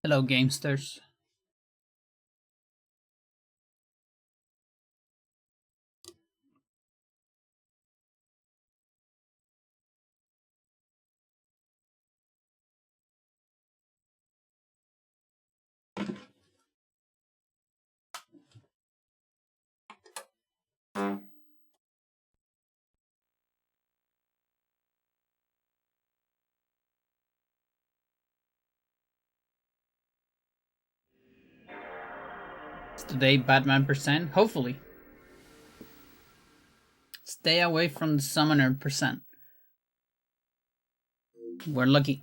Hello, gamesters. Is today Batman percent? Hopefully. Stay away from the summoner percent. We're lucky.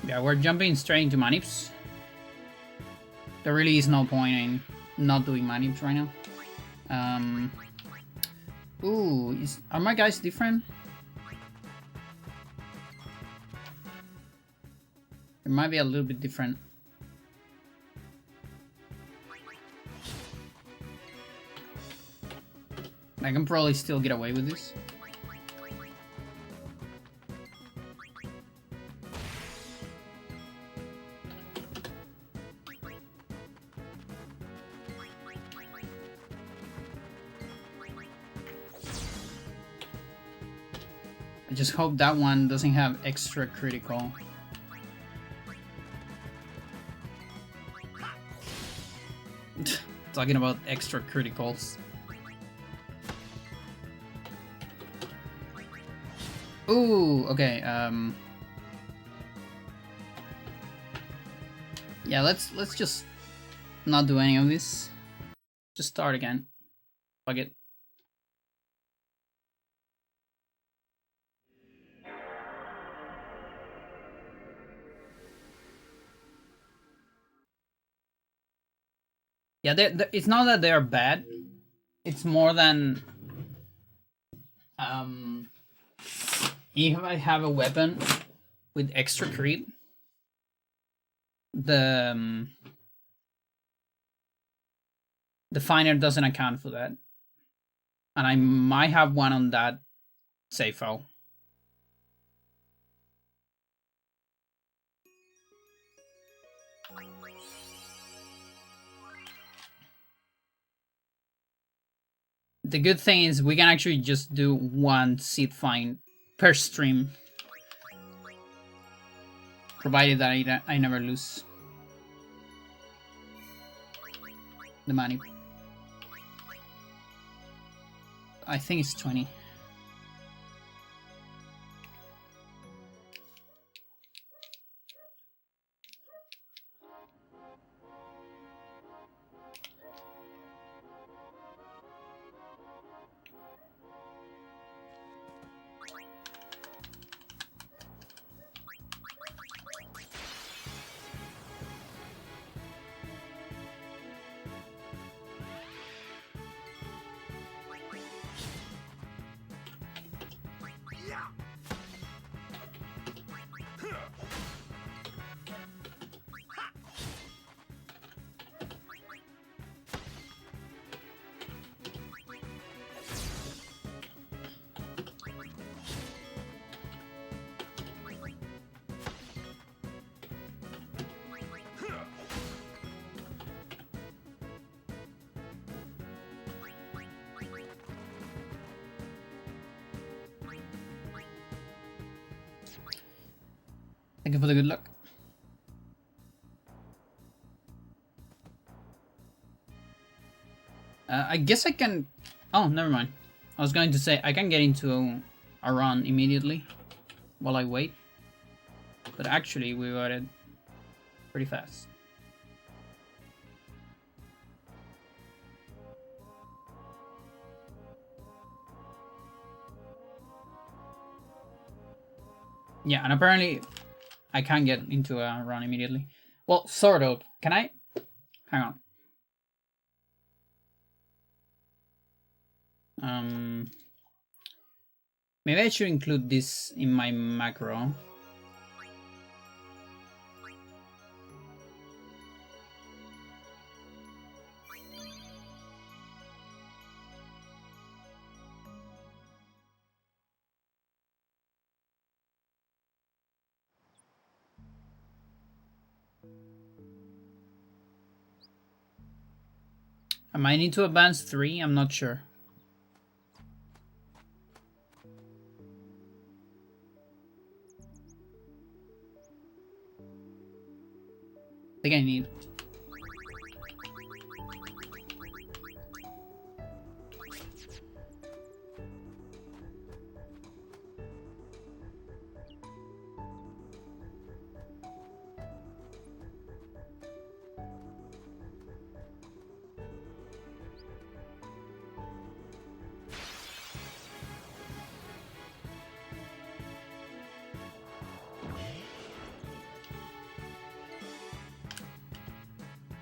Yeah, we're jumping straight into manips. There really is no point in not doing manips right now. Ooh, are my guys different? It might be a little bit different. I can probably still get away with this. I just hope that one doesn't have extra critical. Talking about extra criticals. Ooh, okay, yeah, let's just not do any of this. Just start again. Fuck it. Yeah, it's not that they're bad. It's more than if I have a weapon with extra crit, the definer doesn't account for that, and I might have one on that safe file. The good thing is we can actually just do one seed find per stream, provided that I never lose the money. I think it's 20. Thank you for the good luck. I guess I can... Oh, never mind. I was going to say, I can get into a run immediately while I wait. But actually, we got it pretty fast. Yeah, and apparently I can get into a run immediately. Well, sort of. Can I? Hang on. Maybe I should include this in my macro. I might need to advance 3, I'm not sure. I think I need...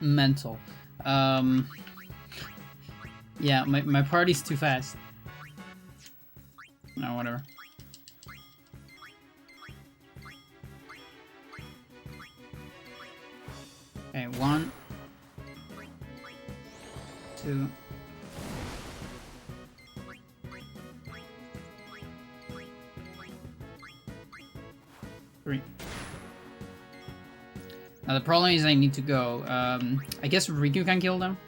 mental. Yeah, my party's too fast. No, whatever. Okay, 1, 2. Now the problem is I need to go. I guess Riku can kill them.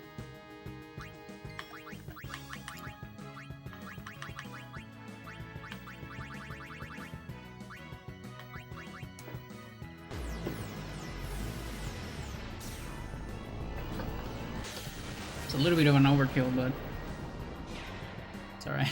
It's a little bit of an overkill, but it's alright.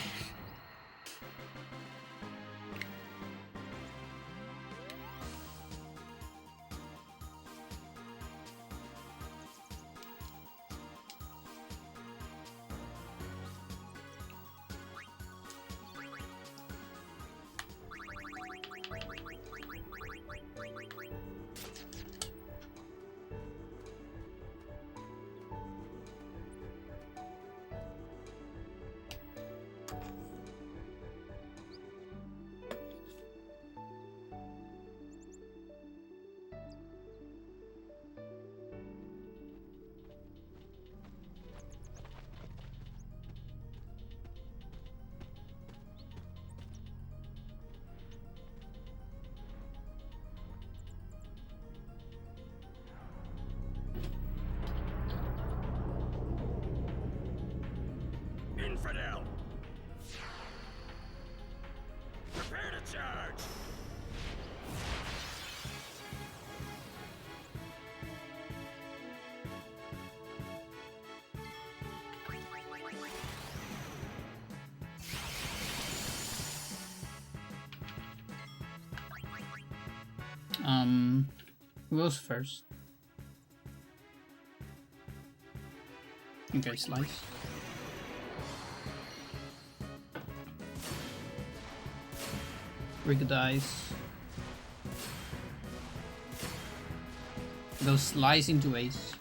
Infidel! Prepare to charge! Who goes first? Okay, slice. Rick dies. Those slice into ace.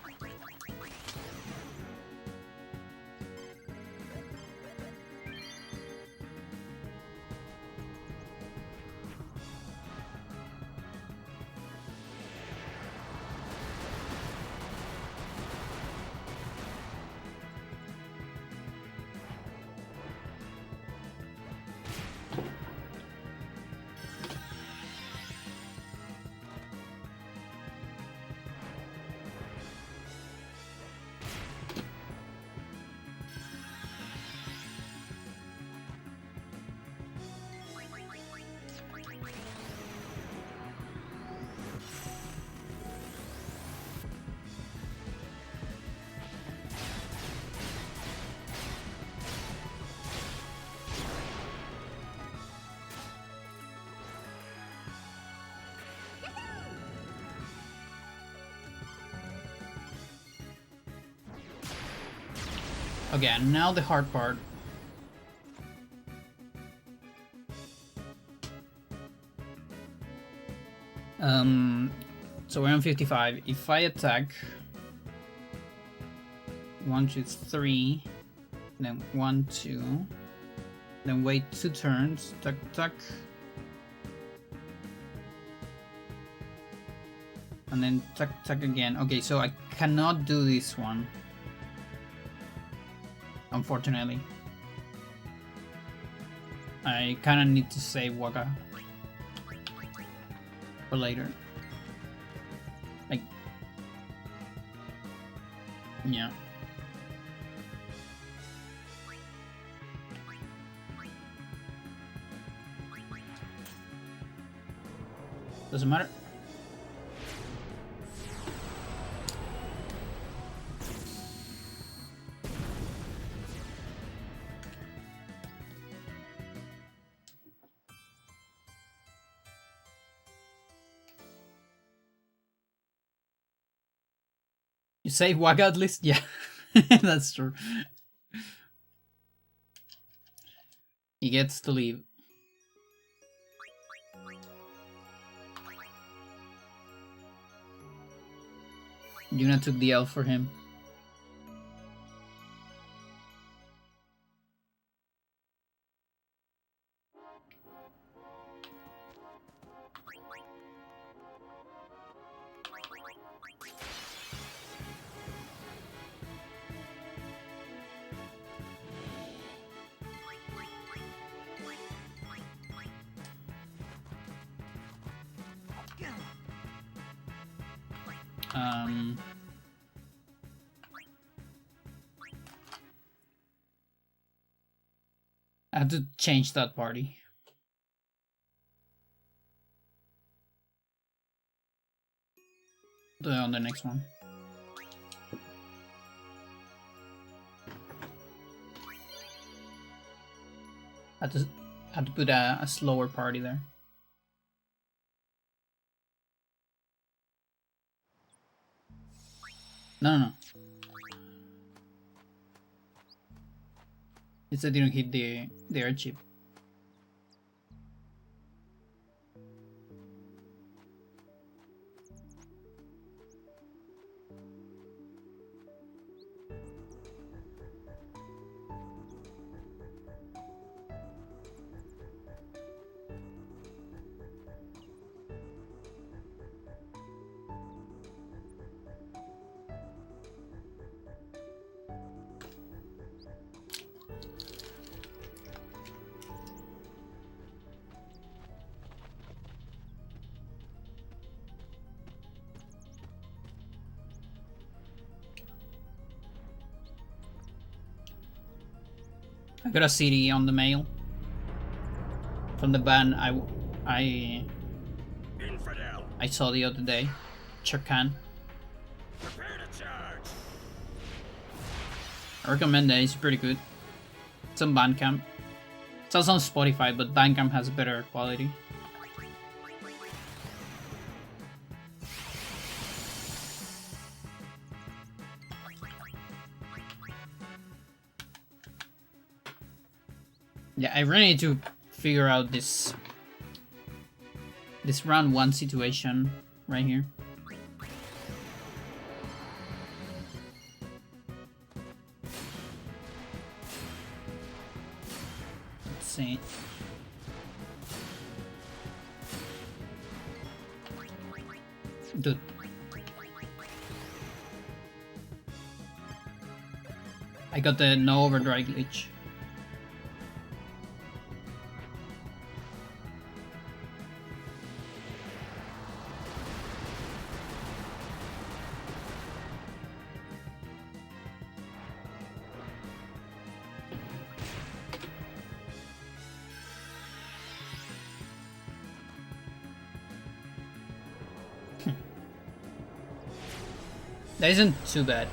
Okay, and now the hard part. So we're on 55. If I attack 1, 2, 3, then 1, 2, then wait 2 turns, tuck, tuck, and then tuck, tuck again. Okay, so I cannot do this one, unfortunately. I kind of need to save Waka for later. Like, yeah. Doesn't matter. You save Waka at least? Yeah, that's true. He gets to leave. Yuna took the L for him. I have to change that party. On the next one. Had to put a slower party there. No. It's I didn't hit the air chip. I got a CD on the mail from the band I saw the other day. Churkan. Prepare to charge. I recommend it. It's pretty good. It's on Bandcamp. It's also on Spotify, but Bandcamp has better quality. Yeah, I really need to figure out this round 1 situation right here. Let's see. Dude. I got the no overdrive glitch. That isn't too bad.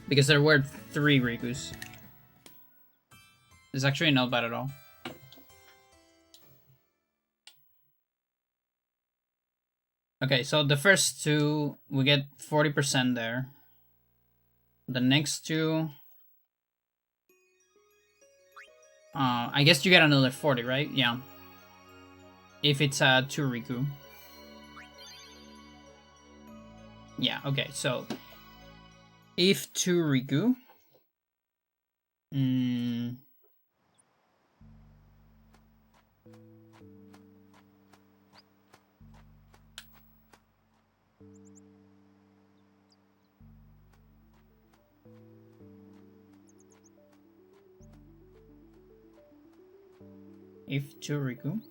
Because there were 3 Rikus. It's actually not bad at all. Okay, so the first two, we get 40% there. The next two... I guess you get another 40, right? Yeah. If it's a 2 Riku. Yeah, okay, so... If 2 Riku... If 2 Riku...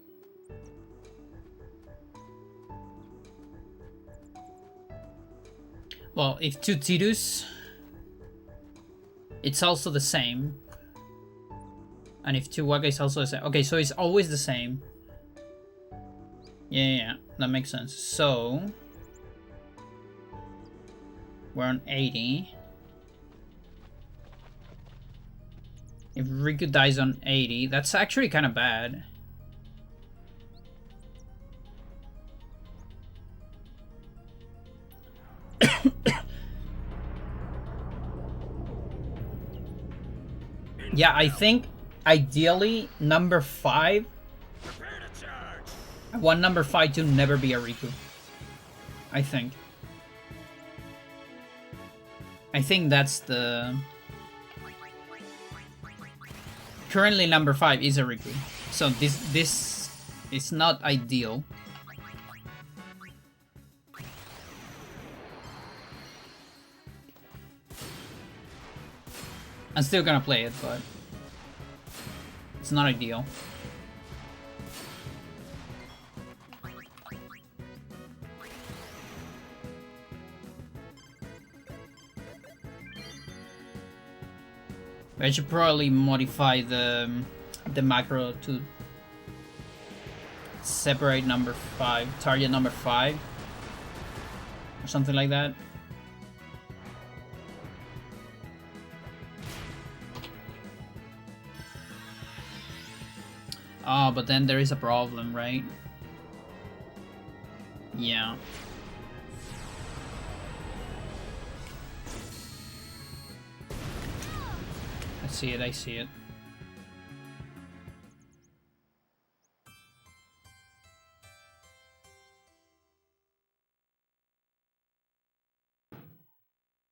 Well, if 2 Tidus... It's also the same. And if 2 Waka is also the same. Okay, so it's always the same. Yeah, that makes sense. So... We're on 80. If Riku dies on 80, that's actually kind of bad. Yeah, I think ideally number 5. Prepare to charge. I want number 5 to never be a Riku. I think that's the... Currently number 5 is a Riku. So this is not ideal. I'm still gonna play it, but it's not ideal. I should probably modify the macro to separate number 5, target number 5, or something like that. Oh, but then there is a problem, right? Yeah. I see it.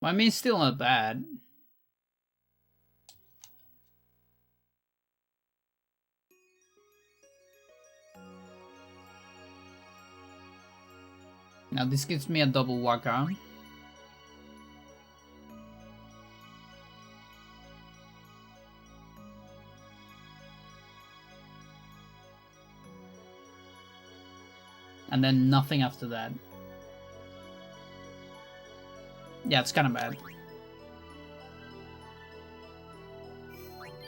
Well, I mean, it's still not bad. Now this gives me a double Waka. And then nothing after that. Yeah, it's kind of bad.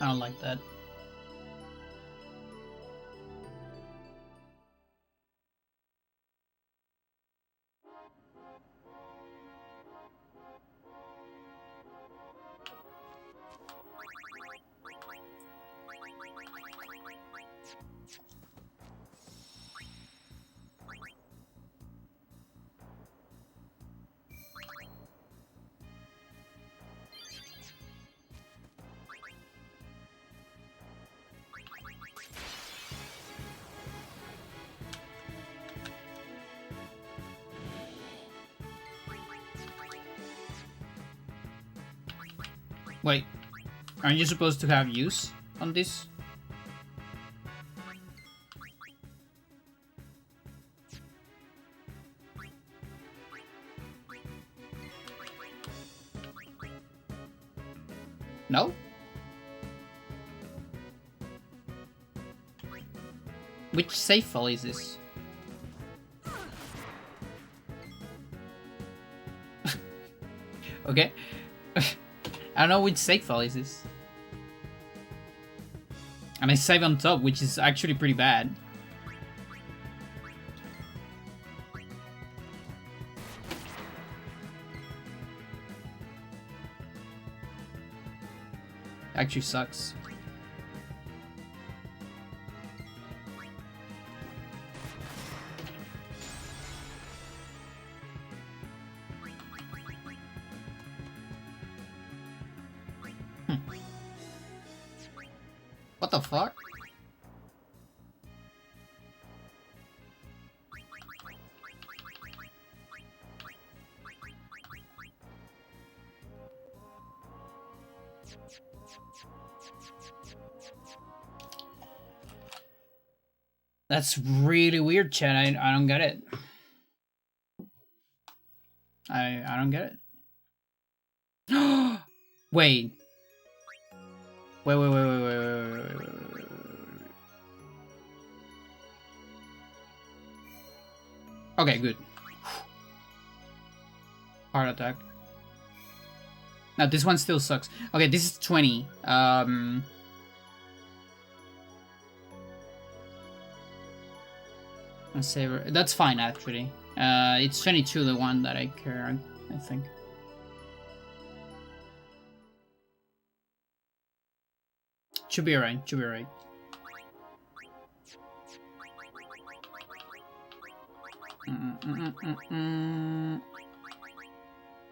I don't like that. Wait, aren't you supposed to have use on this? No? Which save file is this? Okay. I don't know which save file is this. And I save on top, which is actually pretty bad. Actually sucks. What the fuck? That's really weird, chat. I don't get it. I don't get it. Wait. Wait. Okay, good. Heart attack. Now this one still sucks. Okay, this is 20. Saber. That's fine actually. It's 22, the one that I care, I think. Should be right. Should be right.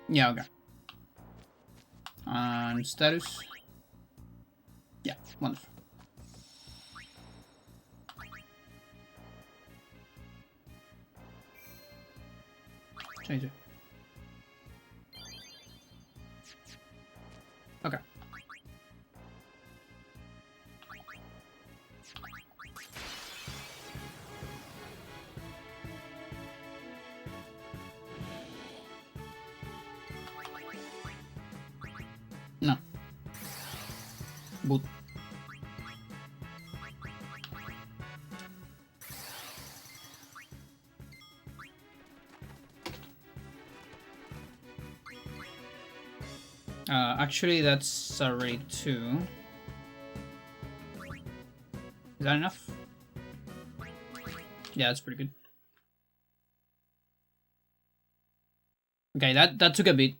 Yeah, okay. Status. Yeah, wonderful. Change it. Okay. No. Boot. Actually, that's already 2. Is that enough? Yeah, that's pretty good. Okay, that took a bit.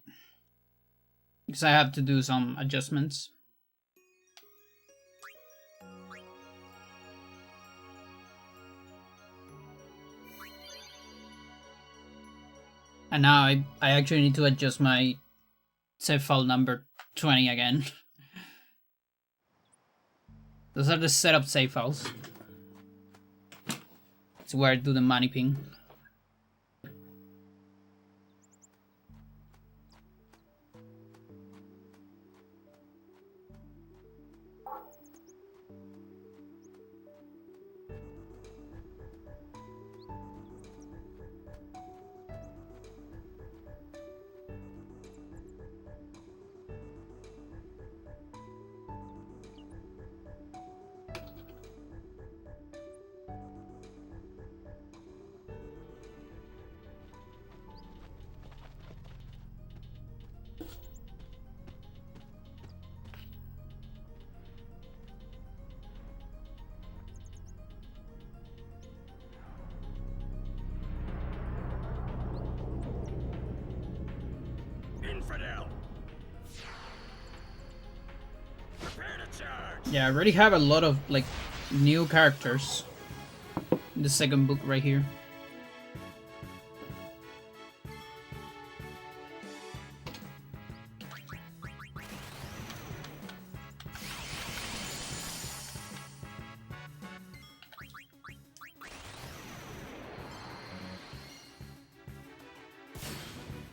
Because I have to do some adjustments. And now I actually need to adjust my save file number 20 again. Those are the setup save files. It's where I do the money ping. Infidel. Prepare to charge. Yeah, I already have a lot of like new characters in the second book right here.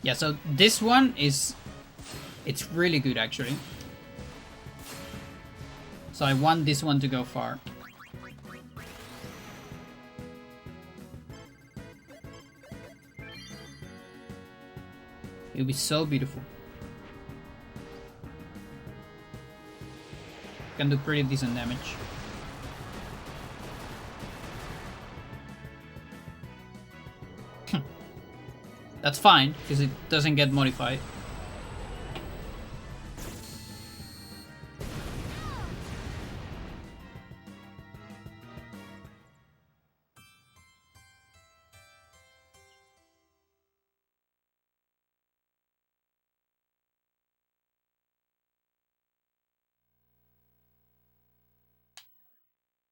Yeah, so this one it's really good actually. So I want this one to go far. It'll be so beautiful. Can do pretty decent damage. That's fine, because it doesn't get modified.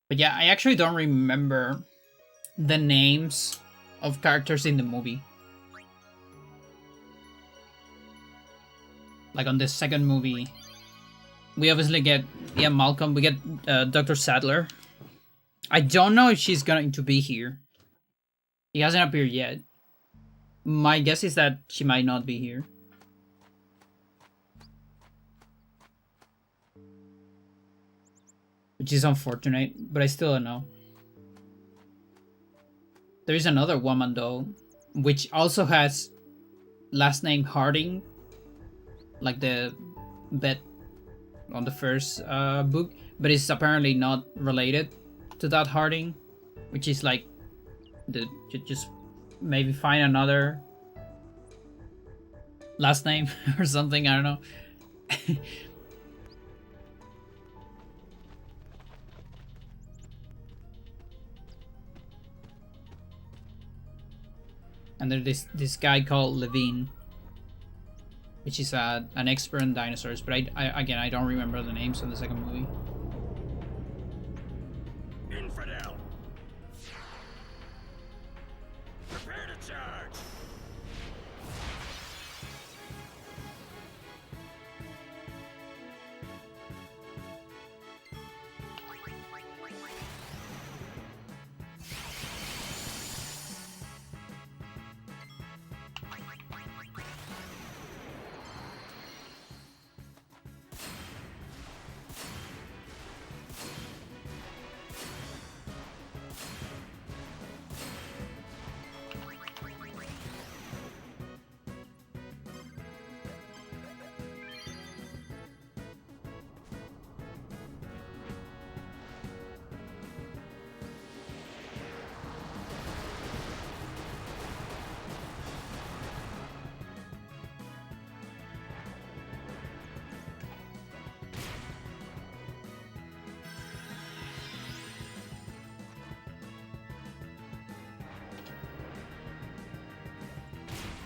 But yeah, I actually don't remember the names of characters in the movie. Like on the second movie, We obviously get, yeah, Malcolm. We get Dr. Sadler. I don't know if she's going to be here. He hasn't appeared yet. My guess is that she might not be here. Which is unfortunate, but I still don't know. There is another woman though, which also has last name Harding, like the vet on the first book, but it's apparently not related to that Harding, which is like the just maybe find another last name or something. I don't know. And there's this guy called Levine, which is an expert in dinosaurs, but I don't remember the names of the second movie. Infidel! Prepare to charge!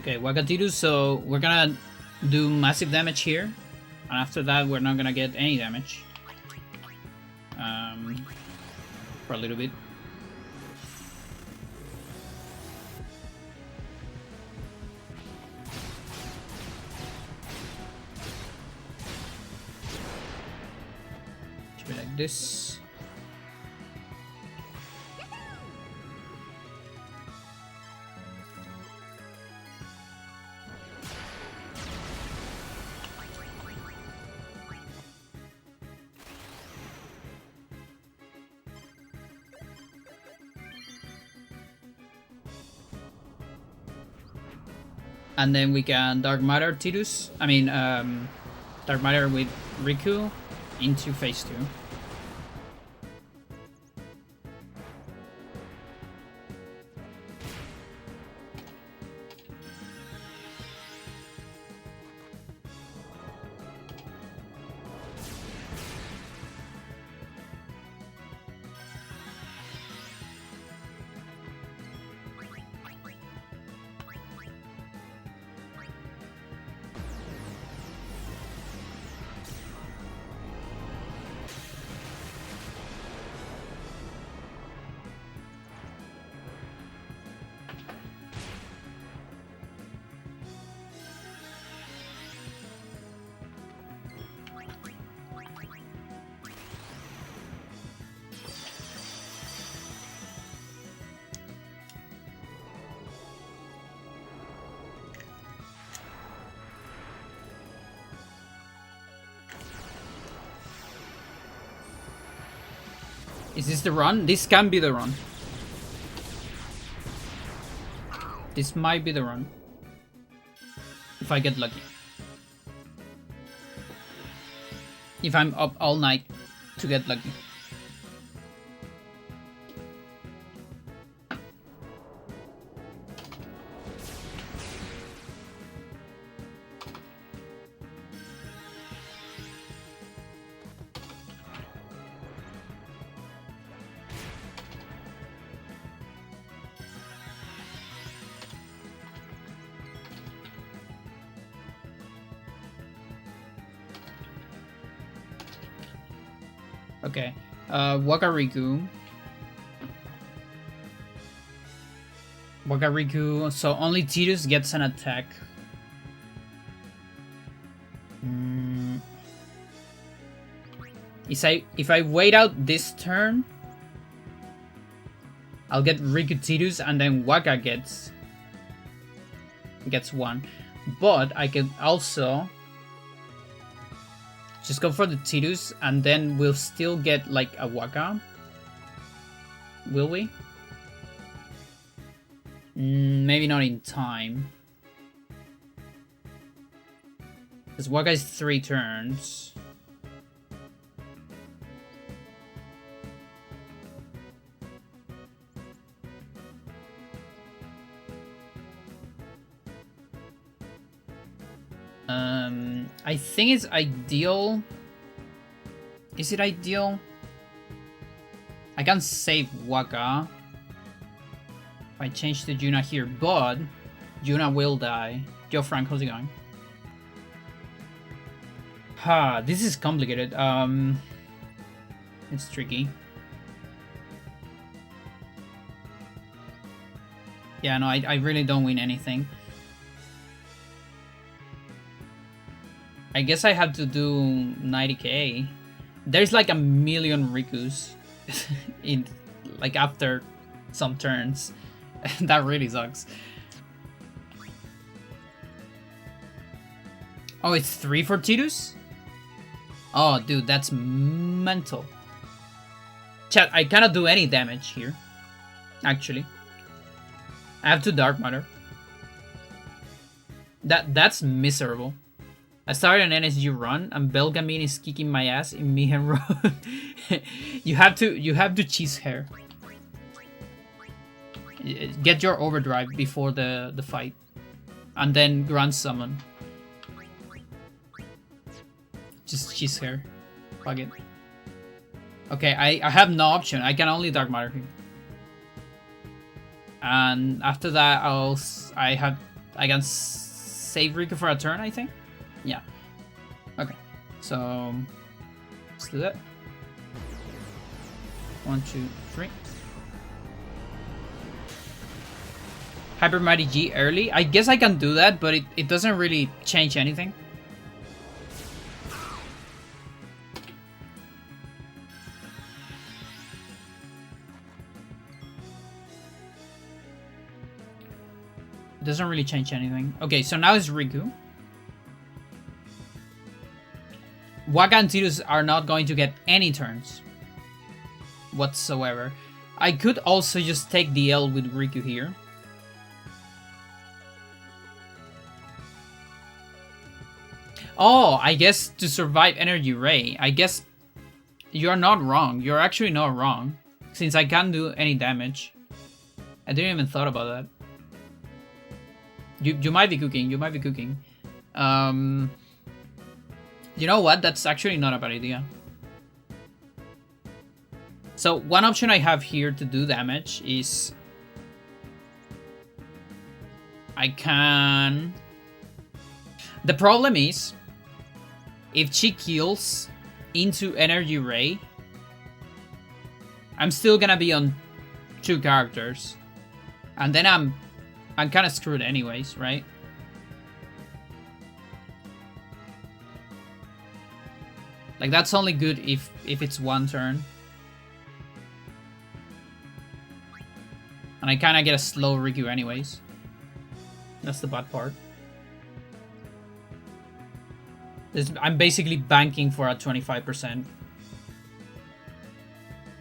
Okay, Wakatiru, so we're gonna do massive damage here, and after that we're not gonna get any damage. For a little bit. Should be like this. And then we can Dark Matter Tidus. I mean, Dark Matter with Riku into phase 2. Is this the run? This can be the run. This might be the run. If I get lucky. If I'm up all night to get lucky. Okay, Wakariku. Wakariku, so only Tidus gets an attack. If I wait out this turn, I'll get Riku Tidus and then Waka gets one. But I can also just go for the Tidus and then we'll still get like a Waka. Will we? Maybe not in time. Because Waka is 3 turns. I think it's ideal. Is it ideal? I can save Waka if I change to Juna here, but Juna will die. Yo, Frank, how's it going? Ha, this is complicated. It's tricky. Yeah, no, I really don't win anything. I guess I have to do 90k. There's like a million Rikus in like after some turns. That really sucks. Oh, it's 3 for Tidus? Oh, dude, that's mental. Chat, I cannot do any damage here. Actually. I have 2 Dark Matter. That's miserable. I started an NSG run and Belgamin is kicking my ass in Mihen Road. you have to cheese hair. Get your overdrive before the fight. And then Grand Summon. Just cheese hair. Fuck it. Okay, I have no option. I can only Dark Matter him. And after that I can save Riku for a turn, I think. Yeah. Okay. So let's do that. 1, 2, 3. Hyper Mighty G early. I guess I can do that, but it doesn't really change anything. It doesn't really change anything. Okay, so now it's Riku. Waka and Tidus are not going to get any turns whatsoever. I could also just take the L with Riku here. Oh, I guess to survive Energy Ray. I guess you're not wrong. You're actually not wrong. Since I can't do any damage. I didn't even thought about that. You might be cooking. You might be cooking. You know what? That's actually not a bad idea. So one option I have here to do damage is I can... The problem is if she kills into Energy Ray, I'm still gonna be on 2 characters. And then I'm kind of screwed anyways, right? Like, that's only good if it's 1 turn. And I kind of get a slow Riku anyways. That's the bad part. I'm basically banking for a 25%.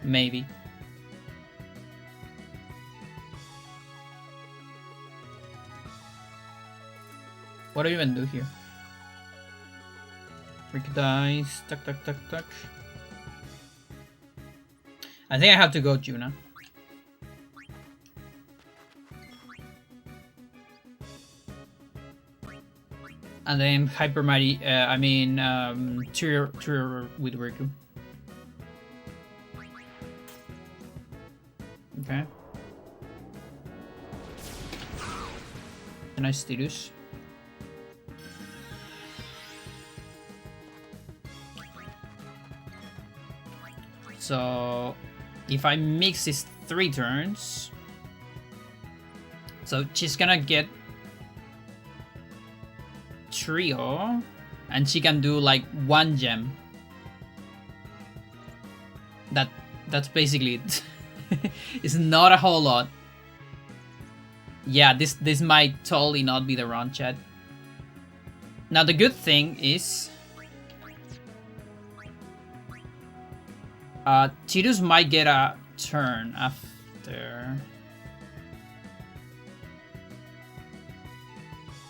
Maybe. What do you even do here? Riku dies. Tuck, tuck, tuck, tuck. I think I have to go Juna. And then Hyper Mighty, Trio with Riku. Okay. A nice Tidus. So if I mix these 3 turns, so she's gonna get Trio, and she can do like 1 gem. that's basically it. It's not a whole lot. Yeah, this might totally not be the run, chat. Now the good thing is Tidus might get a turn after.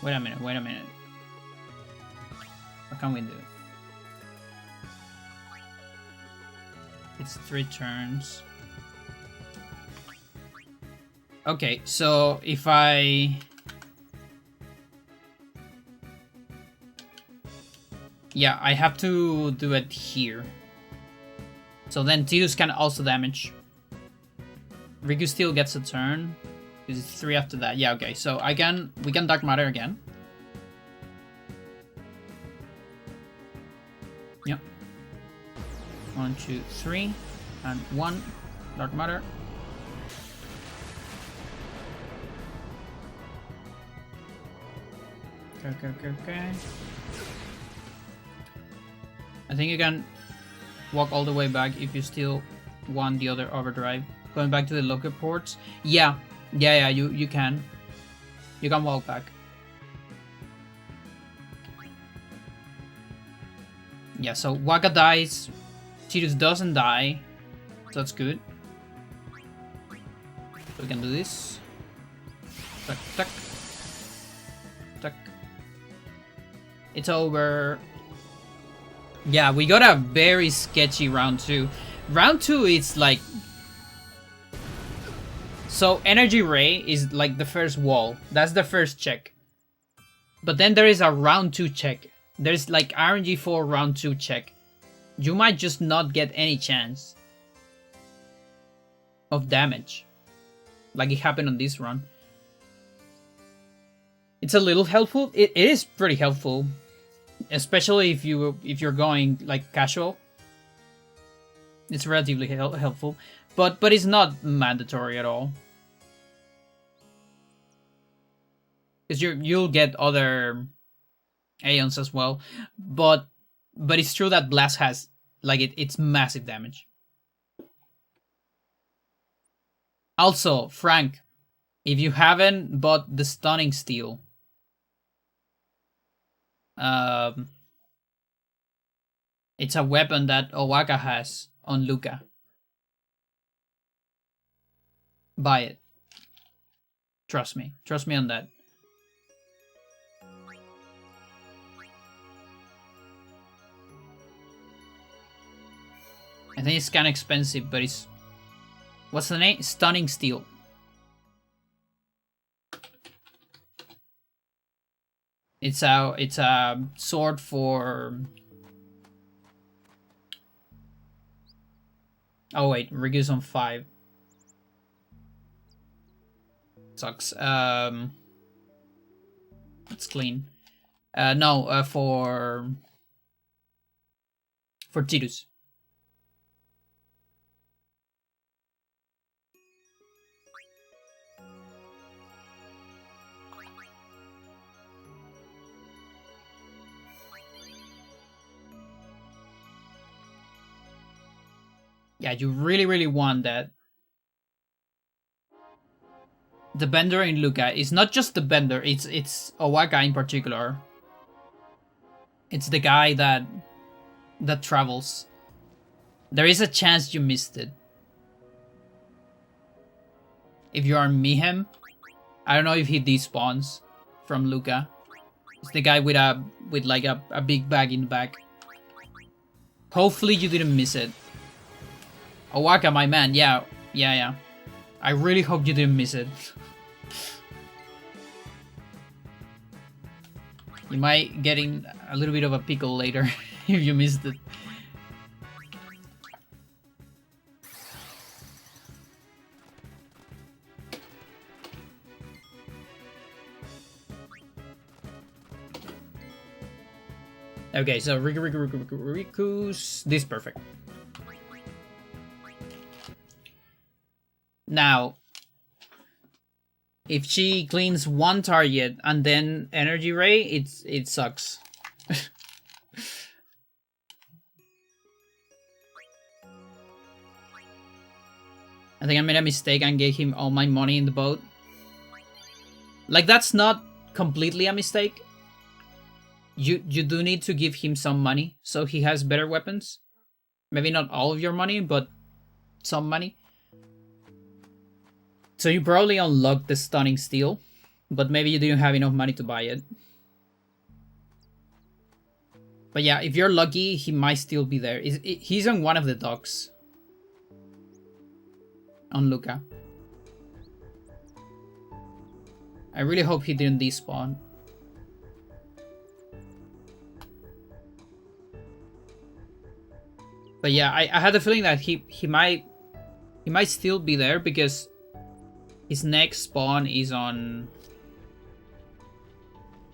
Wait a minute. What can we do? It's 3 turns. Okay, so if I... Yeah, I have to do it here. So then Tidus can also damage. Riku still gets a turn. Because it's 3 after that. Yeah, okay, so we can Dark Matter again. Yep. 1, 2, 3. And 1. Dark Matter. Okay. I think you can walk all the way back if you still want the other overdrive. Going back to the locker ports. Yeah, you can. You can walk back. Yeah, so Waka dies. Tidus doesn't die. So that's good. So we can do this. Tuck, tuck. Tuck. It's over. Yeah, we got a very sketchy round 2. Round 2 is like... So Energy Ray is like the first wall. That's the first check. But then there is a round 2 check. There's like RNG 4 round 2 check. You might just not get any chance of damage. Like it happened on this run. It's a little helpful. It is pretty helpful. Especially if you're going like casual. It's relatively helpful. But it's not mandatory at all. Because you'll get other Aeons as well. But it's true that Blast has like it's massive damage. Also, Frank, if you haven't bought the Stunning Steel, it's a weapon that Owaka has on Luca. Buy it. Trust me on that. I think it's kind of expensive, but it's... What's the name? Stunning Steel. It's a sword for... Oh wait, Rigu's on 5. Sucks. It's clean. No, for Tidus. Yeah, you really want that. The Bender in Luca is not just the Bender, it's Owaka in particular. It's the guy that travels. There is a chance you missed it. If you are Mayhem, I don't know if he despawns from Luca. It's the guy with like a big bag in the back. Hopefully you didn't miss it. Owaka, my man, yeah. I really hope you didn't miss it. You might get in a little bit of a pickle later if you missed it. Okay, so Riku's... This is perfect. Now, if she cleans one target and then Energy Ray, it sucks. I think I made a mistake and gave him all my money in the boat. Like, that's not completely a mistake. You do need to give him some money so he has better weapons. Maybe not all of your money, but some money. So you probably unlocked the stunning steel, but maybe you didn't have enough money to buy it. But yeah, if you're lucky, he might still be there. He's on one of the docks. On Luca. I really hope he didn't despawn. But yeah, I had the feeling that he might still be there because his next spawn is on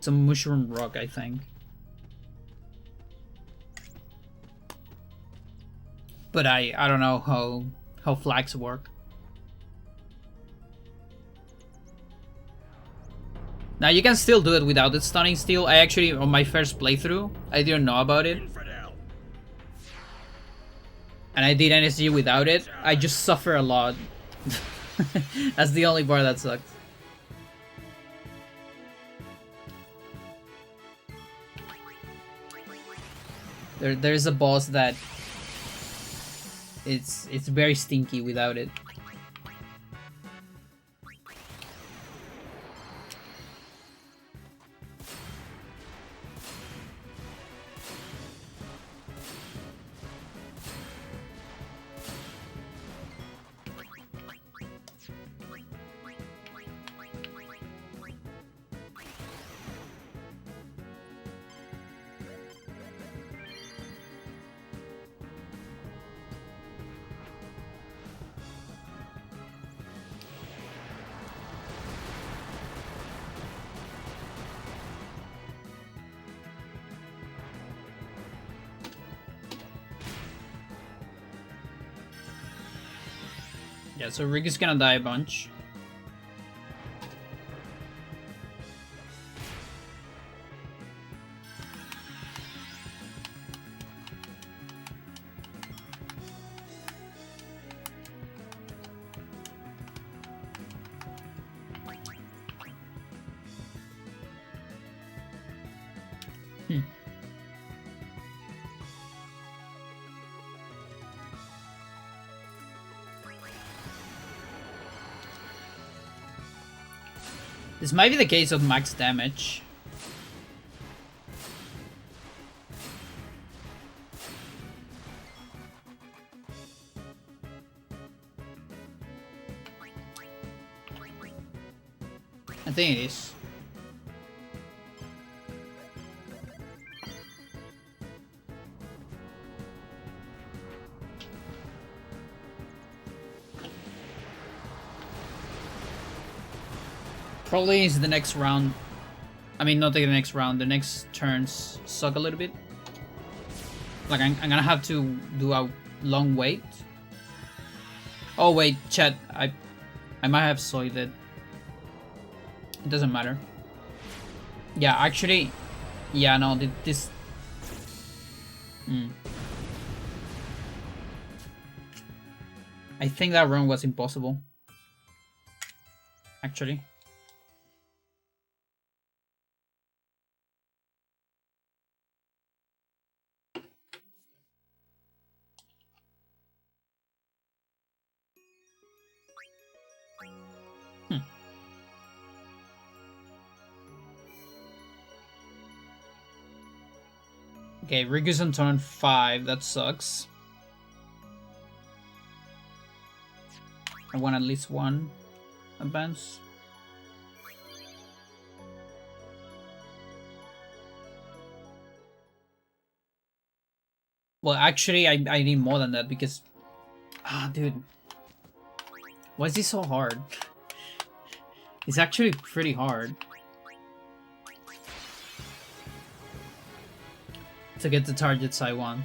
some mushroom rock, I think. But I don't know how flags work. Now you can still do it without the stunning steel. I actually, on my first playthrough, I didn't know about it. Infidel. And I did NSG without it. I just suffer a lot. That's the only part that sucks. There's a boss that it's very stinky without it. Yeah, so Rick is gonna die a bunch. This might be the case of max damage. I think it is. Probably is the next round. I mean, not the next round. The next turns suck a little bit. Like, I'm gonna have to do a long wait. Oh wait, chat. I might have soiled it. It doesn't matter. Yeah, actually, yeah, no, this. I think that run was impossible. Actually. Okay, Riku's on turn 5, that sucks. I want at least one advance. Well, actually, I need more than that because... Ah, dude. Why is this so hard? It's actually pretty hard. To get the targets I want.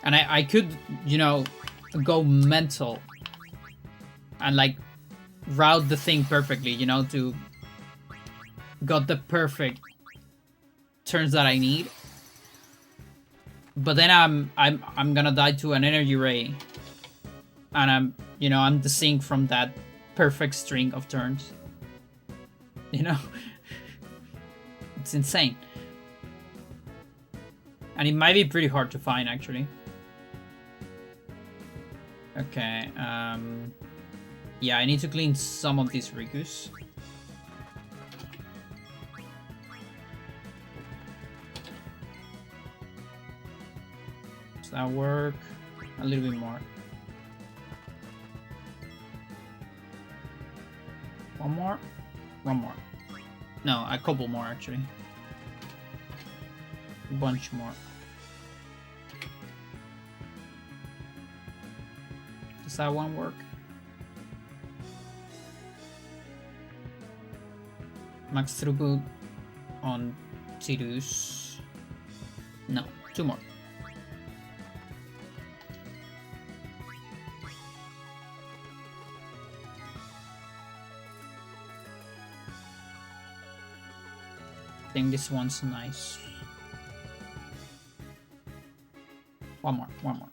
And I could, you know, go mental and like route the thing perfectly, you know, to got the perfect turns that I need. But then I'm gonna die to an energy ray and I'm the sync from that perfect string of turns. It's insane. And it might be pretty hard to find, actually. Okay, yeah, I need to clean some of these Rikus. Does that work? A little bit more. One more? One more. No, a couple more, actually. A bunch more. Does that one work? Max throughput on Tidus. No, two more. I think this one's nice. One more, one more.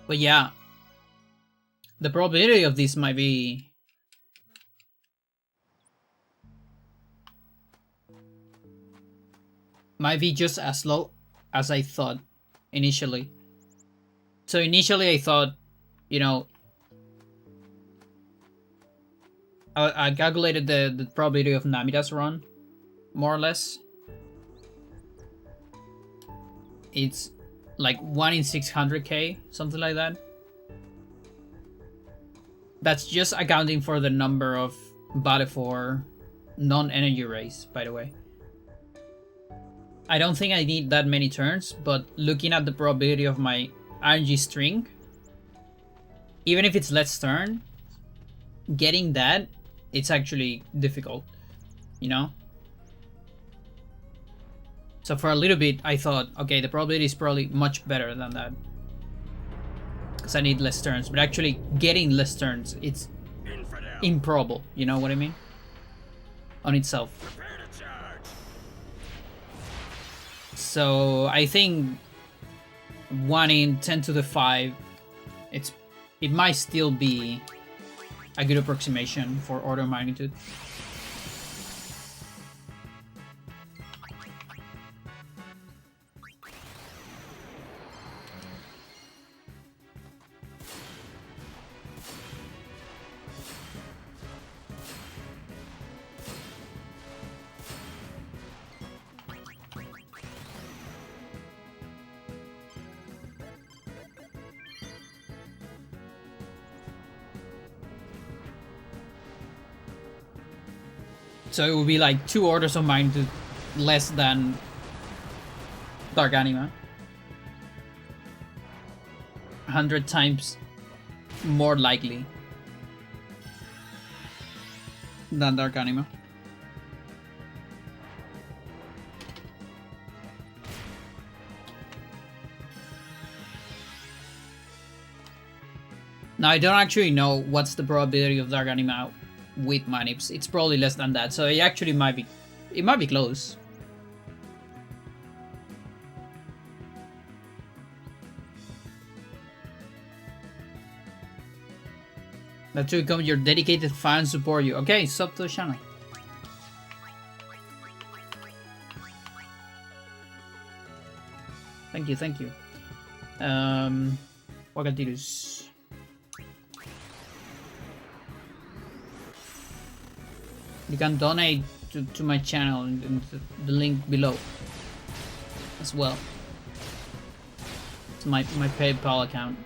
But yeah, the probability of this might be just as low as I thought initially. So initially I thought, I calculated the probability of Namida's run, more or less. It's like 1 in 600k, something like that. That's just accounting for the number of Valefor non-energy rays, by the way. I don't think I need that many turns, but looking at the probability of my RNG string, even if it's less turn, getting that, it's actually difficult, So for a little bit, I thought, okay, the probability is probably much better than that, because I need less turns. But actually, getting less turns, it's improbable. You know what I mean? On itself. So I think 1 in 10 to the 5, it might still be a good approximation for order of magnitude. So it would be like 2 orders of magnitude less than Dark Anima. 100 times more likely than Dark Anima. Now I don't actually know what's the probability of Dark Anima with manips. It's probably less than that, so it actually might be close. That to become your dedicated fan support you. Okay, sub to the channel. Thank you, thank you. Wagatirus. You can donate to my channel in the link below as well. It's my PayPal account.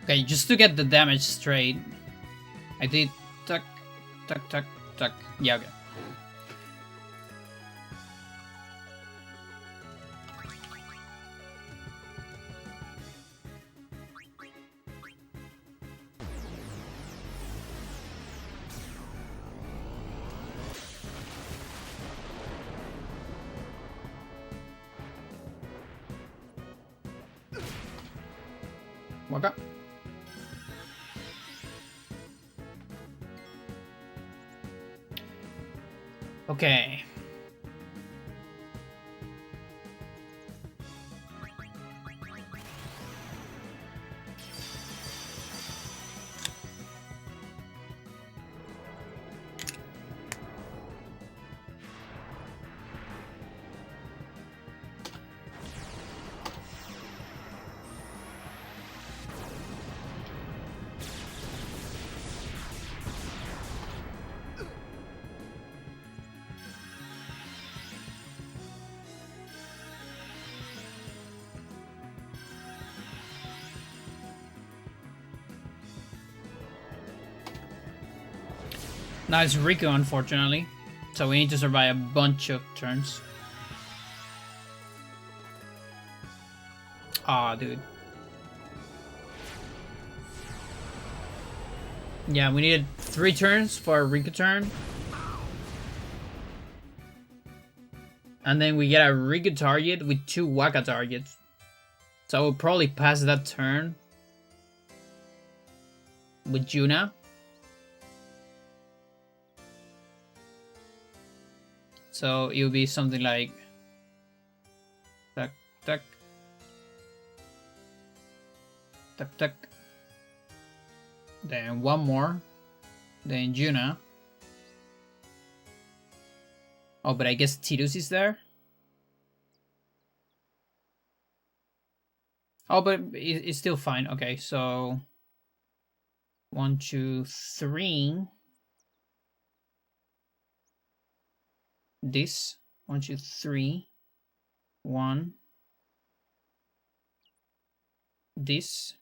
Okay, just to get the damage straight, I did tuck, tuck, tuck, tuck. Yeah, okay. Waka. Okay. Now it's Riku, unfortunately. So we need to survive a bunch of turns. Aw, dude. Yeah, we needed 3 turns for a Riku turn. And then we get a Riku target with 2 Waka targets. So we'll probably pass that turn with Juna. So it will be something like tuck, tuck, tuck, tuck. Then 1 more. Then Juna. Oh, but I guess Tidus is there. Oh, but it's still fine. Okay, so 1, 2, 3. This 1, 2, 3. 1. This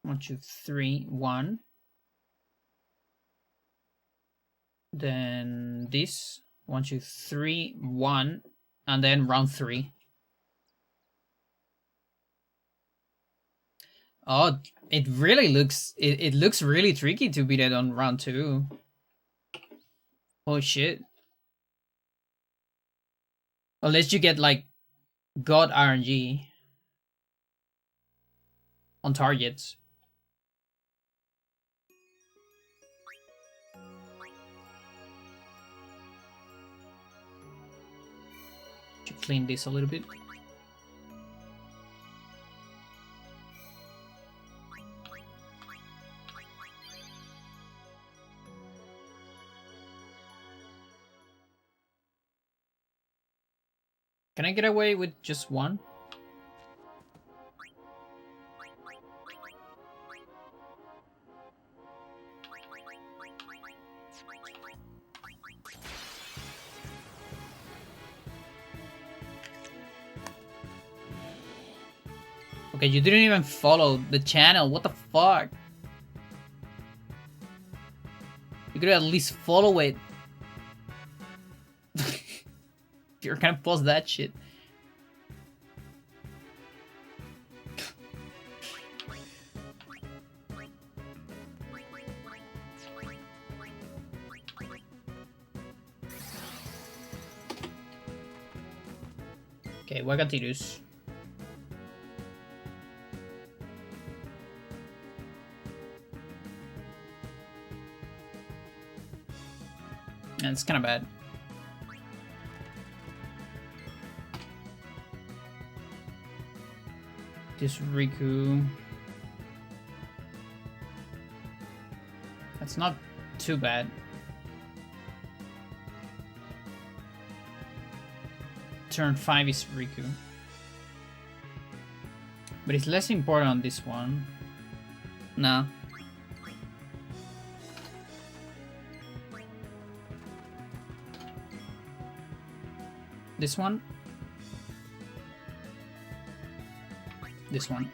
1, 2, 3. 1. Then this 1, 2, 3. 1, and then round 3. Oh, it really looks it looks really tricky to beat it on round 2. Oh shit. Unless you get like God RNG on targets. To clean this a little bit. Can I get away with just 1? Okay, you didn't even follow the channel. What the fuck? You could at least follow it. You're gonna post that shit. Okay, Wagatirus. And it's kind of bad. This Riku. That's not too bad. Turn 5 is Riku. But it's less important on this one. No. This one. This one.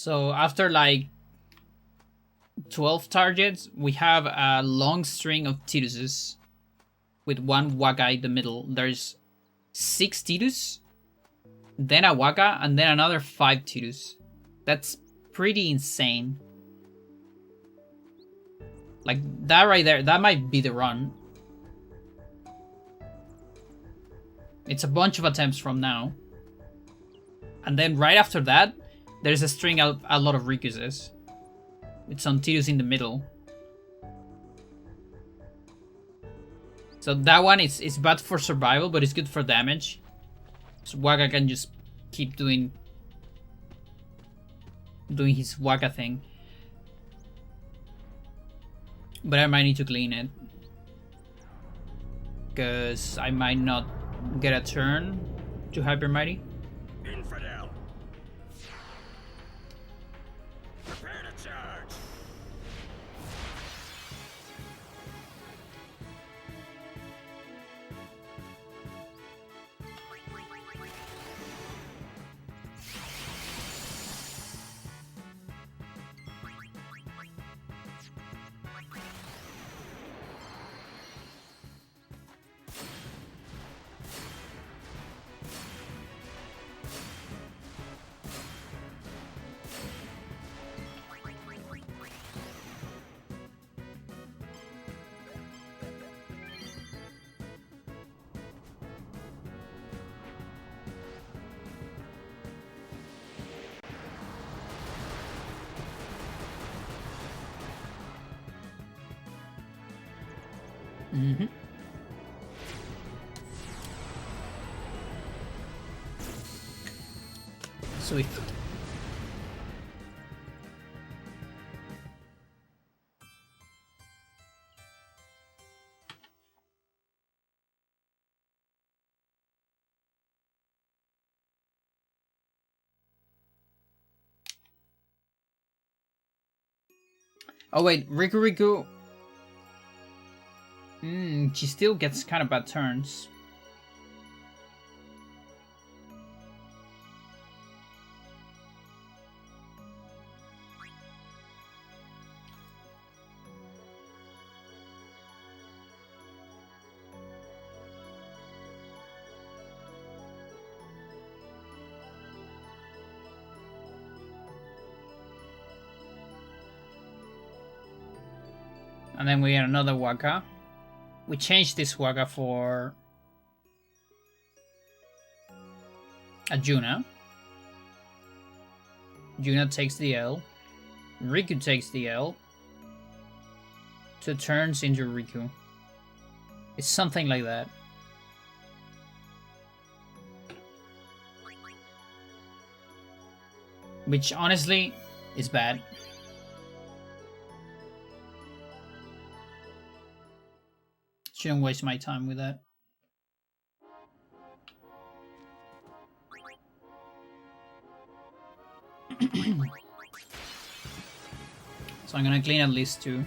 So after like 12 targets, we have a long string of Tiruses with one Waka in the middle. There's 6 Tirus, then a Waka, and then another 5 Tirus. That's pretty insane. Like, that right there, that might be the run. It's a bunch of attempts from now. And then right after that, there's a string of a lot of Rikuses. With some Tirus in the middle. So that one is bad for survival, but it's good for damage. So Waka can just keep doing his Waka thing. But I might need to clean it. Because I might not get a turn to Hyper Mighty. Infidel! Prepare to charge! Mm-hmm. Sweet. Oh wait, Riku. She still gets kind of bad turns. And then we get another Waka. We changed this Waka for a Juna. Juna takes the L. Riku takes the L. 2 turns into Riku. It's something like that. Which honestly is bad. Shouldn't waste my time with that. So I'm gonna clean at least 2.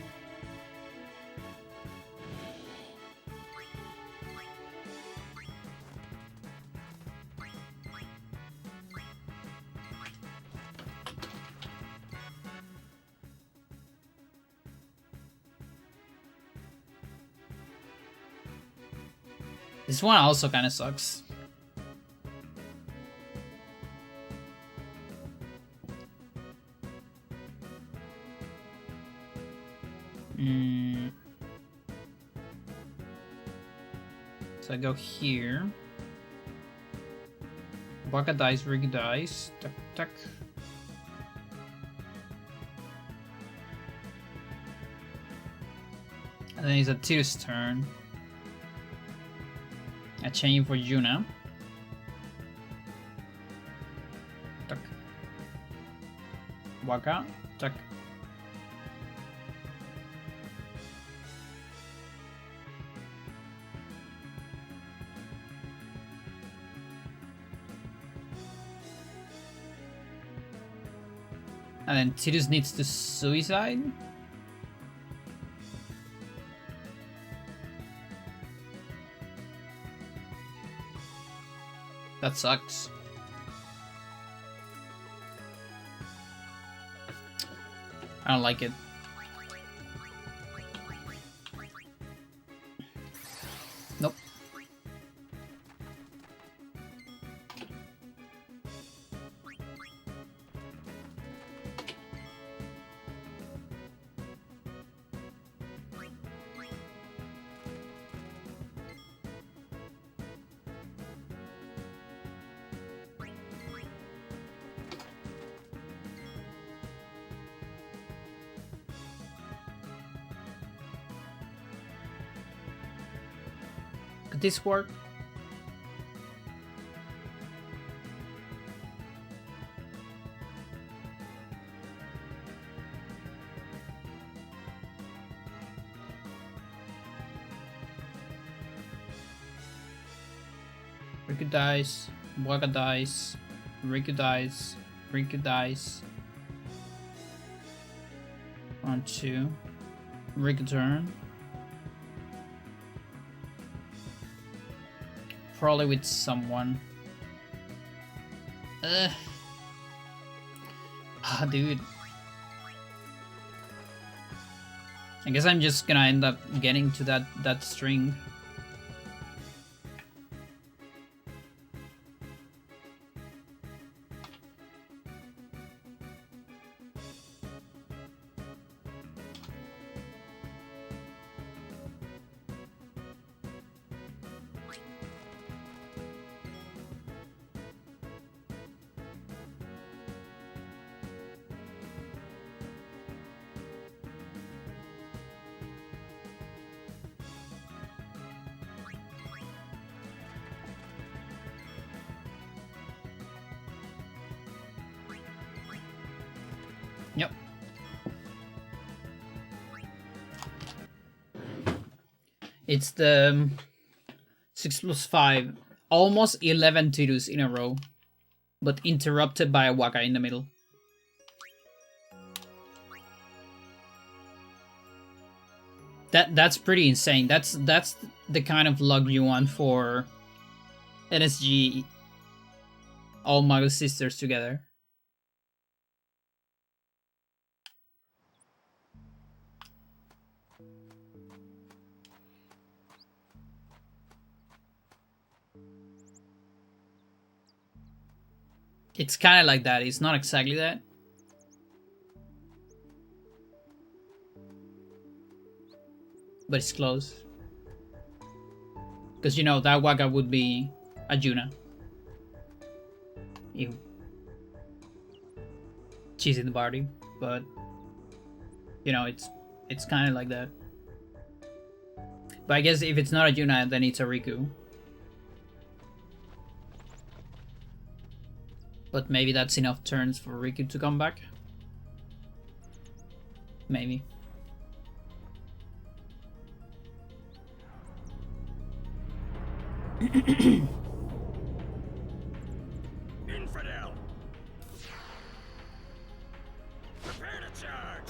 This one also kind of sucks. So I go here. Waka dies, Riku dies. Tuck, tuck. And then it's a Tir's turn. A chain for Juna. Tuck. Waka. Tuck. And then Tidus needs to suicide. That sucks. I don't like it. Nope. Could this work? Riku dies, Waka dies, Riku dies, Riku dies. 1, 2. Riku turn. Probably with someone. Dude. I guess I'm just gonna end up getting to that string. Yep. It's the 6+5, almost 11 Tidus in a row, but interrupted by a Waka in the middle. That's pretty insane. That's the kind of luck you want for NSG, all Mago Sisters together. It's kind of like that. It's not exactly that. But it's close. Because, you know, that Waka would be a Juna. If she's in the party. But, you know, it's kind of like that. But I guess if it's not a Juna, then it's a Riku. But maybe that's enough turns for Riku to come back. Maybe. Infidel! Prepare to charge!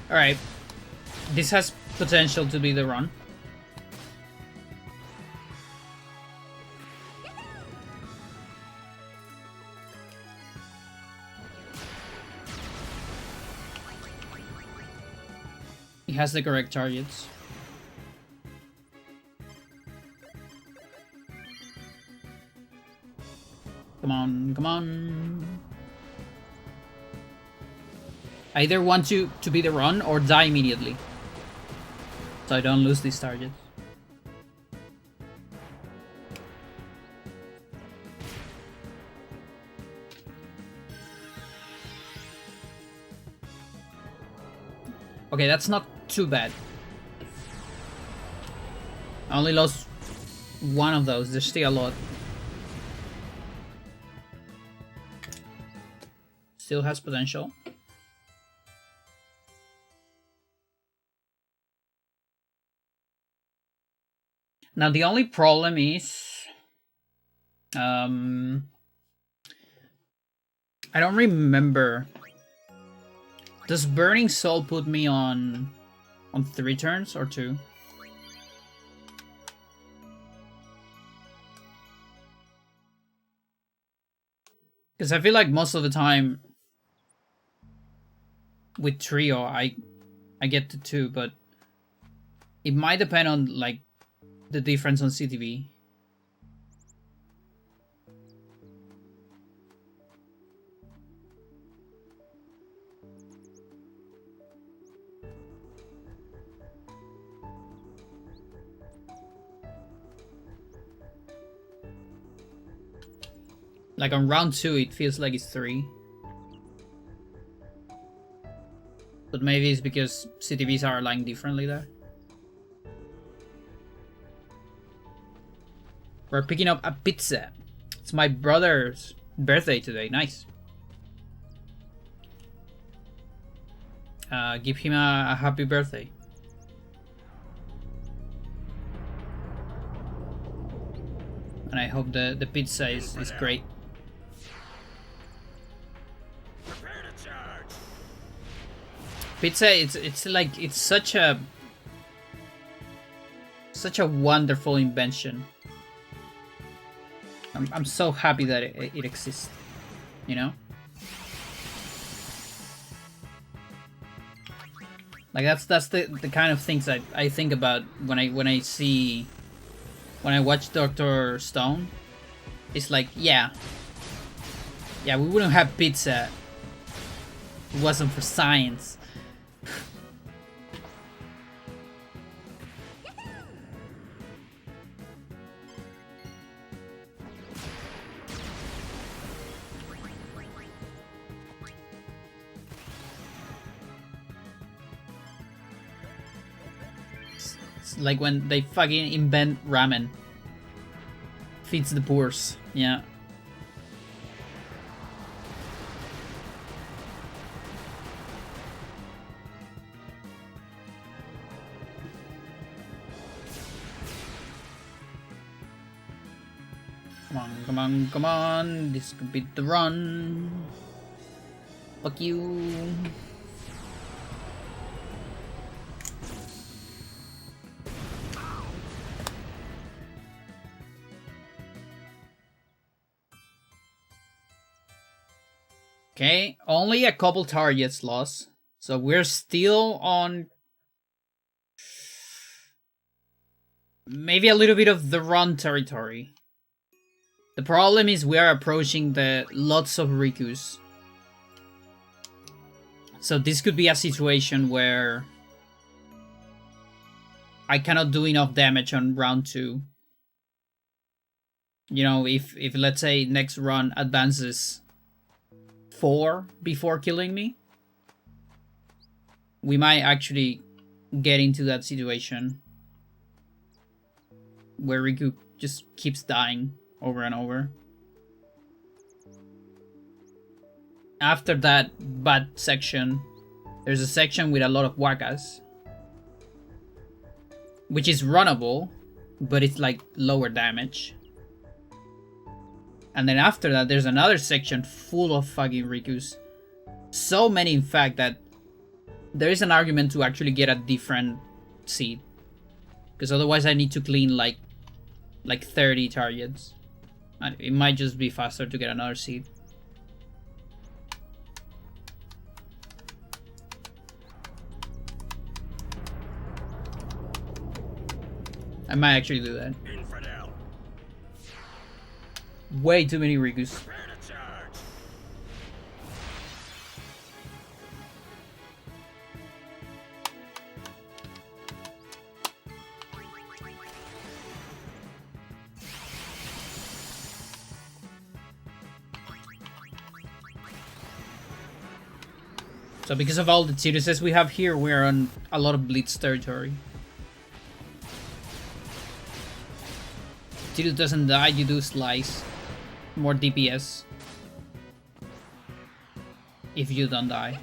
Alright. This has potential to be the run. He has the correct targets. Come on, come on. I either want to be the run or die immediately, so I don't lose these targets. Okay, that's not too bad. I only lost one of those. There's still a lot. Still has potential. Now the only problem is I don't remember. Does Burning Soul put me on 3 turns or 2? Because I feel like most of the time with Trio I get to 2, but it might depend on like the difference on CTV. Like on round 2 it feels like it's 3. But maybe it's because CTVs are aligned differently there. We're picking up a pizza. It's my brother's birthday today. Nice. Give him a happy birthday. And I hope the pizza is great. Prepare to charge. Pizza, it's like it's such a wonderful invention. I'm so happy that it exists, you know? Like that's the kind of things I think about when I watch Dr. Stone. It's like, yeah, we wouldn't have pizza if it wasn't for science. Like when they fucking invent ramen. Feeds the poors. Yeah. Come on, come on, come on. This could be the run. Fuck you. Okay, only a couple targets lost. So we're still on maybe a little bit of the run territory. The problem is we are approaching the lots of Rikus. So this could be a situation where I cannot do enough damage on round 2. You know, if let's say next run advances 4 before killing me, we might actually get into that situation where Riku just keeps dying over and over. After that bad section, there's a section with a lot of Wakas, which is runnable, but it's like lower damage. And then after that, there's another section full of fucking Rikus. So many, in fact, that there is an argument to actually get a different seed. Because otherwise I need to clean like 30 targets. And it might just be faster to get another seed. I might actually do that. Infidel. Way too many Rikus. Prepare to charge. So because of all the Tiruses we have here, we're on a lot of Blitz territory. Tirus doesn't die, you do Slice. More DPS. If you don't die.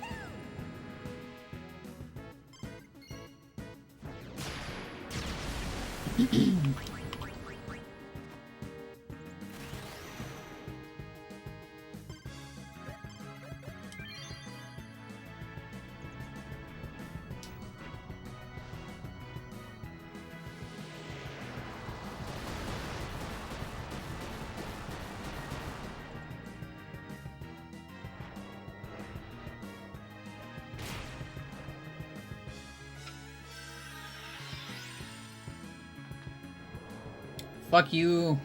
Fuck you.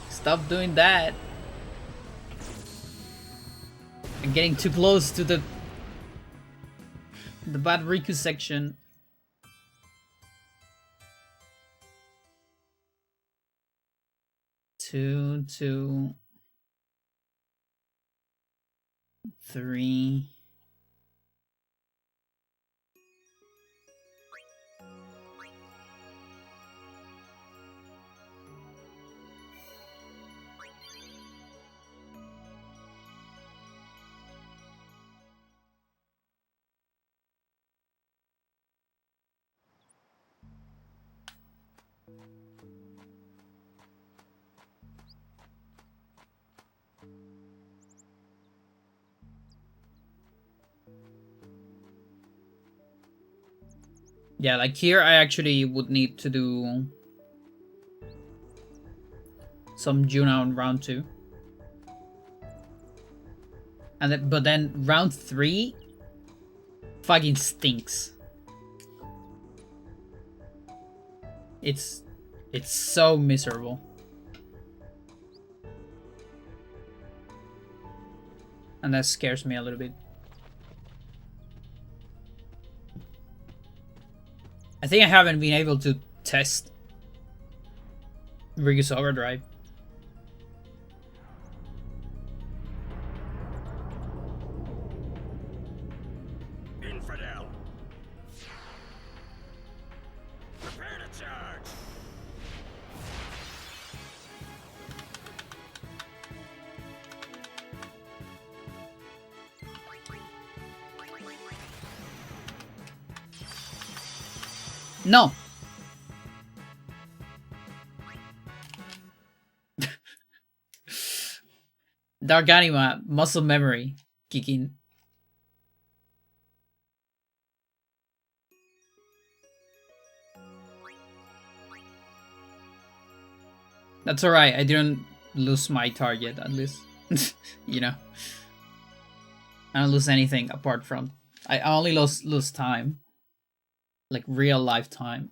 Stop doing that. I'm getting too close to the bad Riku section. Two, 3. Yeah, like here I actually would need to do some Juna on round 2. And then, but then round 3 fucking stinks. It's so miserable. And that scares me a little bit. I think I haven't been able to test Riku's Overdrive. Infidel. Prepare to charge. No! Dark Anima, muscle memory kicking. That's alright, I didn't lose my target at least. You know. I don't lose anything apart from... I only lose time. Like real life time.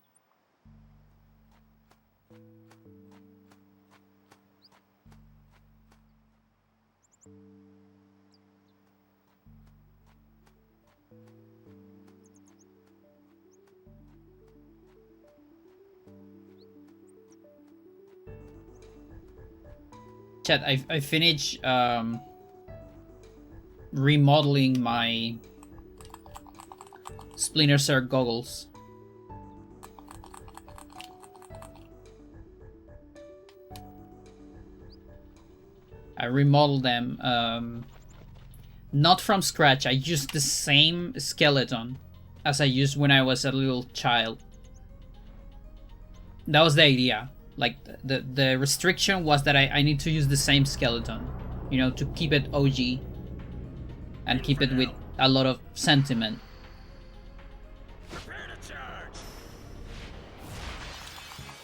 Chat, I finished remodeling my Splinter Cell goggles. I remodeled them, not from scratch. I used the same skeleton as I used when I was a little child. That was the idea. Like, the restriction was that I need to use the same skeleton, you know, to keep it OG and keep it with a lot of sentiment. Prepare to charge.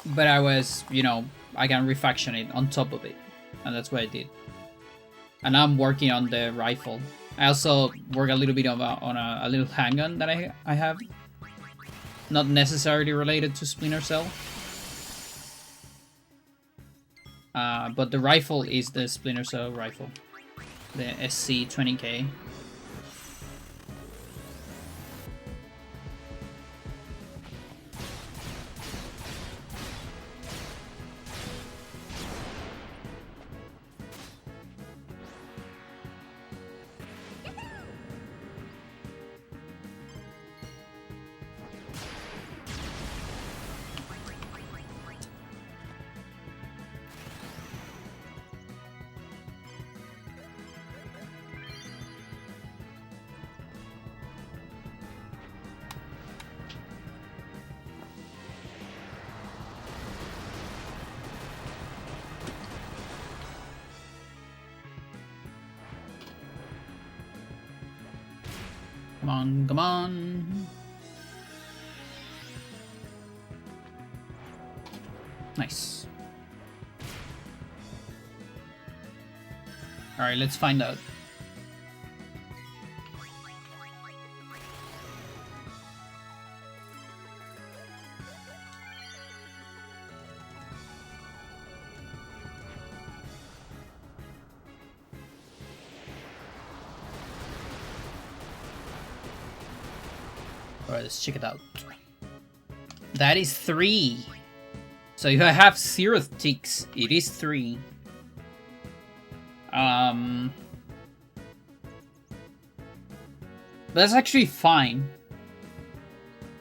But I was, you know, I can refaction it on top of it, and that's what I did. And I'm working on the rifle. I also work a little bit on a little handgun that I have. not necessarily related to Splinter Cell. But the rifle is the Splinter Cell rifle, the SC-20K. Come on, come on. Nice. Alright, let's find out. Alright, let's check it out. That is 3. So if I have 0 ticks, it is 3. That's actually fine.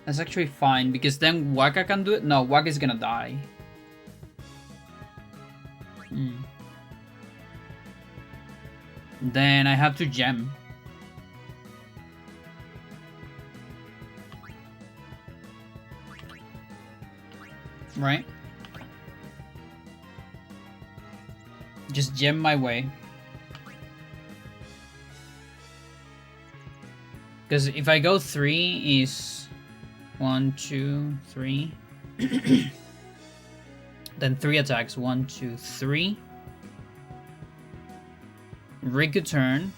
That's actually fine, because then Waka can do it. No, Waka is gonna die. Then I have to gem. Right? Just gem my way. Because if I go 3 is 1, 2, 3. Then 3 attacks. 1, 2, 3. Riku turn.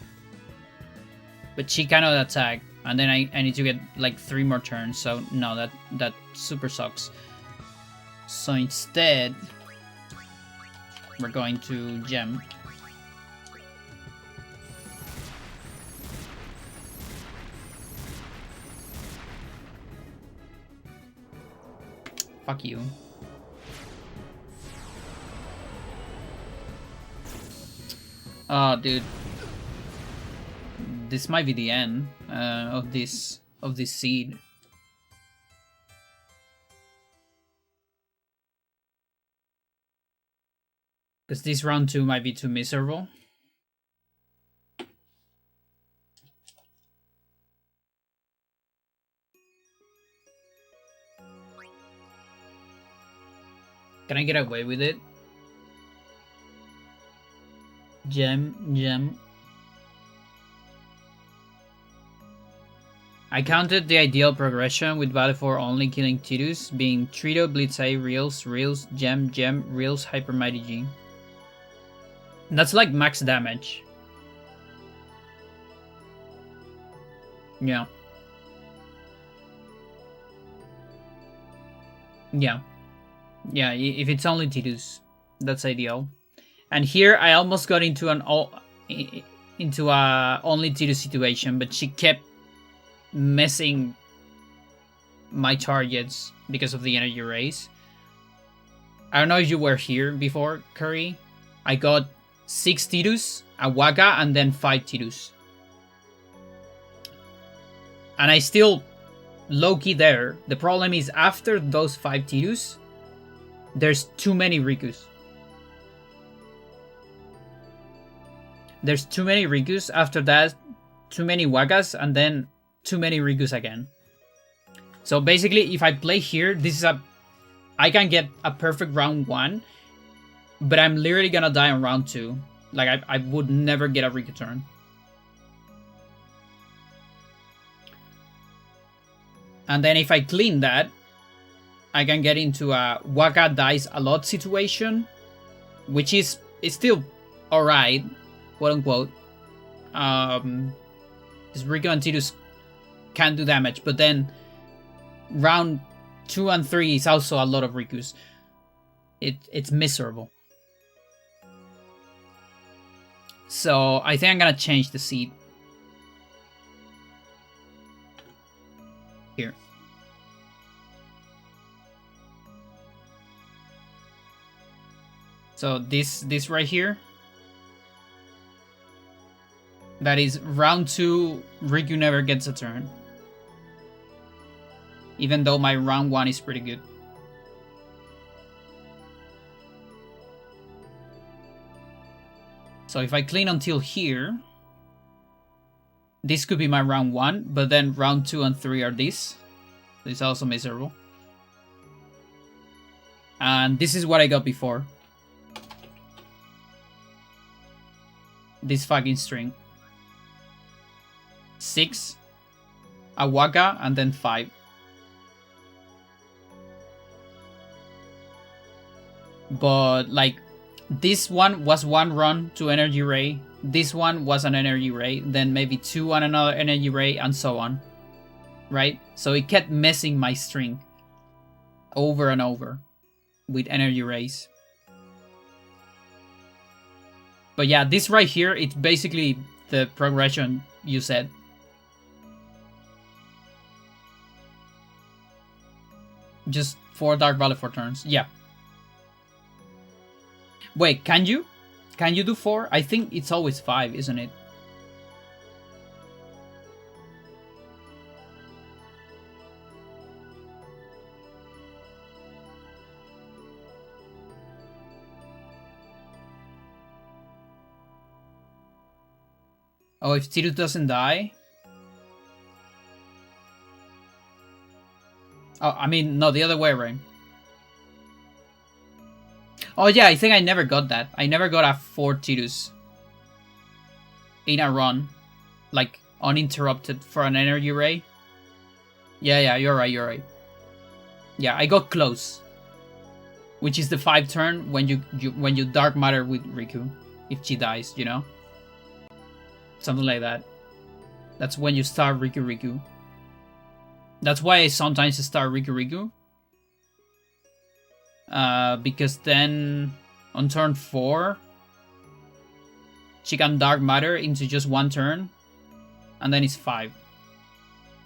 But she cannot attack. And then I need to get like 3 more turns. So no, that super sucks. So instead, we're going to gem. Fuck you. Oh, dude. This might be the end of this seed. Because this round 2 might be too miserable. Can I get away with it? Gem. I counted the ideal progression with Valefor only killing Tidus, being Trito, Blitz A, Reels, Gem, Reels, Hyper Mighty G. That's like max damage. Yeah. Yeah, if it's only Tidus, that's ideal. And here I almost got into a only Tidus situation, but she kept messing my targets because of the energy race. I don't know if you were here before, Curry. I got 6 Tidus, a Waka, and then 5 Tidus. And I still low-key there. The problem is after those 5 Tidus, there's too many Rikus. There's too many Rikus. After that, too many Wakas, and then too many Rikus again. So basically, if I play here, I can get a perfect round 1, but I'm literally gonna die on round 2. Like, I would never get a Riku turn. And then if I clean that, I can get into a Waka dies a lot situation, which is still alright, quote unquote. This Riku and Tidus can do damage, but then round 2 and 3 is also a lot of Rikus. It's miserable. So I think I'm gonna change the seed. Here. So this right here. That is round 2, Riku never gets a turn. Even though my round 1 is pretty good. So if I clean until here, this could be my round 1, but then round 2 and 3 are this. It's also miserable. And this is what I got before. This fucking string. 6, a Waka, and then 5. But like, this one was 1 run to Energy Ray, this one was an Energy Ray, then maybe 2 on another Energy Ray, and so on. Right? So it kept messing my string over and over with Energy Rays. But yeah, this right here, it's basically the progression you said. Just 4 Dark Valefor turns. Yeah. Wait, can you? Can you do 4? I think it's always 5, isn't it? Oh, if Tidus doesn't die? Oh, I mean, no, the other way around. Oh yeah, I think I never got that. I never got a 4 Tidus in a run. Like, uninterrupted for an Energy Ray. Yeah, you're right. Yeah, I got close. Which is the 5 turn when you Dark Matter with Riku. If she dies, you know? Something like that. That's when you start Riku. That's why I sometimes start Riku. Because then on turn 4, she can Dark Matter into just 1 turn, and then it's 5.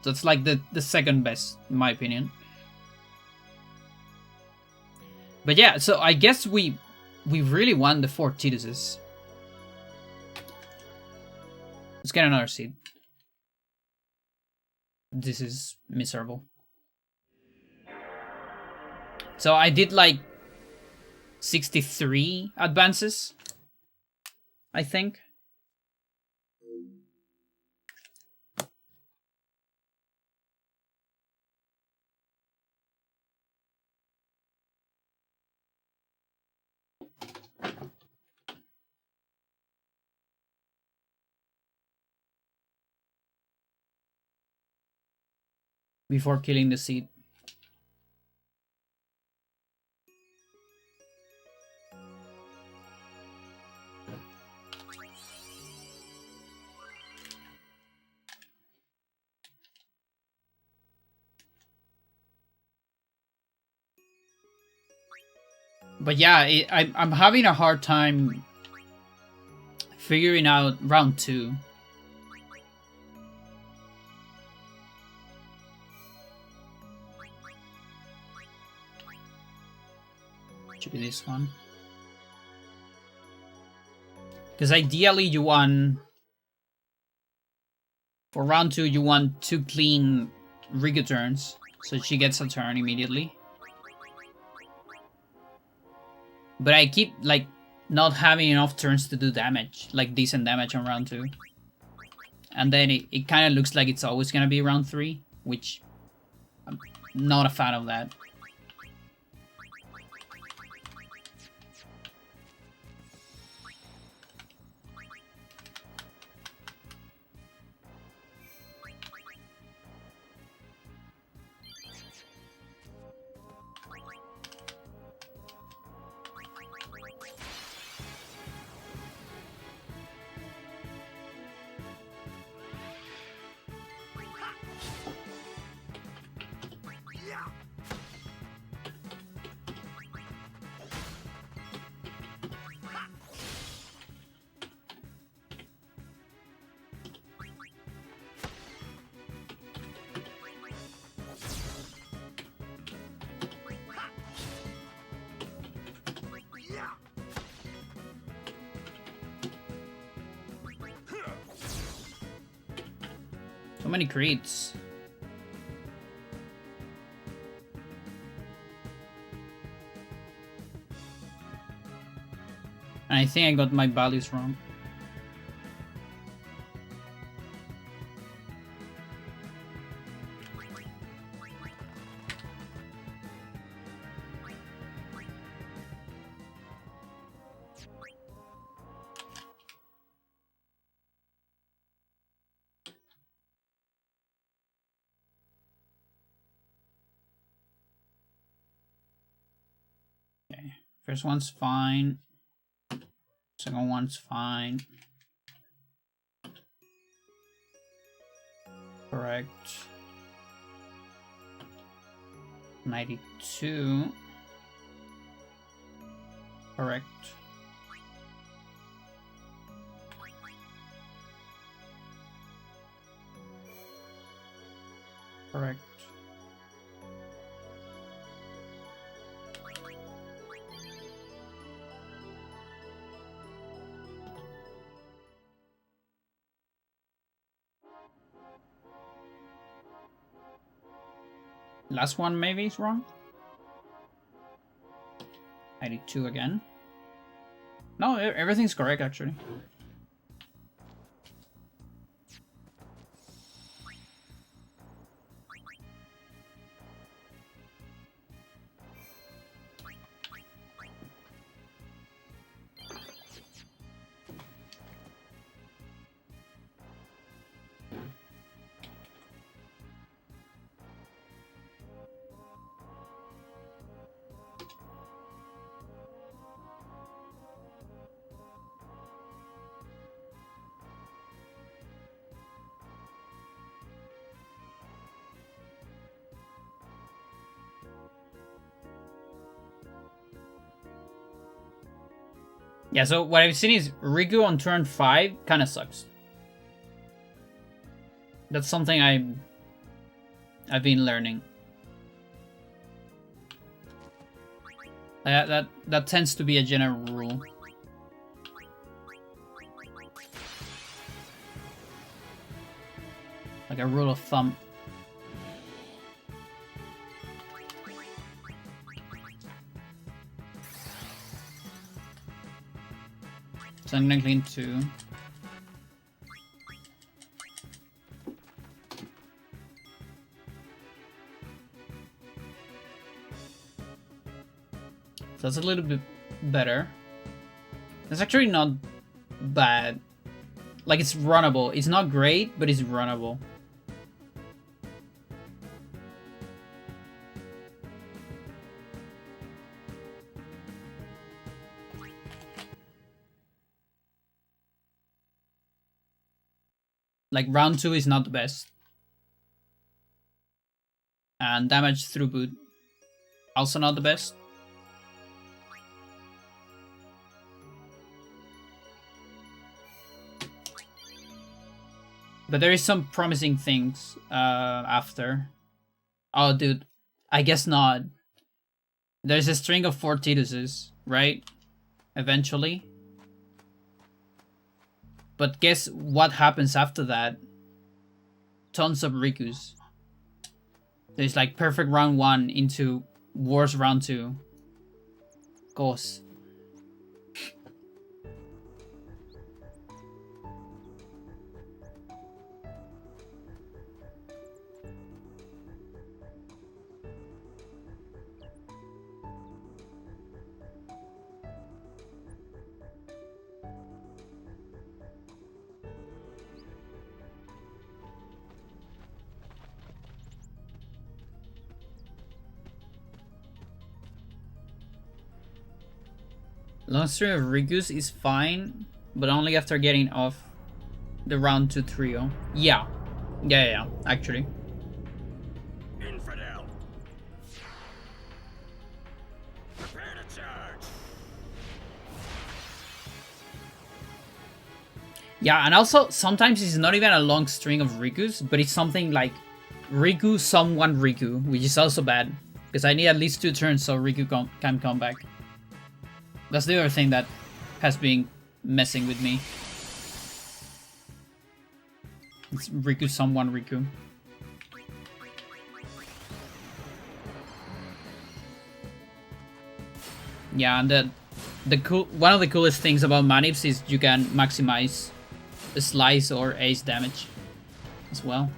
So it's like the second best, in my opinion. But yeah, so I guess we really won the 4 Tiduses. Let's get another seed. This is miserable. So I did like 63 advances, I think. Before killing the seed. But yeah, I'm having a hard time figuring out round 2. Should be this one. Because ideally you want... For round 2 you want 2 clean Riku turns, so she gets a turn immediately. But I keep, like, not having enough turns to do damage, like decent damage on round 2. And then it kind of looks like it's always going to be round 3, which I'm not a fan of that. So many crits. And I think I got my values wrong. Okay, first one's fine. Second one's fine. Correct. 92. Correct. Correct. Last one maybe is wrong. 92 again. No, everything's correct actually. Yeah, so what I've seen is Riku on turn 5 kind of sucks. That's something I've been learning. That tends to be a general rule. Like a rule of thumb. So I'm gonna clean 2. So that's a little bit better. It's actually not bad. Like, it's runnable. It's not great, but it's runnable. Like, round 2 is not the best. And damage throughput, also not the best. But there is some promising things after. Oh, dude, I guess not. There's a string of 4 Tituses, right? Eventually. But guess what happens after that? Tons of Rikus. There's like perfect round 1 into worst round 2. Gosh. Long string of Rikus is fine, but only after getting off the round 2 trio. Yeah, actually. Infidel. Prepare to charge. Yeah, and also sometimes it's not even a long string of Rikus, but it's something like Riku, someone Riku, which is also bad. Because I need at least 2 turns so Riku can come back. That's the other thing that has been messing with me. It's Riku someone Riku. Yeah, and the cool one of the coolest things about manips is you can maximize slice or ace damage as well.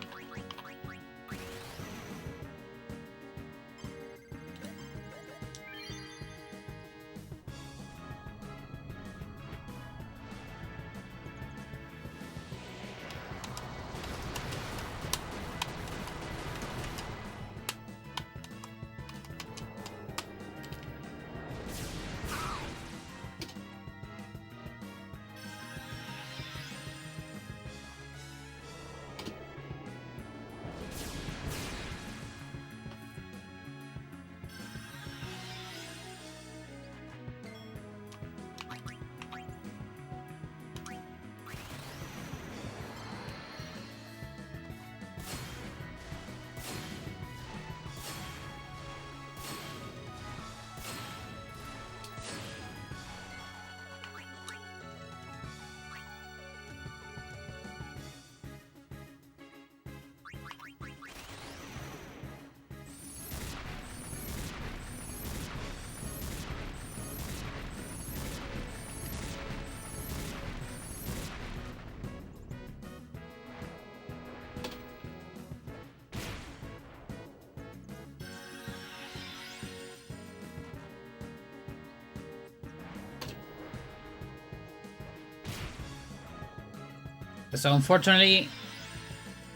So unfortunately,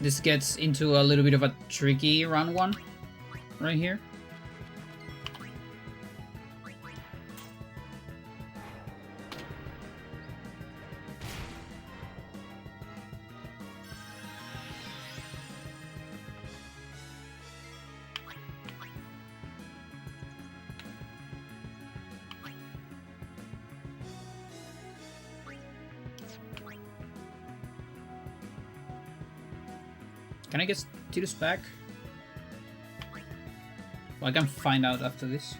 this gets into a little bit of a tricky round one right here. Can I get Tidus back? Well, I can find out after this.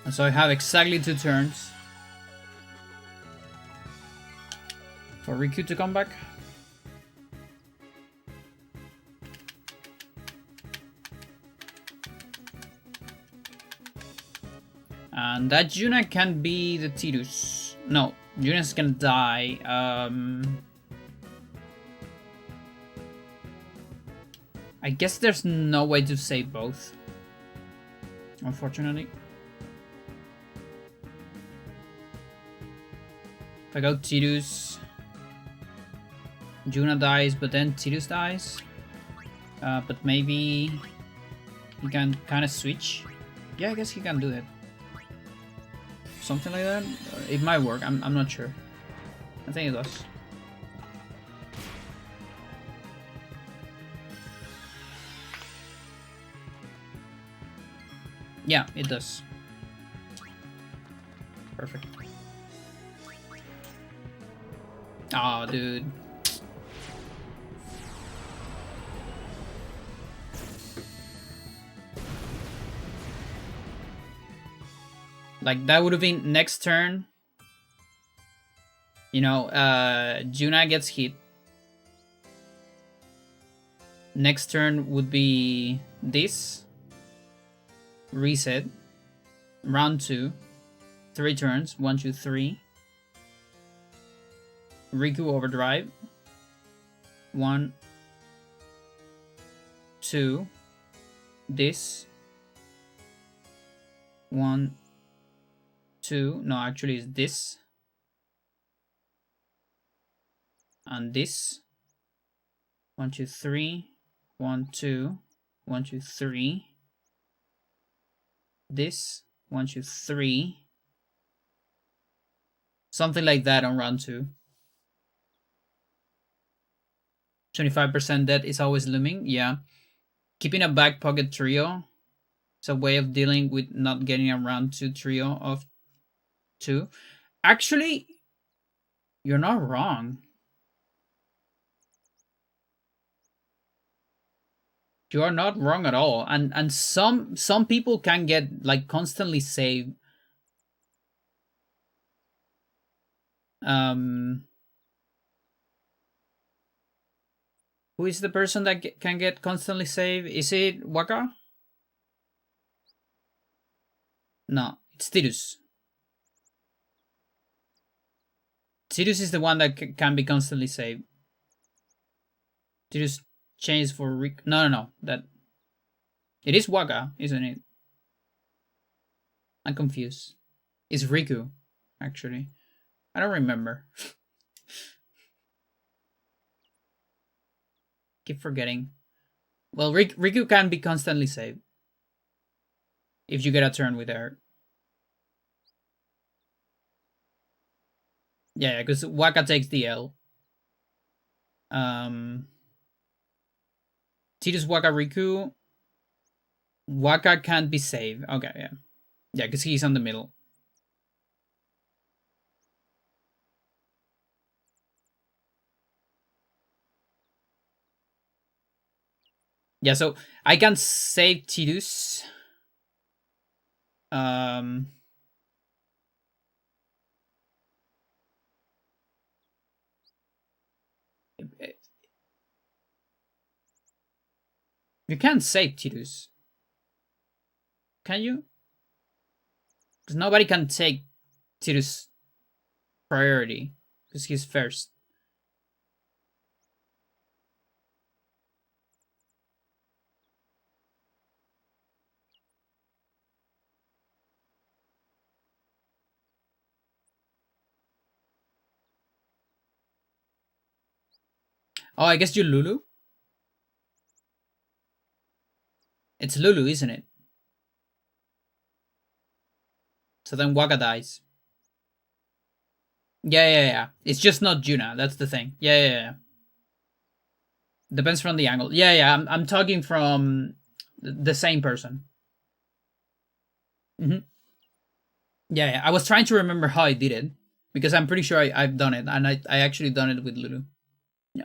And so I have exactly 2 turns for Riku to come back. And that Juna can be the Tidus. No, Juna's gonna die. I guess there's no way to save both, unfortunately. If I go Tidus, Juna dies, but then Tidus dies. But maybe he can kind of switch. Yeah, I guess he can do that. Something like that. It might work. I'm not sure. I think it does. Yeah, it does. Perfect. Oh, dude. Like, that would have been next turn. You know, Juna gets hit. Next turn would be this. Reset. Round 2. 3 turns. 1, 2, 3. Riku overdrive. 1, 2. This. 1, 2. No, actually it's this. And this. 1, 2, 3. 1, 2. 1, 2, 3. This. 1, 2, 3. Something like that on round 2. 25% dead is always looming. Yeah. Keeping a back pocket trio is a way of dealing with not getting a round 2 trio of 2. Actually, you're not wrong. You are not wrong at all. And some people can get like constantly saved. Who is the person that can get constantly saved? Is it Waka? No, it's Tidus. Tidus is the one that can be constantly saved. Tidus changed for Rick. No. That it is Waka, isn't it? I'm confused. It's Riku, actually. I don't remember. Keep forgetting. Well, Riku can be constantly saved if you get a turn with her. Yeah, because Waka takes the L. Tidus, Waka, Riku. Waka can't be saved. Okay, yeah. Yeah, because he's on the middle. Yeah, so I can save Tidus. You can't save Tidus. Can you? Because nobody can take Tidus priority. Because he's first. Oh, I guess you're Lulu? It's Lulu, isn't it? So then Waka dies. Yeah. It's just not Juna. That's the thing. Yeah. Depends from the angle. Yeah. I'm talking from the same person. Mm-hmm. Yeah. I was trying to remember how I did it because I'm pretty sure I've done it, and I actually done it with Lulu. Yeah.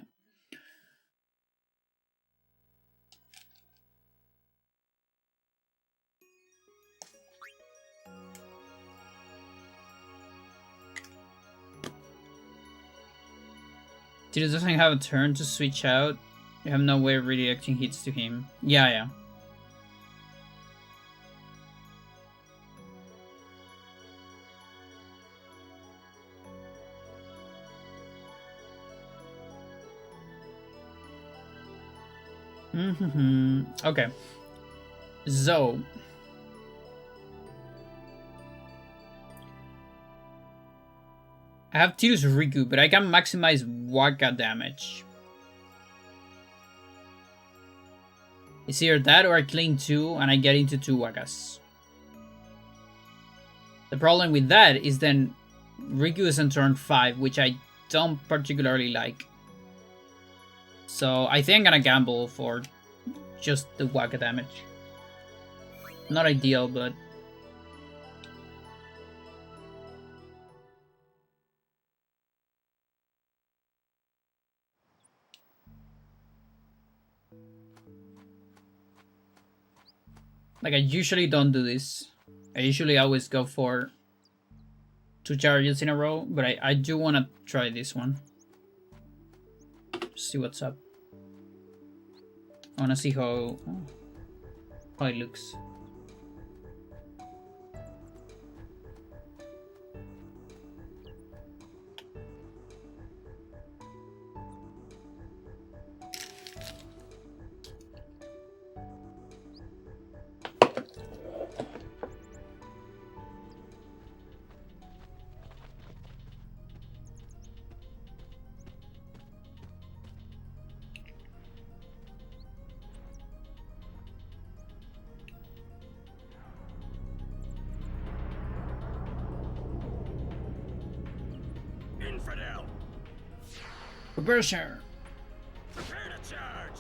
Tidus doesn't have a turn to switch out. You have no way of redirecting hits to him. Yeah. Okay. So. I have to use Riku, but I can maximize Waka damage. It's either that or I clean 2 and I get into 2 Wakas. The problem with that is then Riku is on turn 5, which I don't particularly like. So I think I'm gonna gamble for just the Waka damage. Not ideal, but... Like, I usually don't do this. I usually always go for 2 charges in a row, but I do want to try this one. See what's up. I want to see how it looks. Infidel! Prepare. Prepare to charge!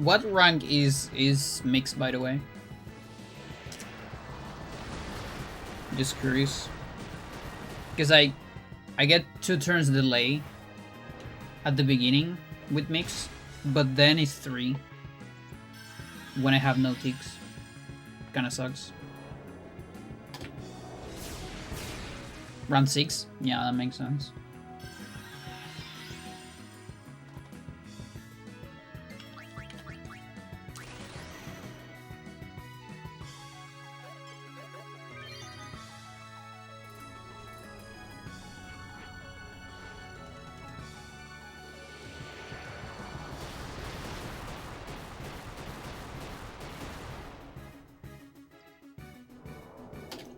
What rank is mixed, by the way? Just curious. Because I get 2 turns delay at the beginning with mix, but then it's 3 when I have no ticks. Kinda sucks. Round 6? Yeah, that makes sense.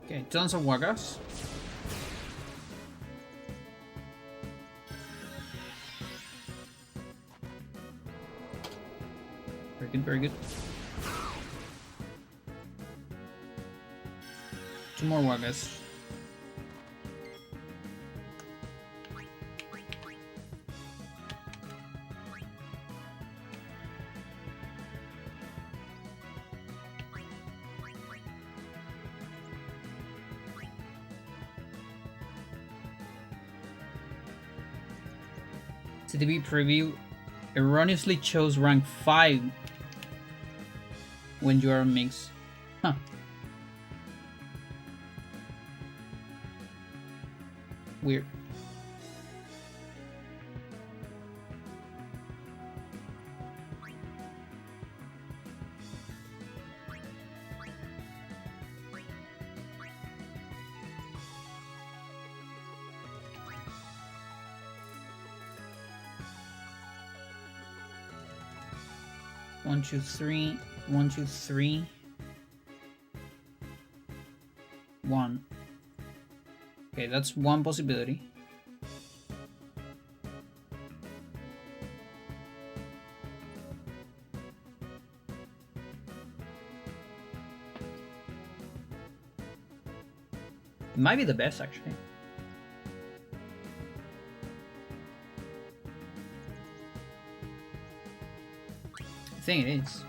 Okay, tons of Wagas. Very good, very good. 2 more Wagas. CTB preview erroneously chose rank 5 when you are a mix. Huh. Weird. One, two, three. 1, 2, 3. 1. Okay, that's one possibility. It might be the best, actually. I think it is.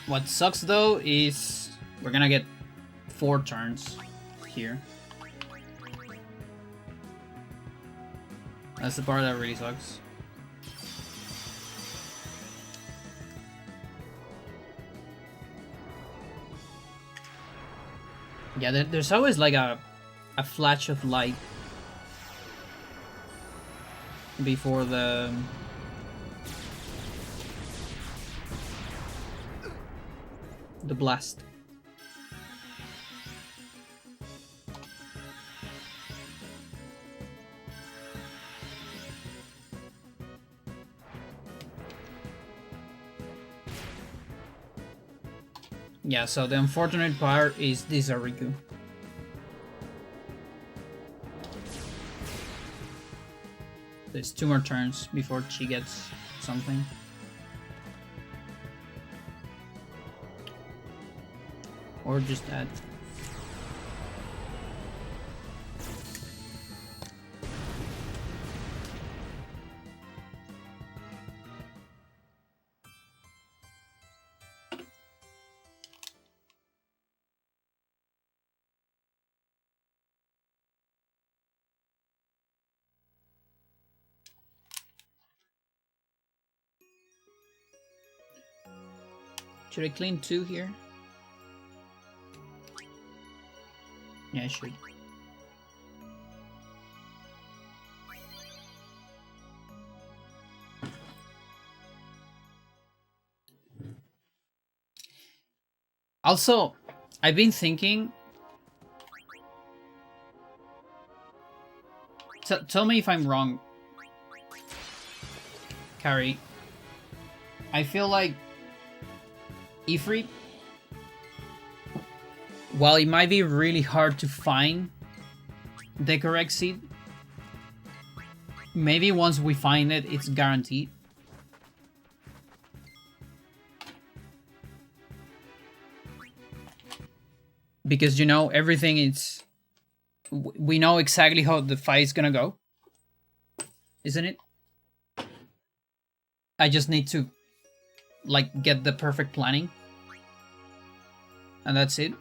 What sucks though is we're gonna get 4 turns here. That's the part that really sucks. Yeah, there's always like a flash of light before the blast. Yeah, so the unfortunate part is this Ariku. There's 2 more turns before she gets something. Or just that. Should I clean 2 here? Yeah, I should. Also, I've been thinking... tell me if I'm wrong, Carrie. I feel like Ifrit, while it might be really hard to find the correct seed. Maybe once we find it, it's guaranteed. Because, you know, everything is... We know exactly how the fight is gonna go. Isn't it? I just need to, like, get the perfect planning. And that's it.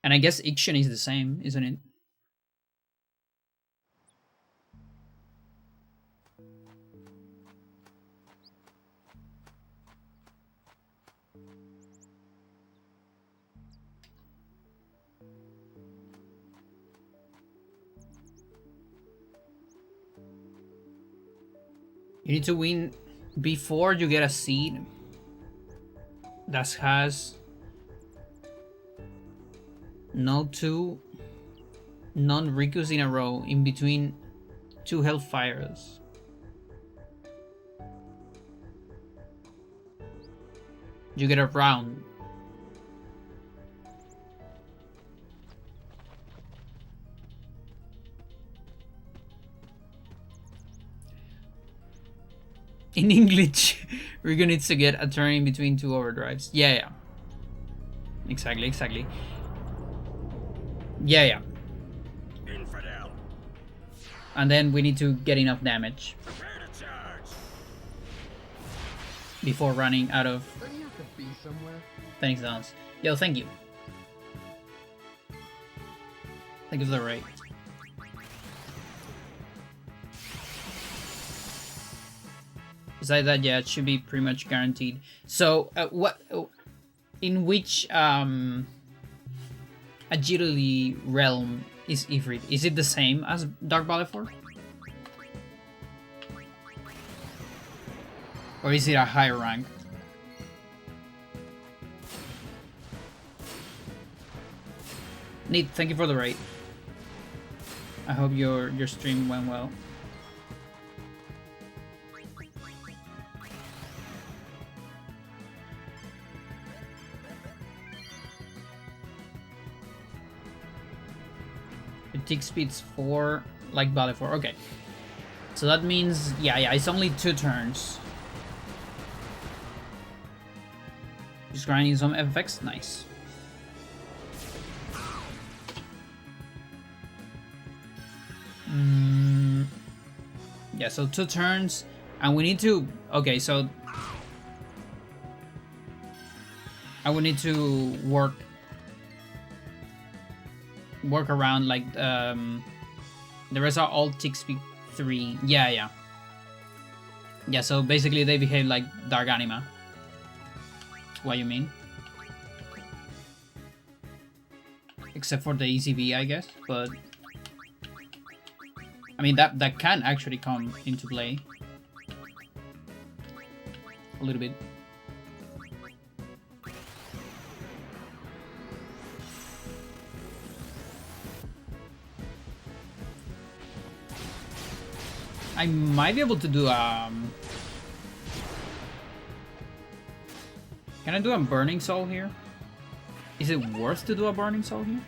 And I guess Iction is the same, isn't it? You need to win before you get a seed that has no two non-Rikus in a row in between two Hellfires. You get a round. In English, Riku needs to get a turn in between two overdrives. Yeah. Exactly. Yeah. Infidel. And then we need to get enough damage Prepare to charge. before running out of Don't you have to be somewhere? Phoenix Downs. Yo, thank you. Thank you for the raid. Besides that, yeah, it should be pretty much guaranteed. So, in which agility realm is Ifrit? Is it the same as Dark Valefor? Or is it a higher rank? Neat, thank you for the raid. I hope your stream went well. It takes speeds 4 like Valefor. Okay. So that means yeah, it's only 2 turns. Just grinding some FX, nice. Yeah, so 2 turns, and we need to... Okay, so... I would need to work around, like, the rest are all tick speed 3. Yeah, so basically they behave like Dark Anima. What you mean? Except for the ECB, I guess, but... I mean, that can actually come into play. A little bit. I might be able to do Can I do a Burning Soul here? Is it worth to do a Burning Soul here?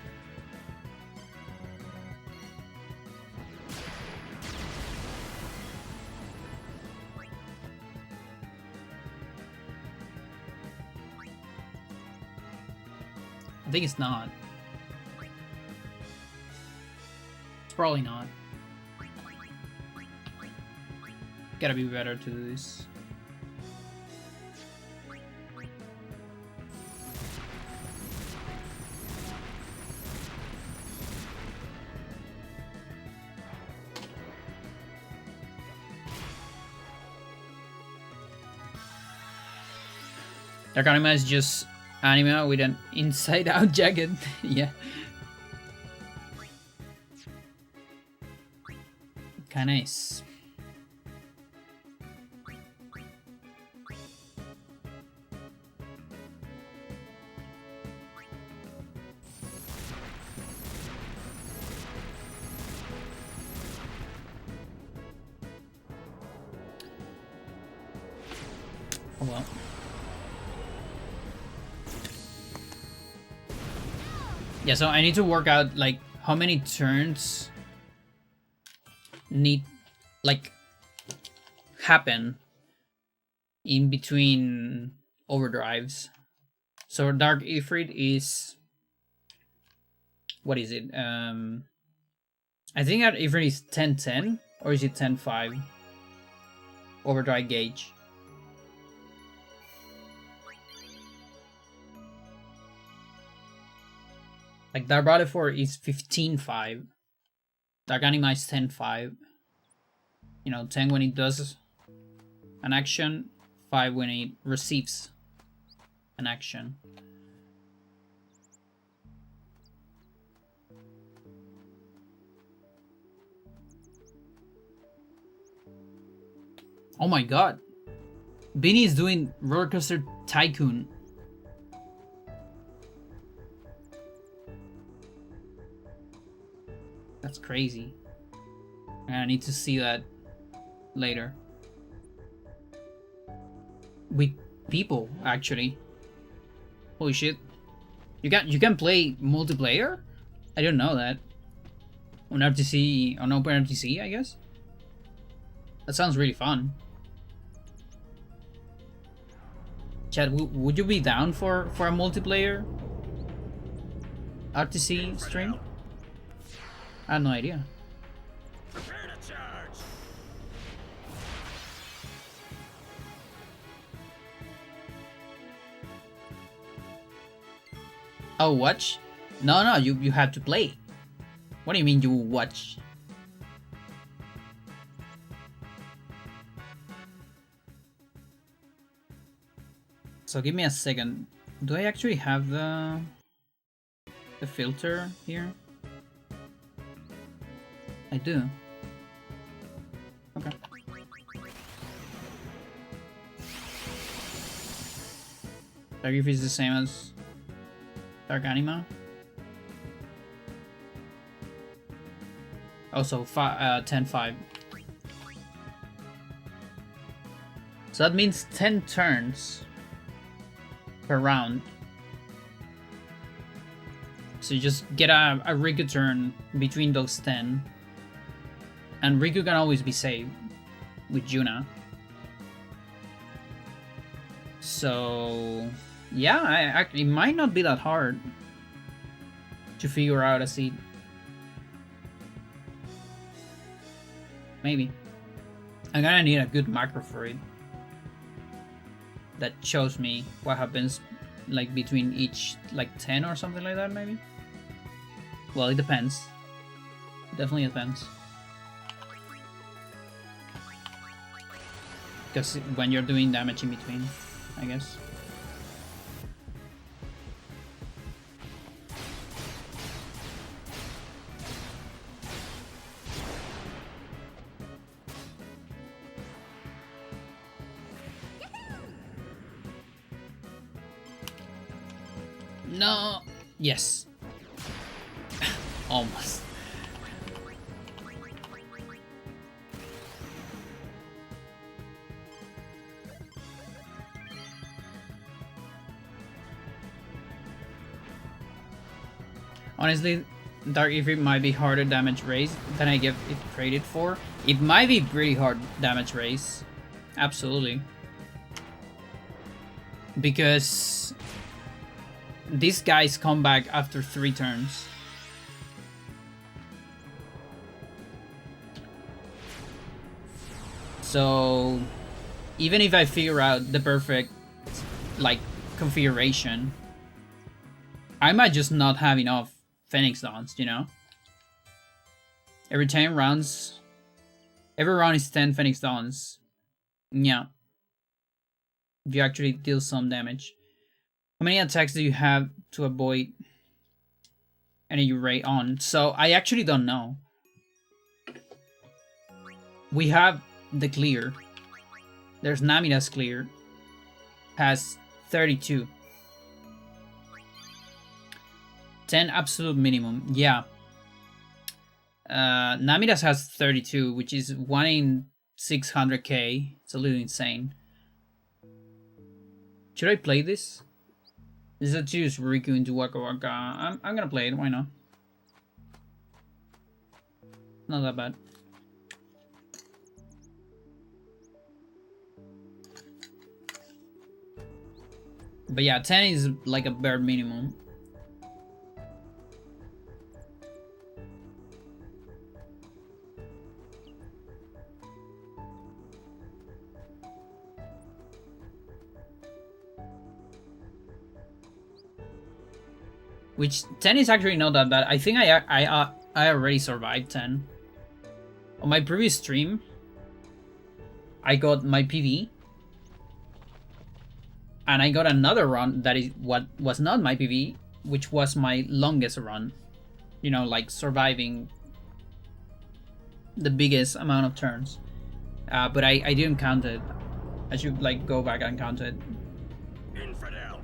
I think it's not. It's probably not. Gotta be better to do this. Dark Anima is just Anima with an inside-out jacket. Yeah. Kinda nice. well. Yeah, so I need to work out like how many turns need like happen in between overdrives. So Dark Ifrit is, what is it? I think that Ifrit is 10-10, or is it 10-5? Overdrive gauge. Like Dark Valefor is 15-5. Dark Anima is 10-5. You know, 10 when it does an action, 5 when it receives an action. Oh my god. Beanie is doing Roller Coaster Tycoon. That's crazy. I need to see that later. With people, actually. Holy shit. You can play multiplayer? I didn't know that. On RTC, on OpenRTC, I guess? That sounds really fun. Chad, would you be down for a multiplayer RTC stream? I have no idea. Prepare to charge. Oh, watch? No, you have to play. What do you mean you watch? So give me a second. Do I actually have the filter here? I do. Okay. Dark If is the same as Dark Anima. Also 10-5. So that means 10 turns per round. So you just get a Riku turn between those 10. And Riku can always be saved with Juna. So yeah, it might not be that hard to figure out a seed. Maybe. I'm gonna need a good macro for it that shows me what happens like between each like 10 or something like that, maybe. Well, it depends. It definitely depends. Because when you're doing damage in between, I guess. No. Yes. Almost. Honestly, Dark Ifrit might be harder damage raise than I give it credit for. It might be pretty hard damage raise. Absolutely. Because these guys come back after 3 turns. So even if I figure out the perfect like configuration, I might just not have enough Phoenix Dawns, you know? Every 10 rounds, every round is 10 Phoenix Dawns. Yeah. If you actually deal some damage. How many attacks do you have to avoid any ray on? So I actually don't know. We have the clear. There's Namida's clear. Has 32. 10 absolute minimum. Yeah. Namida's has 32, which is 1 in 600k. It's a little insane. Should I play this? This is a choose Riku into Waka Waka. I'm gonna play it, why not? Not that bad. But yeah, 10 is like a bare minimum. Which 10 is actually not that bad. I think I already survived 10. On my previous stream, I got my PV. And I got another run that is what was not my PV, which was my longest run. You know, like surviving the biggest amount of turns. But I didn't count it. I should like go back and count it. Infidel.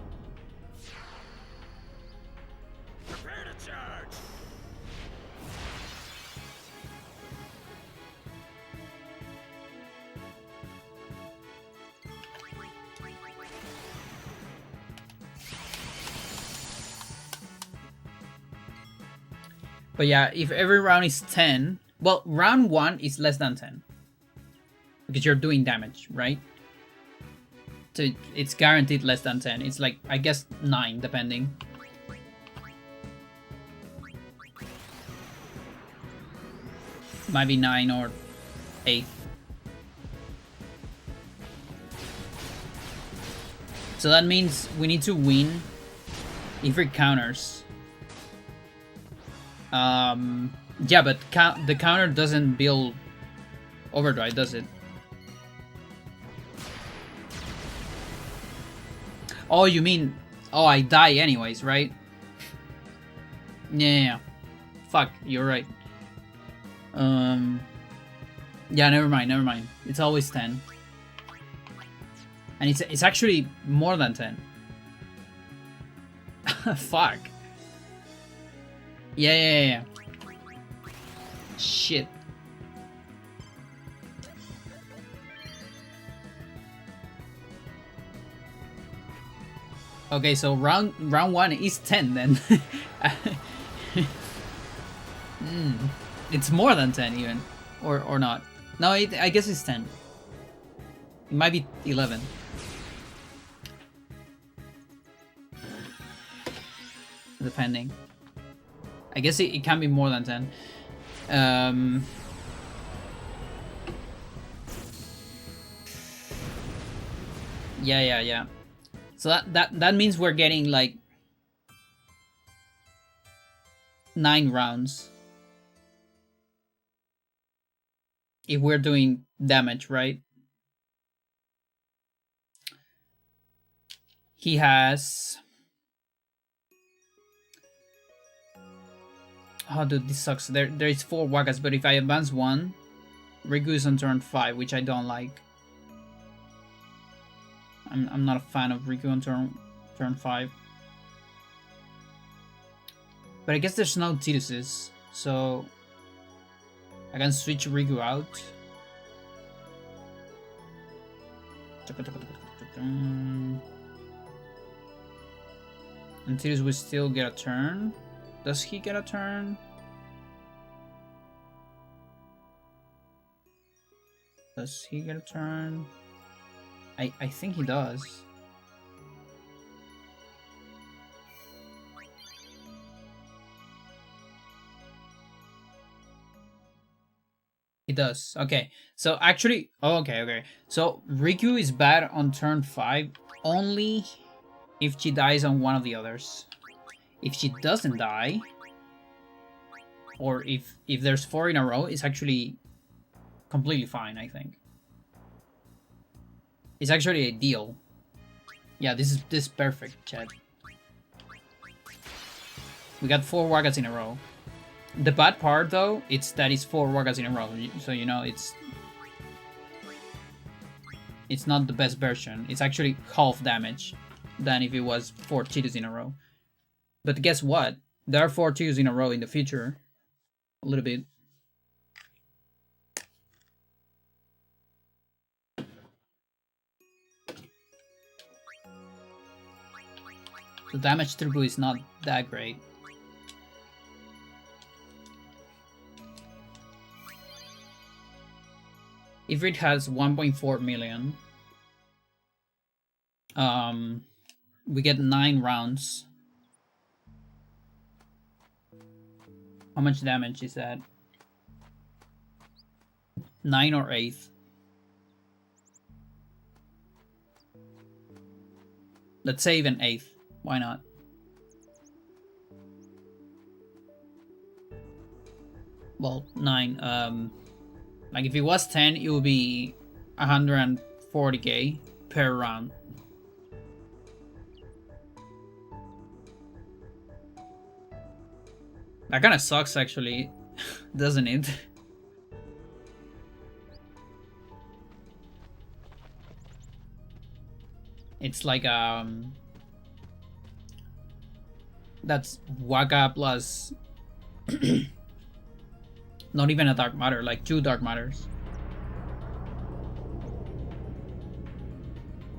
Prepare to charge. But yeah, if every round is 10, well, round 1 is less than 10. Because you're doing damage, right? So it's guaranteed less than 10. It's like, I guess, 9, depending. Might be 9 or 8. So that means we need to win if it counters. Yeah, but the counter doesn't build overdrive, does it? Oh, you mean... Oh, I die anyways, right? Yeah. Fuck, you're right. Yeah, never mind. It's always 10. And it's actually more than 10. Fuck. Yeah. Shit. Okay, so round 1 is 10 then. It's more than 10 even, or not. No, I guess it's 10. It might be 11. Depending. I guess it can be more than 10. Yeah. So that means we're getting like 9 rounds. If we're doing damage, right? He has... Oh, dude, this sucks. There is 4 Wagas, but if I advance 1, Riku is on turn 5, which I don't like. I'm not a fan of Riku on turn 5. But I guess there's no Tiruses, so I can switch Riku out. And Tirus will still get a turn. Does he get a turn? Does he get a turn? I think he does. He does. Okay. So actually, oh, okay. So Riku is bad on turn 5 only if she dies on one of the others. If she doesn't die, or if there's 4 in a row, it's actually completely fine, I think. It's actually ideal. Yeah, this is perfect, Chad. We got 4 Wagas in a row. The bad part, though, it's that it's 4 Wagas in a row, so you know it's not the best version. It's actually half damage than if it was 4 Cheetos in a row. But guess what? There are 4 Cheetos in a row in the future. A little bit. The damage throughput is not that great. Ifrit has 1.4 million. We get 9 rounds. How much damage is that? 9 or 8? Let's say even 8. Why not? Well, 9. Like if it was 10, it would be 140k per round. That kind of sucks, actually, doesn't it? It's like that's Waka plus not even a dark matter, like 2 dark matters.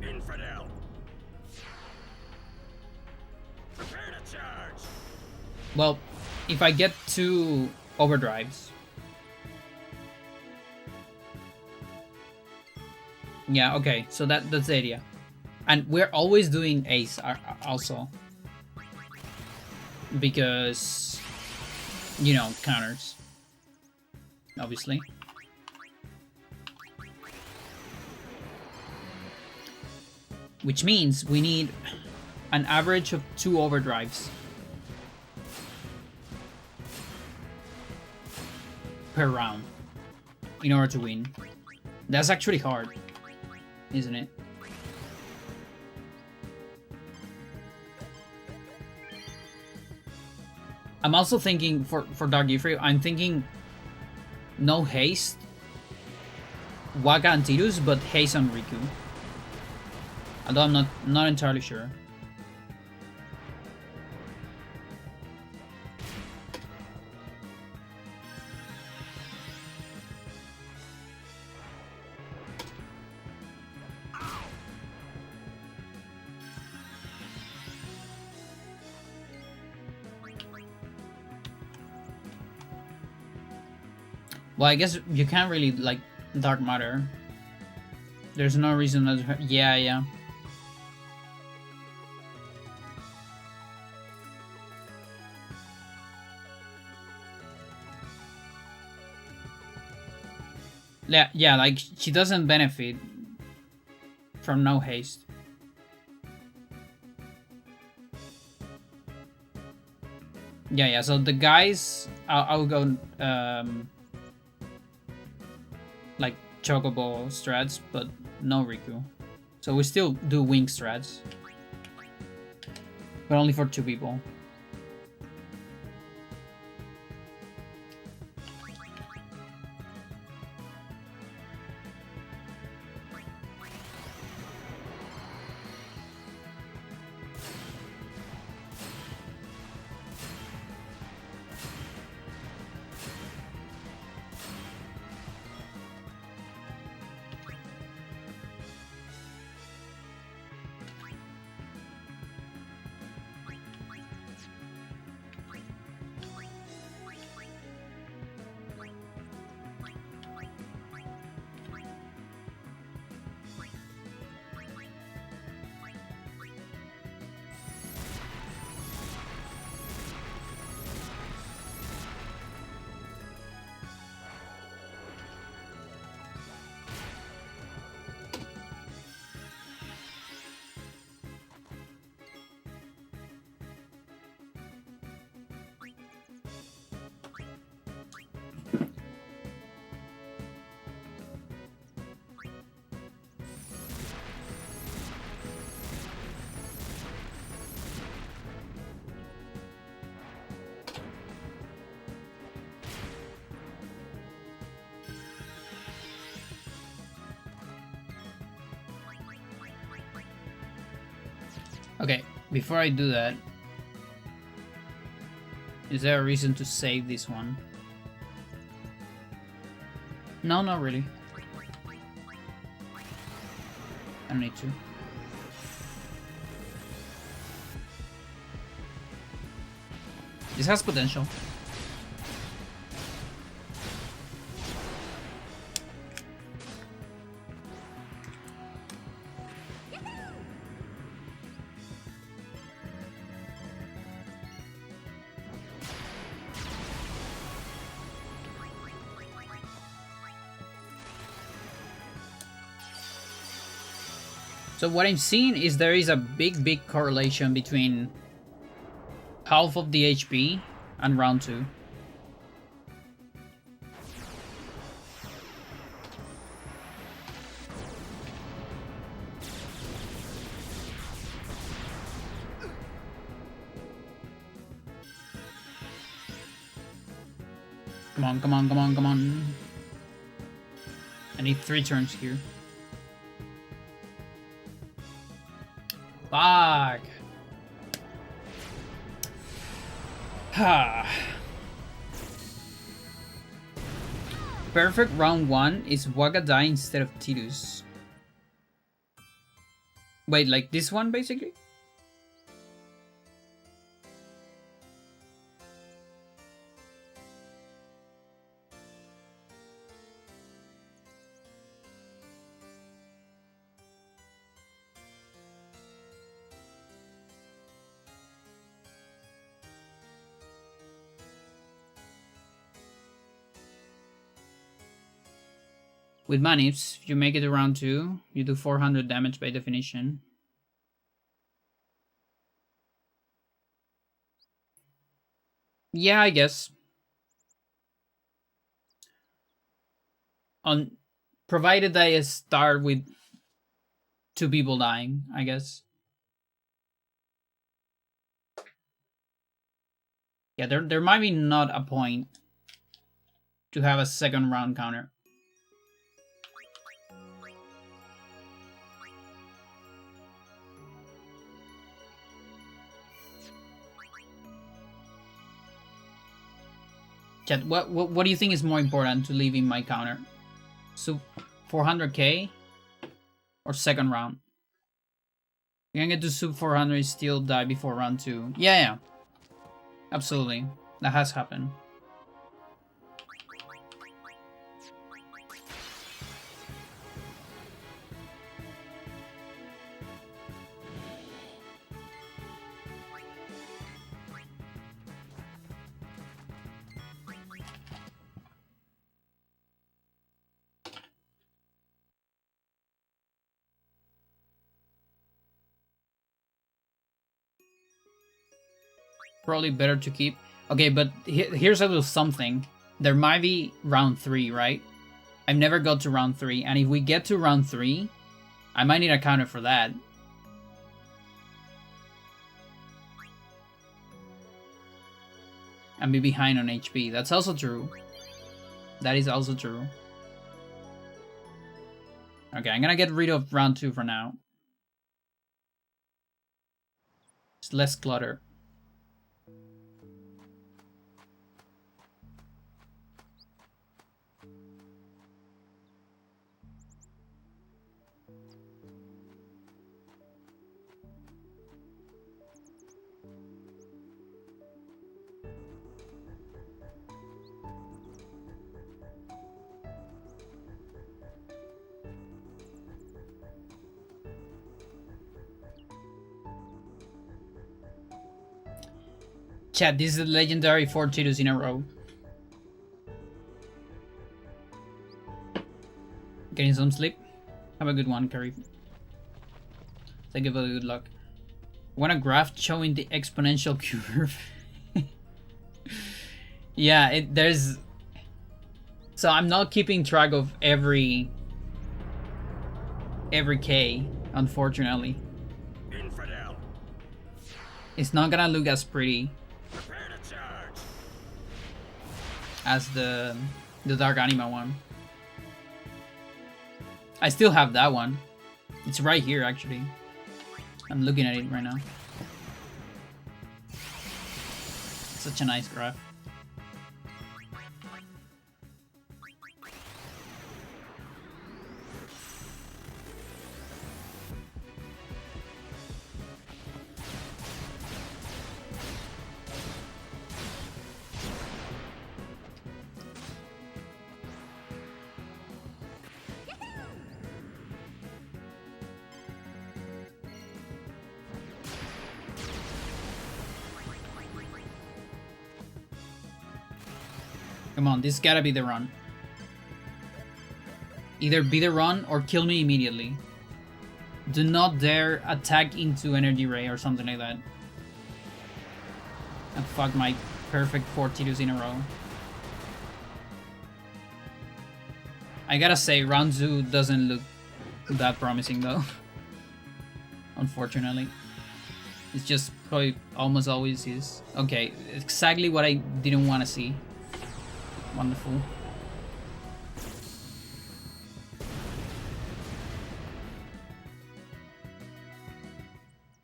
Infidel. Prepare to charge. Well, if I get 2 overdrives. Yeah, okay, so that's the idea. And we're always doing ace also. Because, you know, counters. Obviously. Which means we need an average of 2 overdrives per round in order to win. That's actually hard, isn't it? I'm also thinking for Dark Ifrit, I'm thinking no haste, Waka and Tidus, but haste on Riku. Although I'm not entirely sure. Well, I guess you can't really, like, dark matter. There's no reason that... Yeah. Yeah, like, she doesn't benefit from no haste. Yeah, so the guys... I'll go... like Chocobo strats, but no Riku. So we still do wing strats, but only for 2 people. Okay, before I do that, is there a reason to save this one? No, not really. I don't need to. This has potential. So what I'm seeing is there is a big correlation between half of the HP and round 2. Come on, come on, come on, come on. I need 3 turns here. Fuck. Ha. Perfect round 1 is Wagadai instead of Tidus. Wait, like this one basically? With Manips, if you make it to round 2, you do 400 damage by definition. Yeah, I guess. Provided I start with 2 people dying, I guess. Yeah, there might be not a point to have a second round counter. Chat, what do you think is more important to leave in my counter? So 400k or second round? You can get to sub 400 and still die before round 2. Yeah. Absolutely. That has happened. Probably better to keep. Okay, but here's a little something. There might be round 3, right? I've never got to round 3, and if we get to round 3, I might need a counter for that. And be behind on HP. That's also true. That is also true. Okay, I'm gonna get rid of round 2 for now. It's less clutter. Chat, this is the legendary 4 Tidus in a row. Getting some sleep? Have a good one, Curry. Thank you for the good luck. Want a graph showing the exponential curve? Yeah, there's... So I'm not keeping track of every K, unfortunately. Infidel. It's not gonna look as pretty Prepare to charge. as the Dark Anima one. I still have that one. It's right here, actually. I'm looking at it right now. Such a nice graph. Come on, this gotta be the run. Either be the run or kill me immediately. Do not dare attack into Energy Ray or something like that. And fuck my perfect 4 Tidus in a row. I gotta say, round 2 doesn't look that promising though. Unfortunately. It's just probably almost always is. Okay, exactly what I didn't want to see. Wonderful.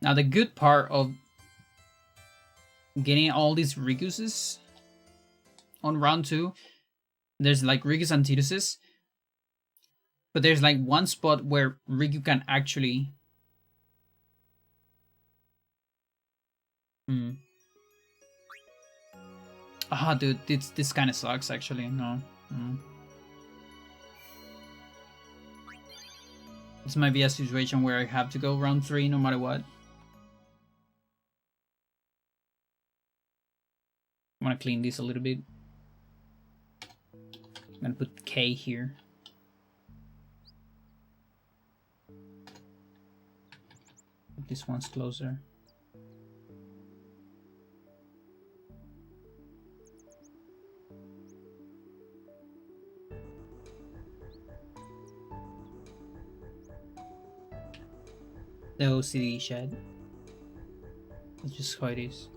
Now the good part of getting all these Rikuses on round 2, there's like Rikus and Tiduses, but there's like one spot where Riku can actually Ah, dude, this kind of sucks actually. No. This might be a situation where I have to go round 3 no matter what. I want to clean this a little bit. I'm gonna put K here. This one's closer. The OCD shed. That's just how it is.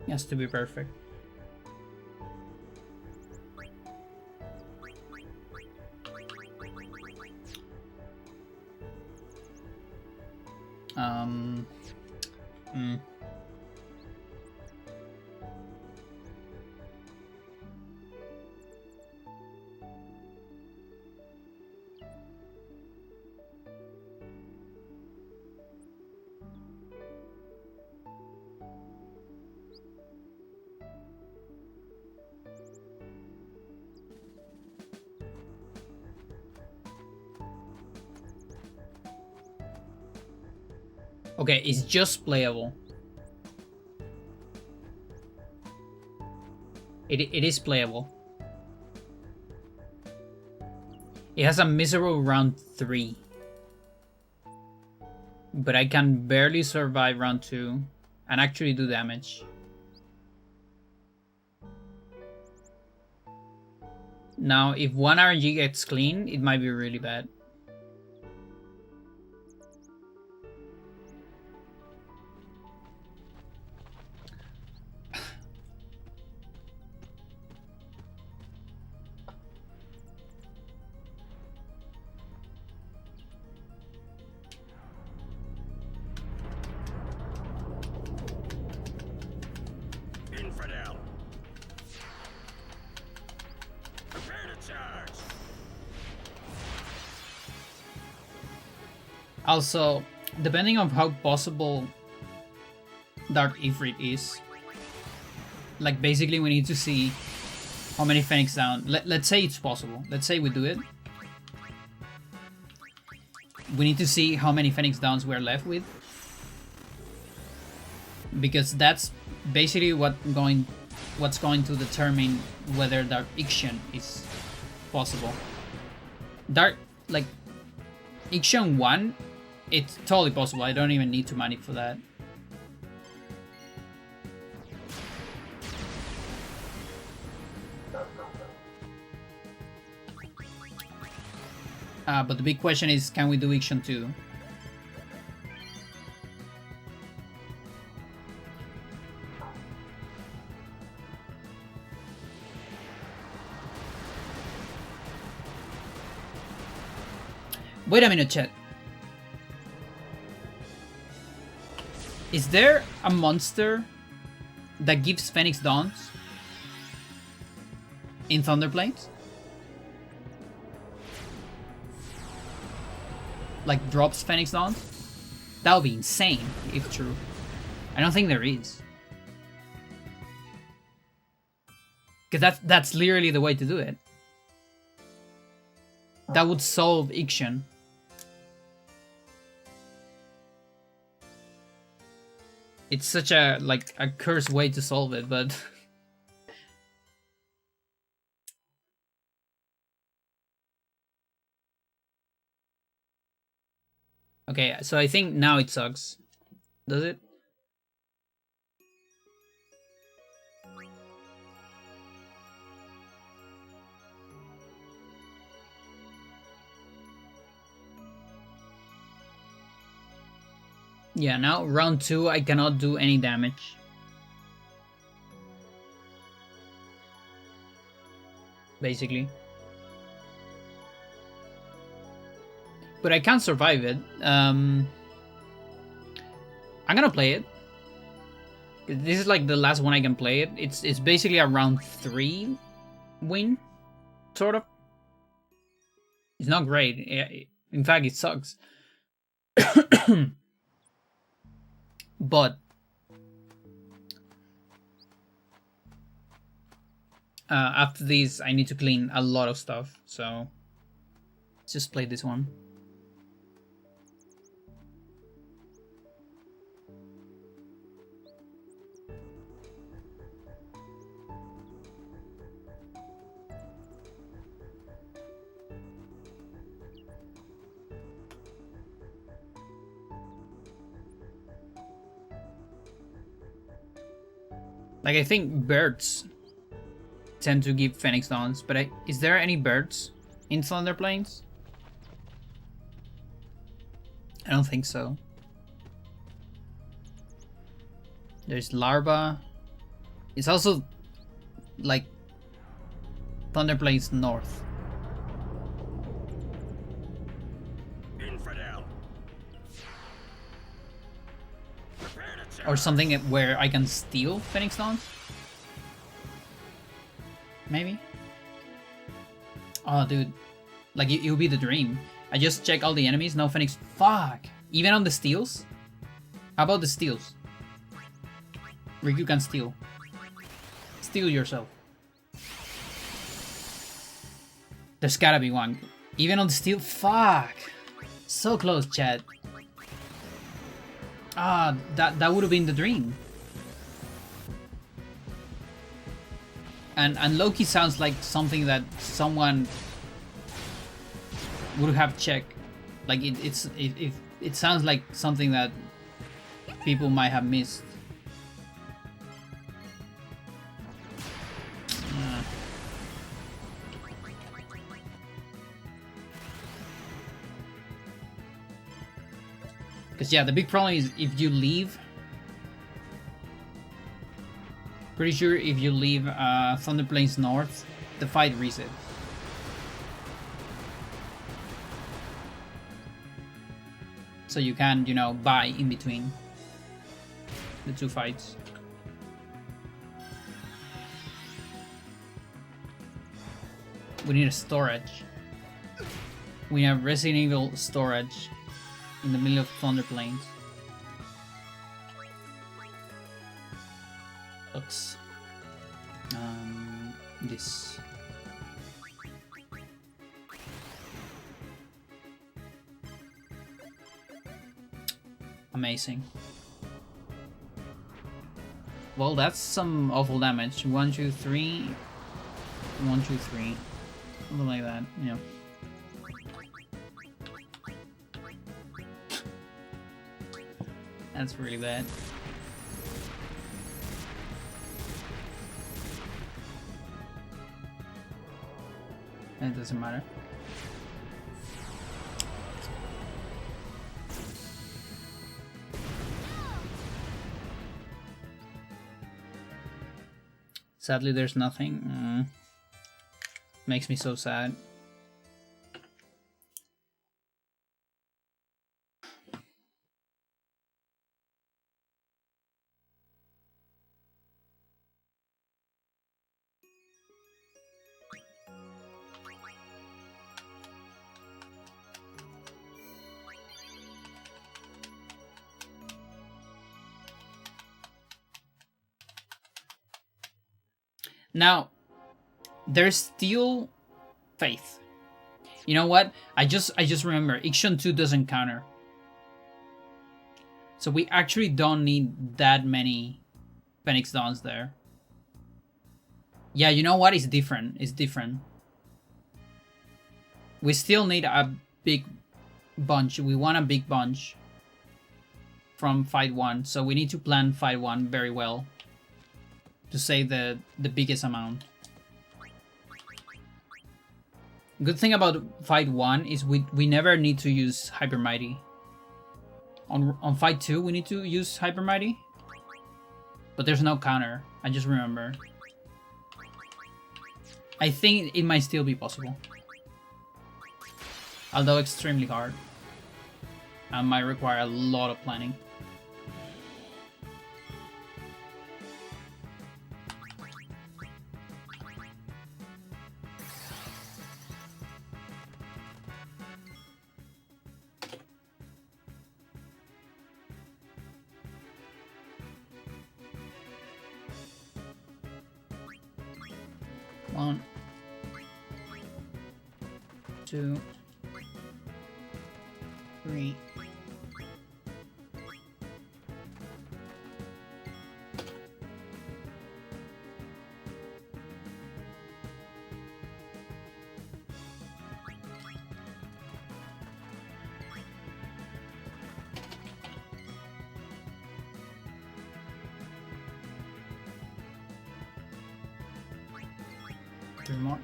It has to be perfect. Okay, it's just playable. It is playable. It has a miserable round 3. But I can barely survive round 2 and actually do damage. Now, if one RNG gets clean, it might be really bad. Infidel. Prepare to charge. Also, depending on how possible Dark Ifrit is, like basically we need to see how many Phoenix down. Let's say it's possible. Let's say we do it. We need to see how many Phoenix downs we're left with, because that's basically what's going to determine whether Dark Ixion is possible. Dark, like Ixion 1, it's totally possible. I don't even need to manip for that. But the big question is, can we do Ixion 2? Wait a minute, chat. Is there a monster that gives Phoenix Dawns in Thunderplains? Like drops Phoenix Dawns? That would be insane if true. I don't think there is. Because that's literally the way to do it. That would solve Ixion. It's such a a cursed way to solve it, but okay. So I think now it sucks. Does it? Yeah, now round 2 I cannot do any damage. Basically. But I can't survive it. I'm gonna play it. This is like the last one I can play it. It's basically a round 3 win, sort of. It's not great. In fact, it sucks. But after this, I need to clean a lot of stuff. So let's just play this one. Like, I think birds tend to give Phoenix Dawns, but is there any birds in Thunder Plains? I don't think so. There's larva. It's also like Thunder Plains North. Infidel. Or something where I can steal Phoenix Dawns? Maybe? Oh, dude. Like, it would be the dream. I just check all the enemies, no Phoenix. Fuck! Even on the steals? How about the steals? Riku can steal. Steal yourself. There's gotta be one. Even on the steal? Fuck! So close, chat. Ah, that would have been the dream. And Loki sounds like something that someone would have checked. Like it sounds like something that people might have missed. Because yeah, the big problem is if you leave. Pretty sure if you leave Thunder Plains North, the fight resets. So you can, you know, buy in between the two fights. We need a storage. We have Resident Evil storage in the middle of Thunder Plains. Looks this. Amazing. Well, that's some awful damage. 1, 2, 3. 1, 2, 3. Something like that, yeah. That's really bad. It doesn't matter. Sadly, there's nothing. Makes me so sad. Now, there's still faith. You know what? I just remember Ixion 2 doesn't counter. So we actually don't need that many Phoenix Dawns there. Yeah, you know what? It's different. It's different. We still need a big bunch. We want a big bunch from fight 1. So we need to plan fight 1 very well to save the biggest amount. Good thing about fight 1 is we never need to use Hyper Mighty. On fight 2 we need to use Hyper Mighty, but there's no counter. I just remember. I think it might still be possible, although extremely hard and might require a lot of planning. One, 2, 3. Three more.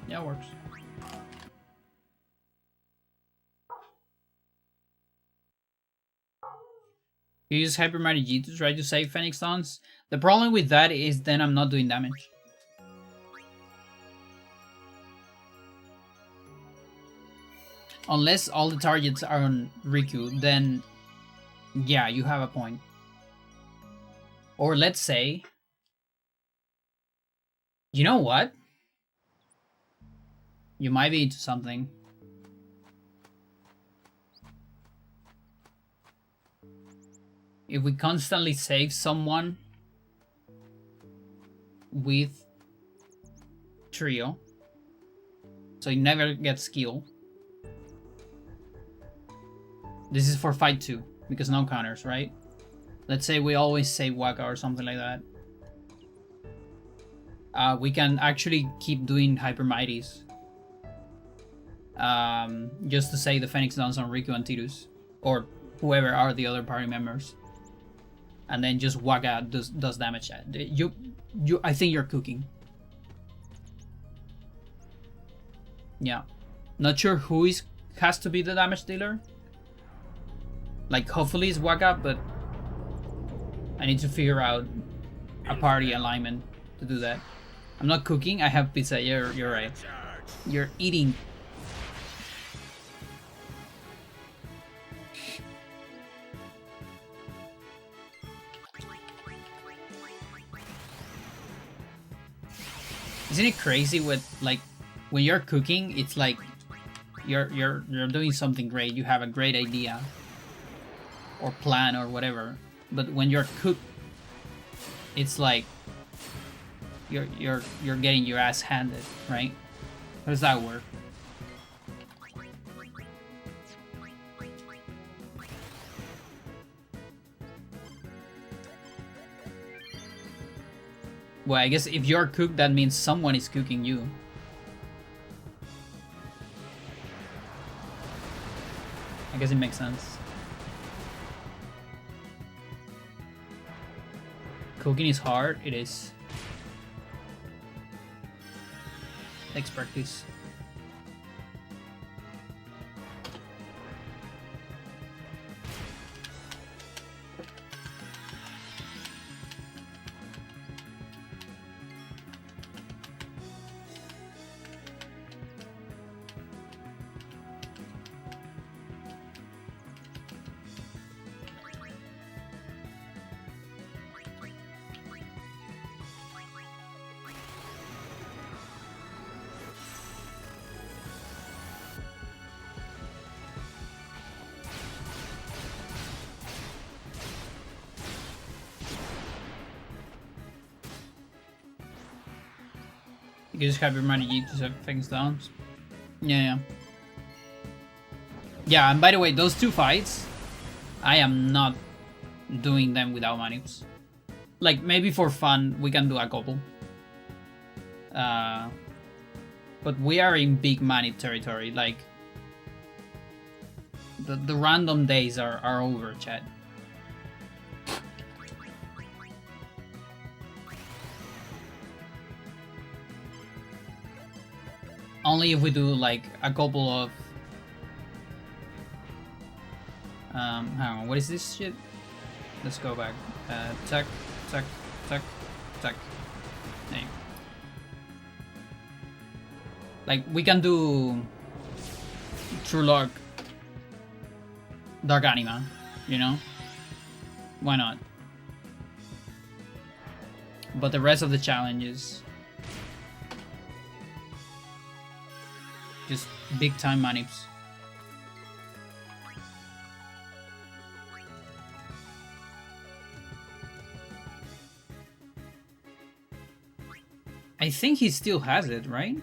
Yeah, it works. You use Hyper Mighty G to try to save Phoenix Dawns. The problem with that is then I'm not doing damage. Unless all the targets are on Riku, then yeah, you have a point. Or let's say, you know what? You might be into something. If we constantly save someone with Trio, so he never gets kill. This is for fight 2, because no counters, right? Let's say we always save Waka or something like that. We can actually keep doing Hyper Mighties. Just to save the Phoenix Dawns on Riku and Tidus, or whoever are the other party members. And then just Waka does damage. I think you're cooking. Yeah. Not sure who has to be the damage dealer. Like, hopefully it's Waka, but I need to figure out a party alignment to do that. I'm not cooking, I have pizza. You're right. You're eating. Isn't it crazy with, like, when you're cooking, it's like you're doing something great, you have a great idea or plan or whatever, but when you're cooked, it's like you're getting your ass handed, right? How does that work? Well, I guess if you're cooked, that means someone is cooking you. I guess it makes sense. Cooking is hard, it is. Takes practice. You can just have your money to set things down. Yeah. Yeah, and by the way, those 2 fights, I am not doing them without manips. Like, maybe for fun, we can do a couple. But we are in big manip territory. Like, the random days are over, chat. Only if we do like a couple of hang on, what is this shit? Let's go back. Tuck. Hey. Like, we can do True Lock Dark Anima, you know? Why not? But the rest of the challenges, just big time manips. I think he still has it, right?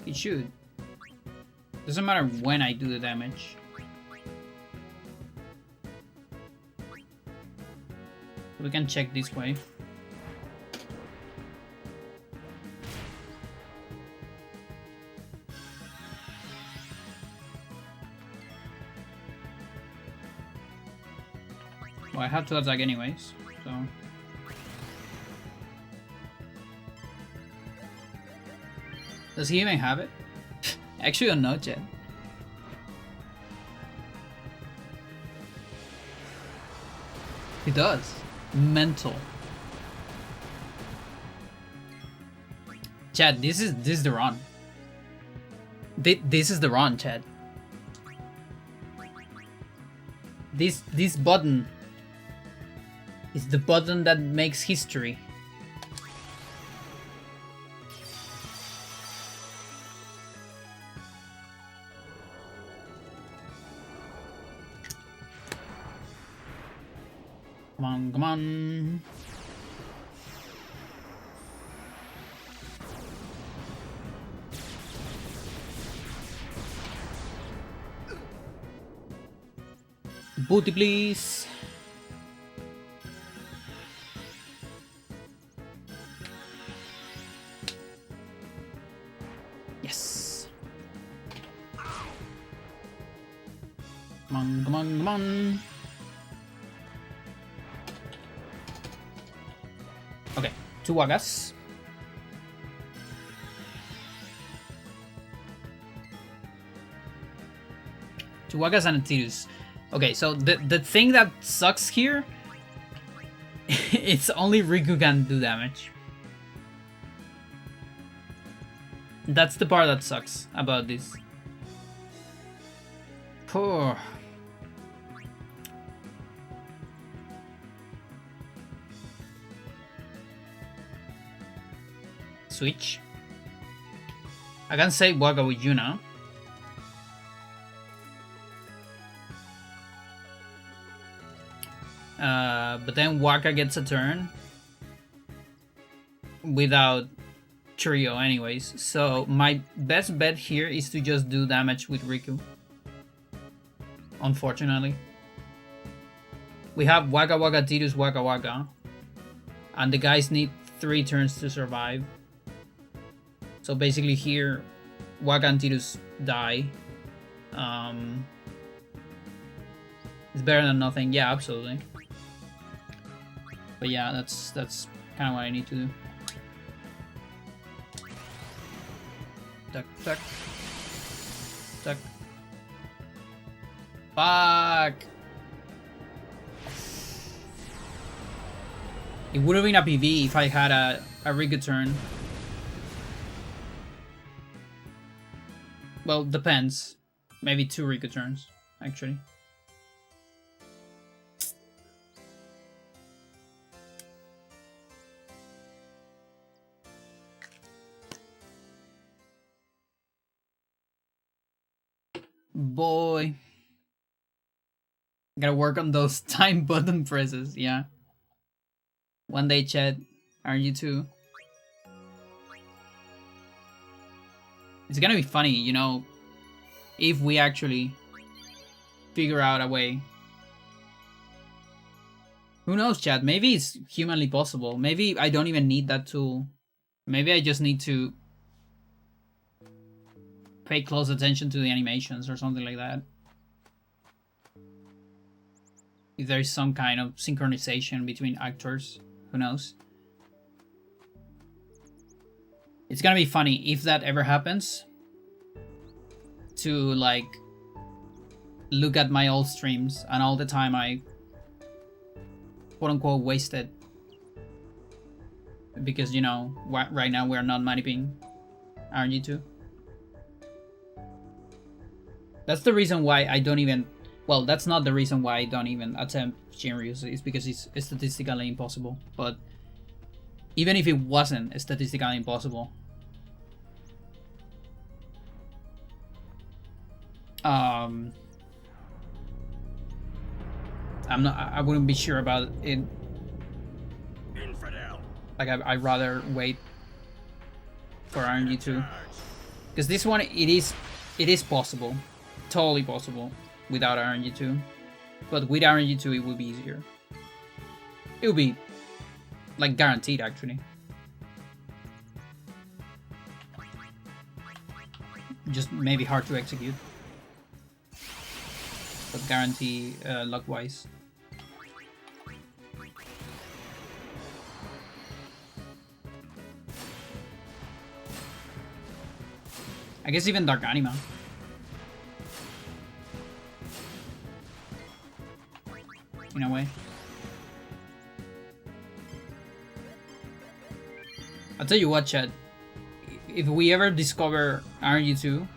It should. Doesn't matter when I do the damage. We can check this way. Well, I have to attack anyways, so... Does he even have it? Actually, I don't know, Jet. He does. Mental. Chad, this is the run. This is the run, Chad. This button is the button that makes history. Come on, come on. Booty, please. Yes. Come on, come on, come on. Okay, 2 Wagas. Two Wagas and a Tirus. Okay, so the thing that sucks here, it's only Riku can do damage. That's the part that sucks about this. Poor. Switch. I can say Waka with you now. But then Waka gets a turn without Trio anyways. So my best bet here is to just do damage with Riku. Unfortunately. We have Waka Waka Tidus Waka Waka. And the guys need 3 turns to survive. So basically here, Waka and Tidus die. It's better than nothing. Yeah, absolutely. But yeah, that's kind of what I need to do. Duck, duck. Duck. Fuck! It would have been a PV if I had a really good turn. Well, depends. Maybe 2 Riku turns, actually. Boy. Gotta work on those time button presses, yeah. One day, chat. Aren't you too? It's gonna be funny, you know, if we actually figure out a way. Who knows, chat? Maybe it's humanly possible. Maybe I don't even need that tool. Maybe I just need to pay close attention to the animations or something like that. If there is some kind of synchronization between actors, who knows? It's gonna be funny if that ever happens, to like look at my old streams and all the time I quote unquote wasted because, you know, right now we're not maniping, aren't you too? That's the reason why I don't even, well, that's not the reason why I don't even attempt Shinryu's. It's because it's statistically impossible. But even if it wasn't statistically impossible, I wouldn't be sure about it. Infidel. Like I'd rather wait for RNG2, because this one it is possible, totally possible without RNG2, but with RNG2 it would be easier. It would be like guaranteed actually. Just maybe hard to execute, but guarantee luck wise. I guess even Dark Anima. In a way. I'll tell you what, chat. If we ever discover RNG2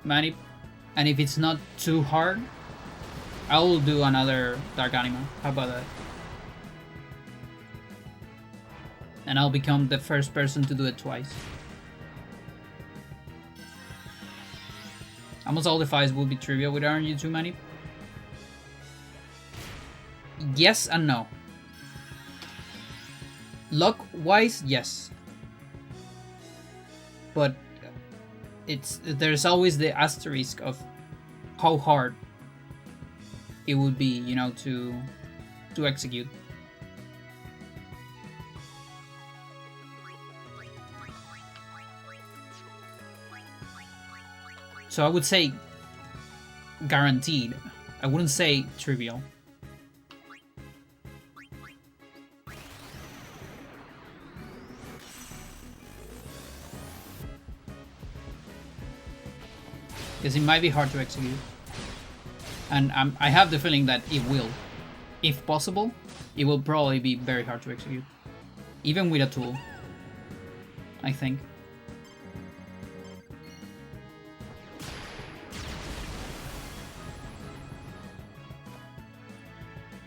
Manip, and if it's not too hard, I will do another Dark Anima. How about that? And I'll become the first person to do it twice. Almost all the fights will be trivia with RNG2 Manip. Yes and no. Luck-wise, yes. But there's always the asterisk of how hard it would be, you know, to execute. So I would say guaranteed. I wouldn't say trivial. Because it might be hard to execute. And I have the feeling that it will. If possible, it will probably be very hard to execute. Even with a tool, I think.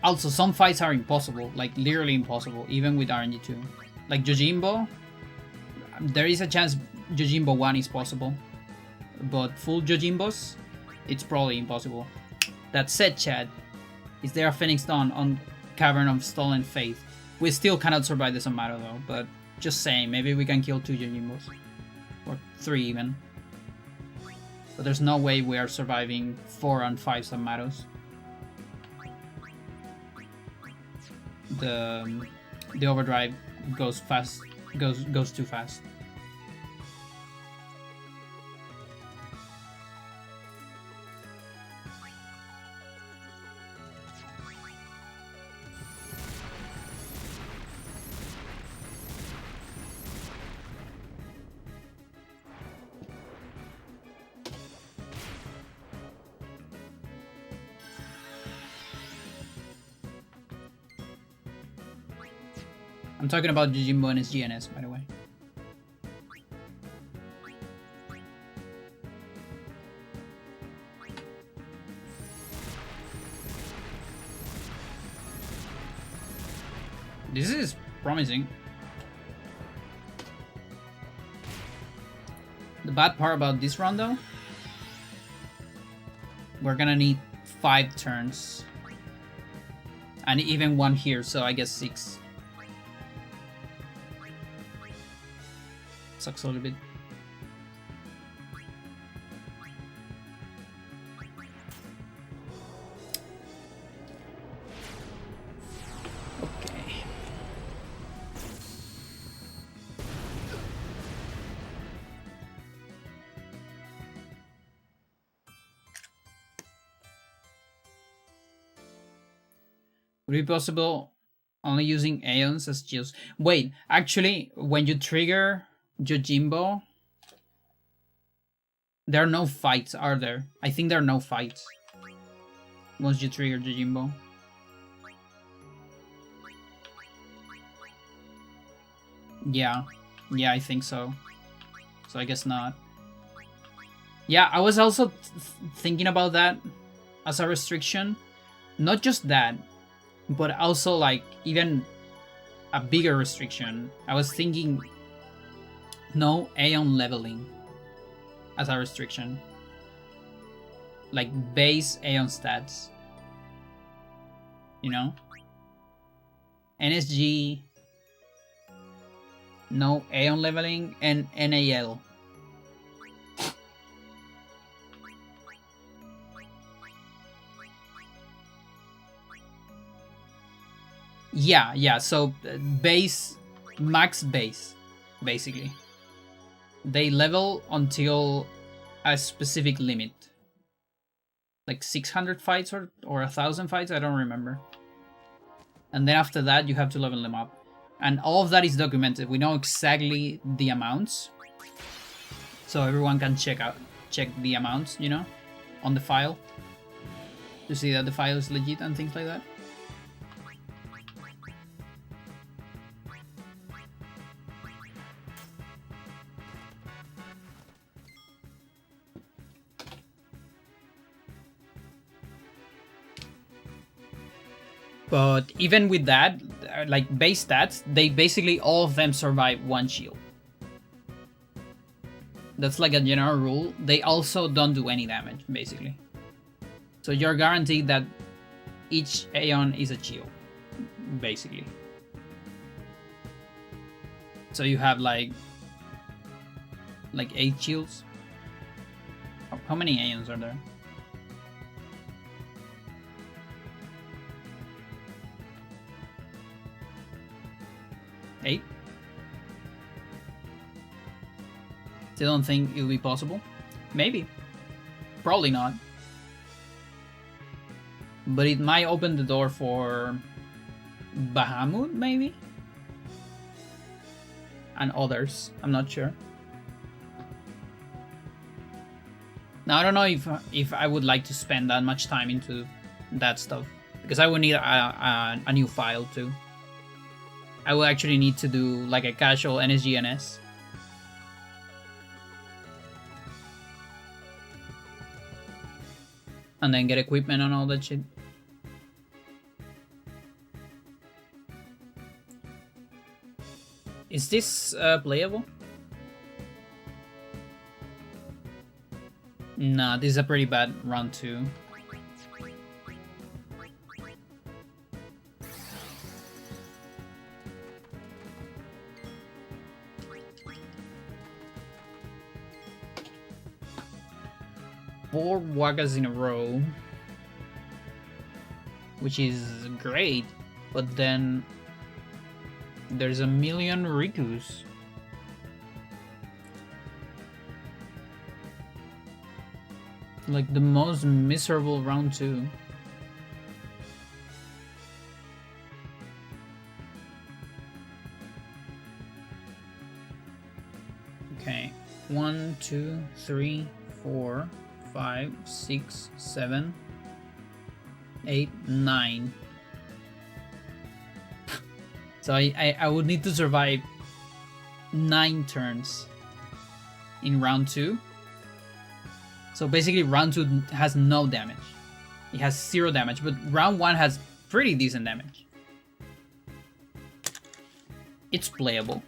Also, some fights are impossible, like literally impossible, even with RNG2. Like Yojimbo, there is a chance Yojimbo 1 is possible, but full Yojimbos, it's probably impossible. That said, chat, is there a Phoenix Dawn on Cavern of Stolen Faith? We still cannot survive the Samaro though, but just saying, maybe we can kill 2 Yojimbos. Or 3 even. But there's no way we are surviving 4 and 5 Samaros. The overdrive goes fast, goes too fast. I'm talking about Jijimbo and NSGNS, by the way. This is promising. The bad part about this run though, we're gonna need 5 turns And even one here, so I guess 6. Sucks a little bit. Okay. Would it be possible only using Aeons as shields? Wait, actually, when you trigger Yojimbo, there are no fights, are there? I think there are no fights once you trigger Yojimbo. Yeah, I think so. So I guess not. Yeah, I was also thinking about that as a restriction. Not just that, but also like even a bigger restriction. I was thinking no Aeon leveling as a restriction. Like base Aeon stats. You know? NSG, no Aeon leveling, and NAL. Yeah, so base, max base, basically. They level until a specific limit. Like 600 fights or 1,000 fights, I don't remember. And then after that, you have to level them up. And all of that is documented. We know exactly the amounts. So everyone can check the amounts, you know, on the file. To see that the file is legit and things like that. But even with that, like base stats, they basically all of them survive 1 shield. That's like a general rule. They also don't do any damage, basically. So you're guaranteed that each Aeon is a shield, basically. So you have like 8 shields. How many Aeons are there? 8? Still don't think it will be possible? Maybe. Probably not. But it might open the door for Bahamut, maybe? And others. I'm not sure. Now, I don't know if I would like to spend that much time into that stuff. Because I would need a new file too. I will actually need to do like a casual NSGNS. And then get equipment and all that shit. Is this playable? Nah, this is a pretty bad round 2. Four Wagas in a row, which is great, but then there's a million Rikus. Like the most miserable round 2. Okay, 1, 2, 3, 4, 5, 6, 7, 8, 9. So I would need to survive 9 turns in round 2. So basically round 2 has no damage. It has 0 damage, but round 1 has pretty decent damage. It's playable.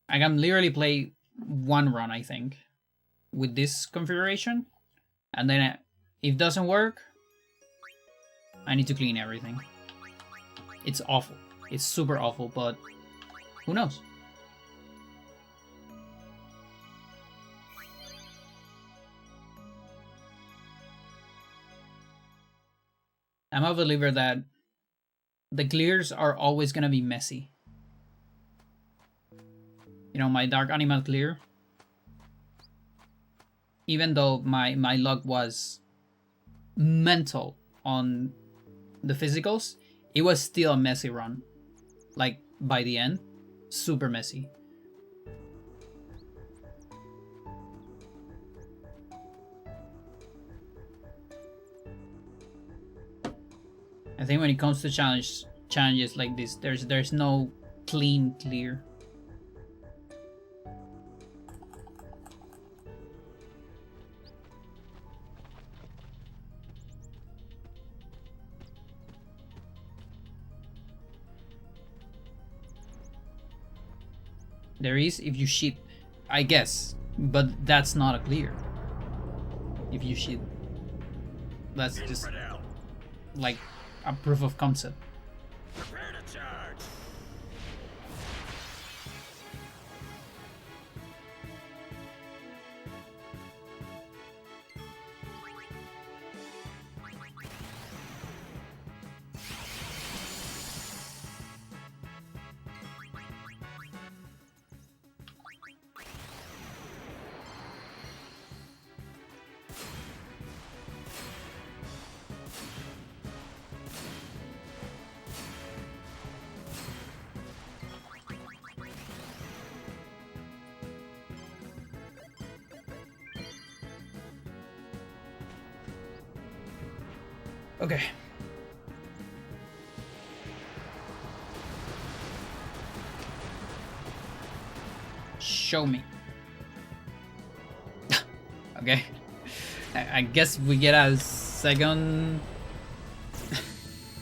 I can literally play 1 run, I think, with this configuration. And then if it doesn't work, I need to clean everything. It's awful. It's super awful, but who knows? I'm a believer that the clears are always gonna be messy. You know, my dark animal clear, even though my luck was mental on the physicals, it was still a messy run. Like by the end, super messy. I think when it comes to challenges like this, there's no clean clear. There is if you shit, I guess, but that's not a clear. If you shit, that's just Infidel. like a proof of concept. Prepare to charge. Okay. Show me. Okay. I guess we get a second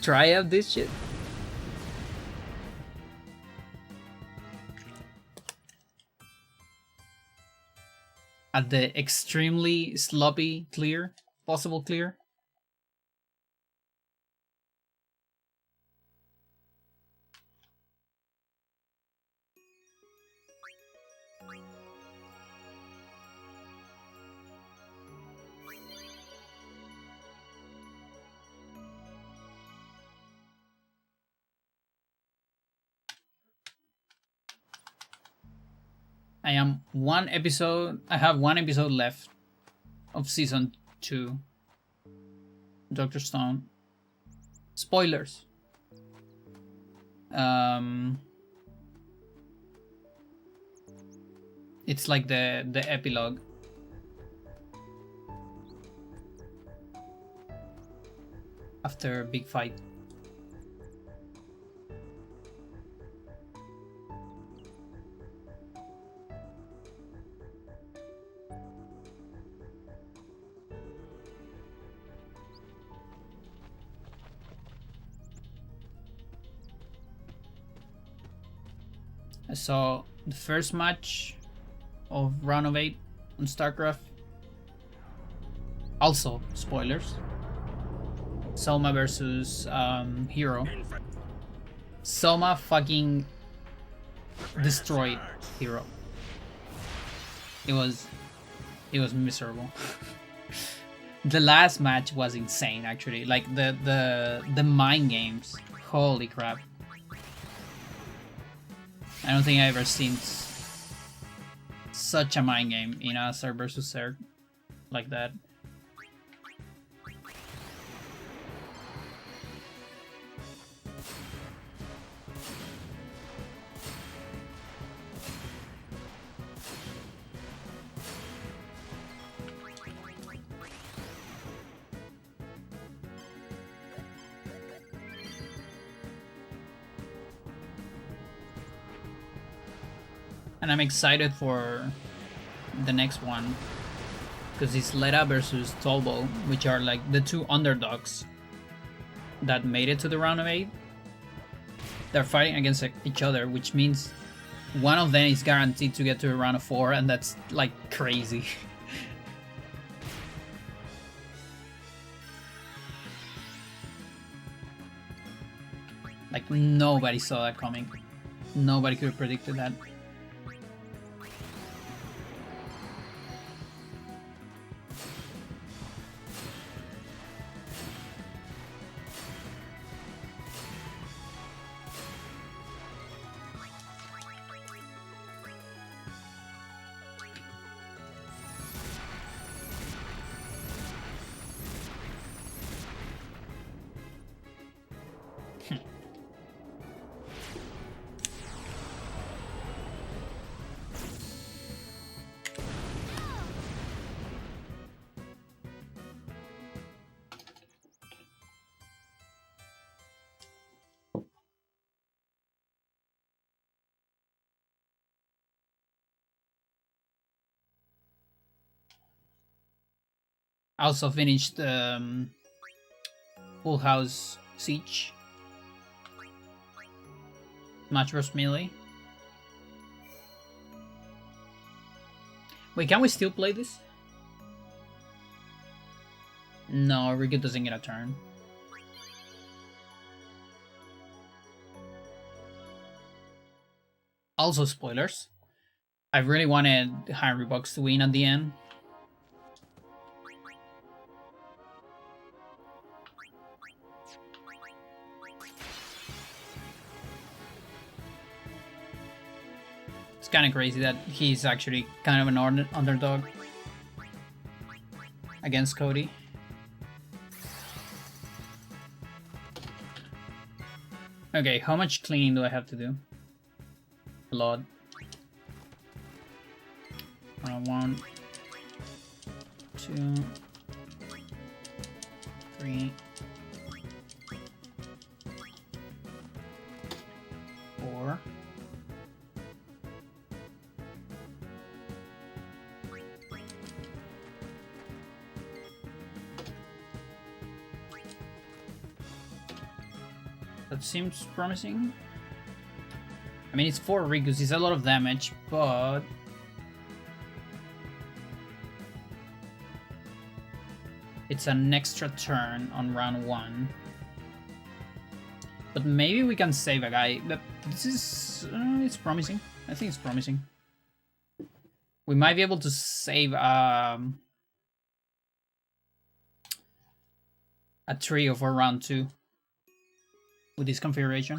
try of this shit. At the extremely sloppy clear, possible clear. I have one episode left of season 2. Dr. Stone. Spoilers. It's like the epilogue. After a big fight. I saw the first match of round of 8 on StarCraft. Also, spoilers. Soma versus Hero. Soma fucking destroyed Hero. It was miserable. The last match was insane, actually. Like the mind games. Holy crap. I don't think I've ever seen such a mind game in a Zerg versus Zerg like that. And I'm excited for the next one because it's Leda versus Tolbo, which are like the two underdogs that made it to the round of 8. They're fighting against each other, which means one of them is guaranteed to get to a round of 4, and that's like crazy. Like, nobody saw that coming. Nobody could have predicted that. I also finished Full House Siege. Smash Bros. Melee. Wait, can we still play this? No, Riku doesn't get a turn. Also, spoilers. I really wanted Henry Box to win at the end. It's kind of crazy that he's actually kind of an underdog against Cody. Okay, how much cleaning do I have to do? A lot. 1, 2, 3, 4. That seems promising. I mean, it's 4 Rikus, it's a lot of damage, but... it's an extra turn on round 1. But maybe we can save a guy. This is... it's promising. I think it's promising. We might be able to save a trio for round 2 with this configuration.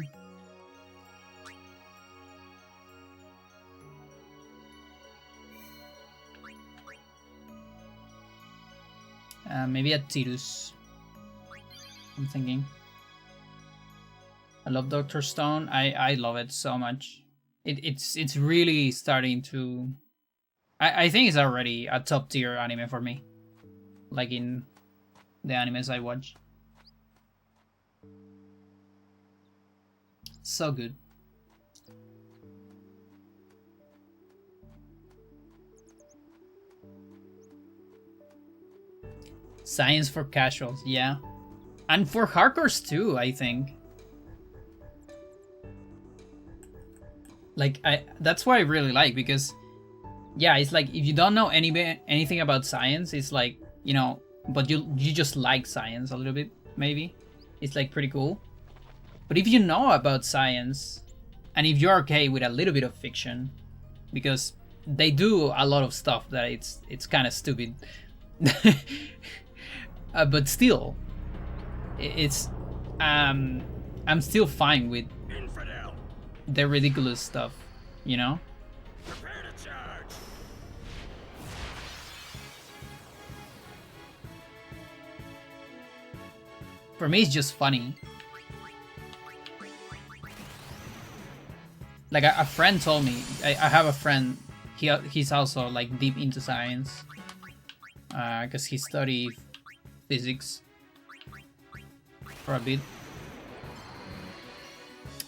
Maybe a Tidus. I'm thinking. I love Dr. Stone. I love it so much. It's really starting to... I think it's already a top tier anime for me. Like in the animes I watch. So good. Science for casuals, yeah. And for hardcores too, I think. Like, that's what I really like, because yeah, it's like if you don't know anything about science, it's like, you know, but you just like science a little bit, maybe. It's like pretty cool. But if you know about science, and if you're okay with a little bit of fiction, because they do a lot of stuff that it's kind of stupid. But still, it's I'm still fine with Infidel. the ridiculous stuff, you know? Prepare to charge. For me, it's just funny. Like a friend told me, I have a friend, he's also like deep into science, because he studied physics for a bit,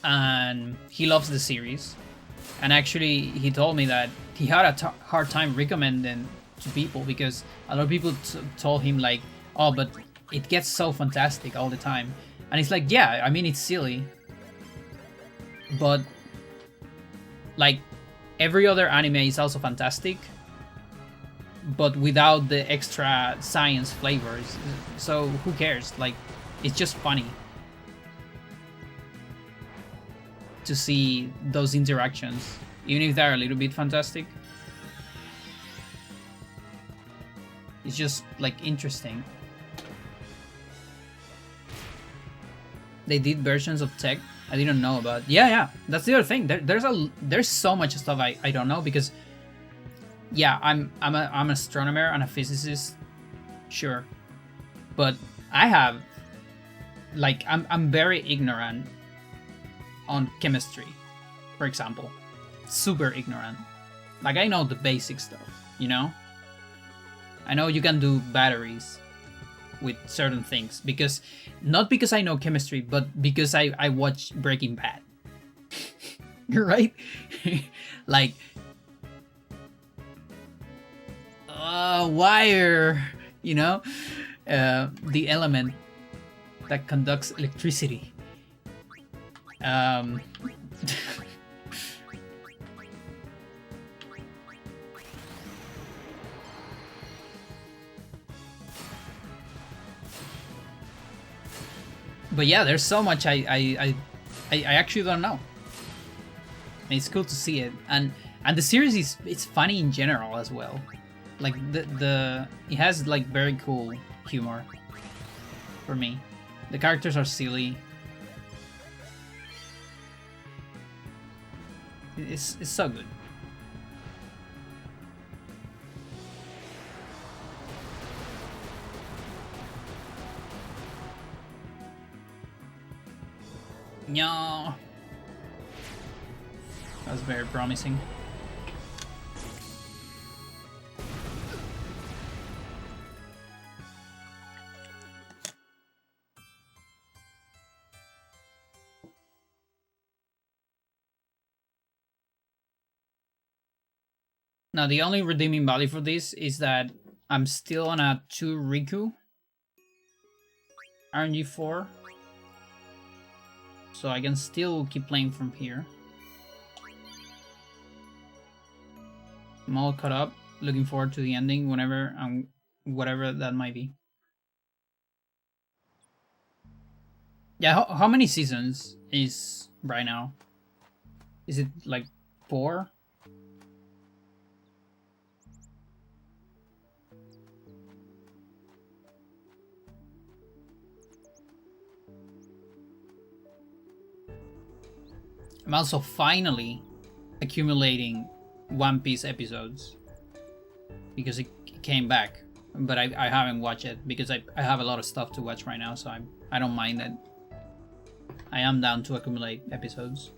and he loves the series. And actually, he told me that he had a hard time recommending to people, because a lot of people told him like, oh, but it gets so fantastic all the time. And it's like, yeah, I mean, it's silly, but like every other anime is also fantastic, but without the extra science flavors. So who cares? Like, it's just funny. to see those interactions, even if they're a little bit fantastic. It's just like interesting. They did versions of tech I didn't know about. Yeah, that's the other thing. There's so much stuff I don't know, because yeah, I'm an astronomer and a physicist, sure, but I have like I'm very ignorant on chemistry, for example, super ignorant. Like I know the basic stuff, you know. I know you can do batteries with certain things, because not because I know chemistry, but because I watch Breaking Bad. Right? Like wire, you know, the element that conducts electricity. But yeah, there's so much I actually don't know. And it's cool to see it, and the series it's funny in general as well. Like the it has like very cool humor for me. The characters are silly. It's so good. No. That was very promising. Now the only redeeming value for this is that I'm still on a 2 Riku RNG4. So I can still keep playing from here. I'm all caught up, looking forward to the ending whenever whatever that might be. Yeah, how many seasons is right now? Is it like 4? I'm also finally accumulating One Piece episodes, because it came back, but I haven't watched it because I have a lot of stuff to watch right now, so I don't mind it. I am down to accumulate episodes.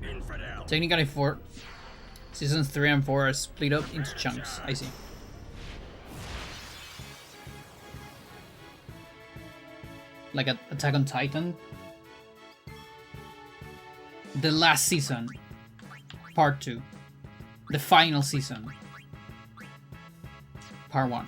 Infidel. Technically, seasons 3 and 4 are split up into chunks. I see. Like Attack on Titan. The last season, part 2. The final season, part 1.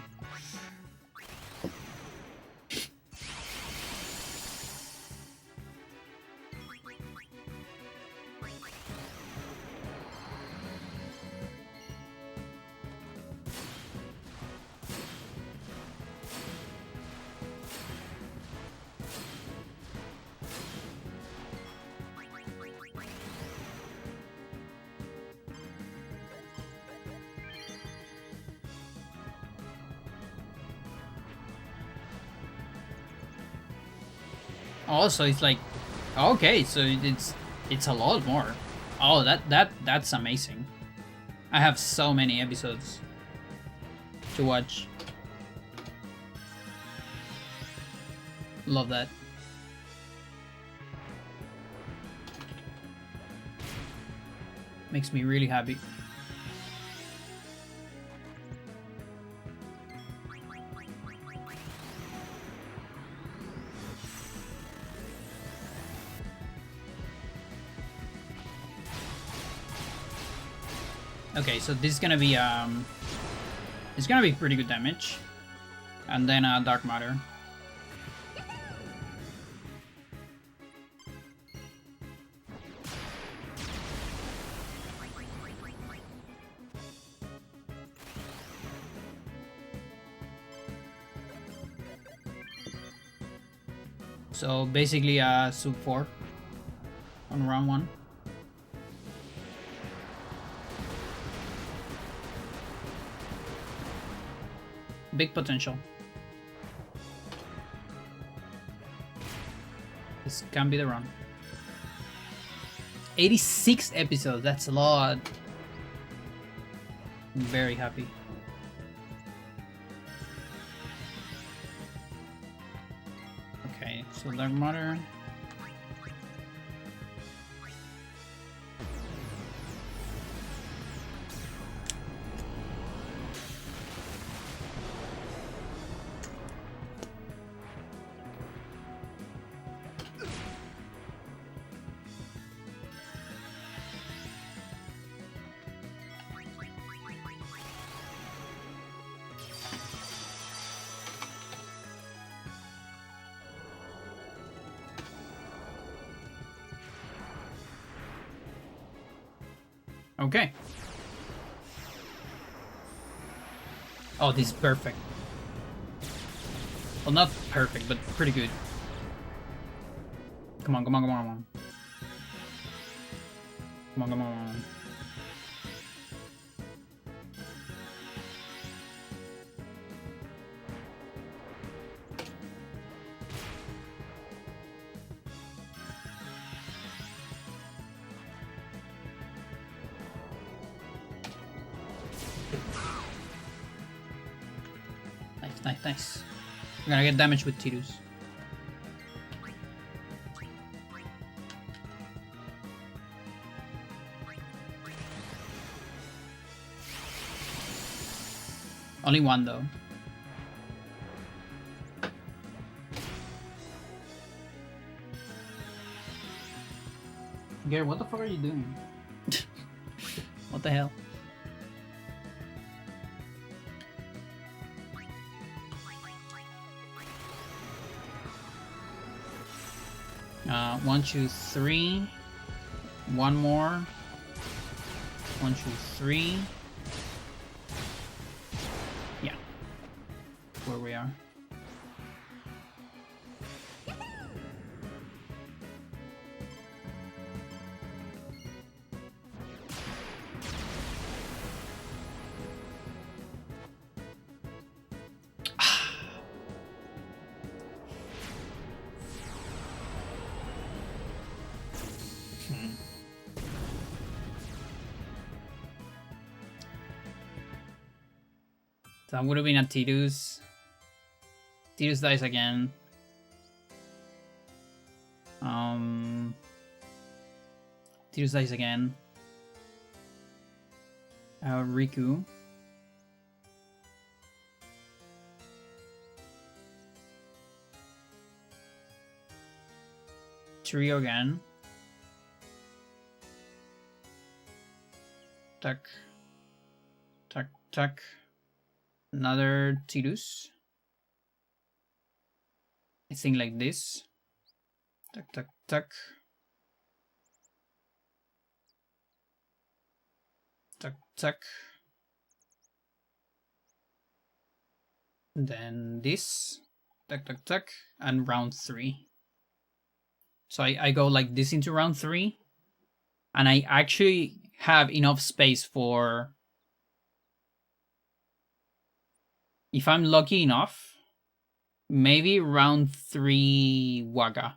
Also, it's like, okay, so it's a lot more. Oh, that's amazing. I have so many episodes to watch. Love that. Makes me really happy. Okay, so this is gonna be it's gonna be pretty good damage. And then dark matter. So basically sub 4 on round 1. Big potential. This can be the run. 86 episodes, that's a lot. I'm very happy. Okay, so dark matter. Okay. Oh, this is perfect. Well, not perfect, but pretty good. Come on, come on, come on, come on. Come on, come on. Nice, nice, nice. We're gonna get damage with Tidus. Only one though. Gary, what the fuck are you doing? What the hell? One, two, three. One more. One, two, three. Yeah. Where we are. That would have been a Tidus. Tidus dies again. Tidus dies again. Riku. Trio again. Tuck. Tuck, tuck. Another Tidus. I think like this. Tuck, tuck, tuck. Tuck, tuck. Then this. Tuck, tuck, tuck. And round 3. So I go like this into round 3. And I actually have enough space for... If I'm lucky enough, maybe round 3 Waga.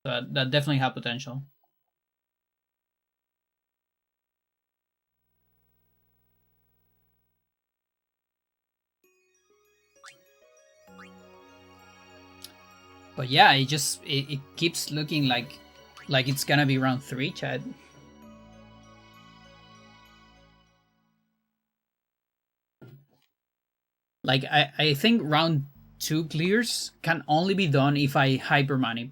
That definitely have potential. But yeah, it keeps looking like it's gonna be round 3, Chad. Like, I think round 2 clears can only be done if I hyper manip.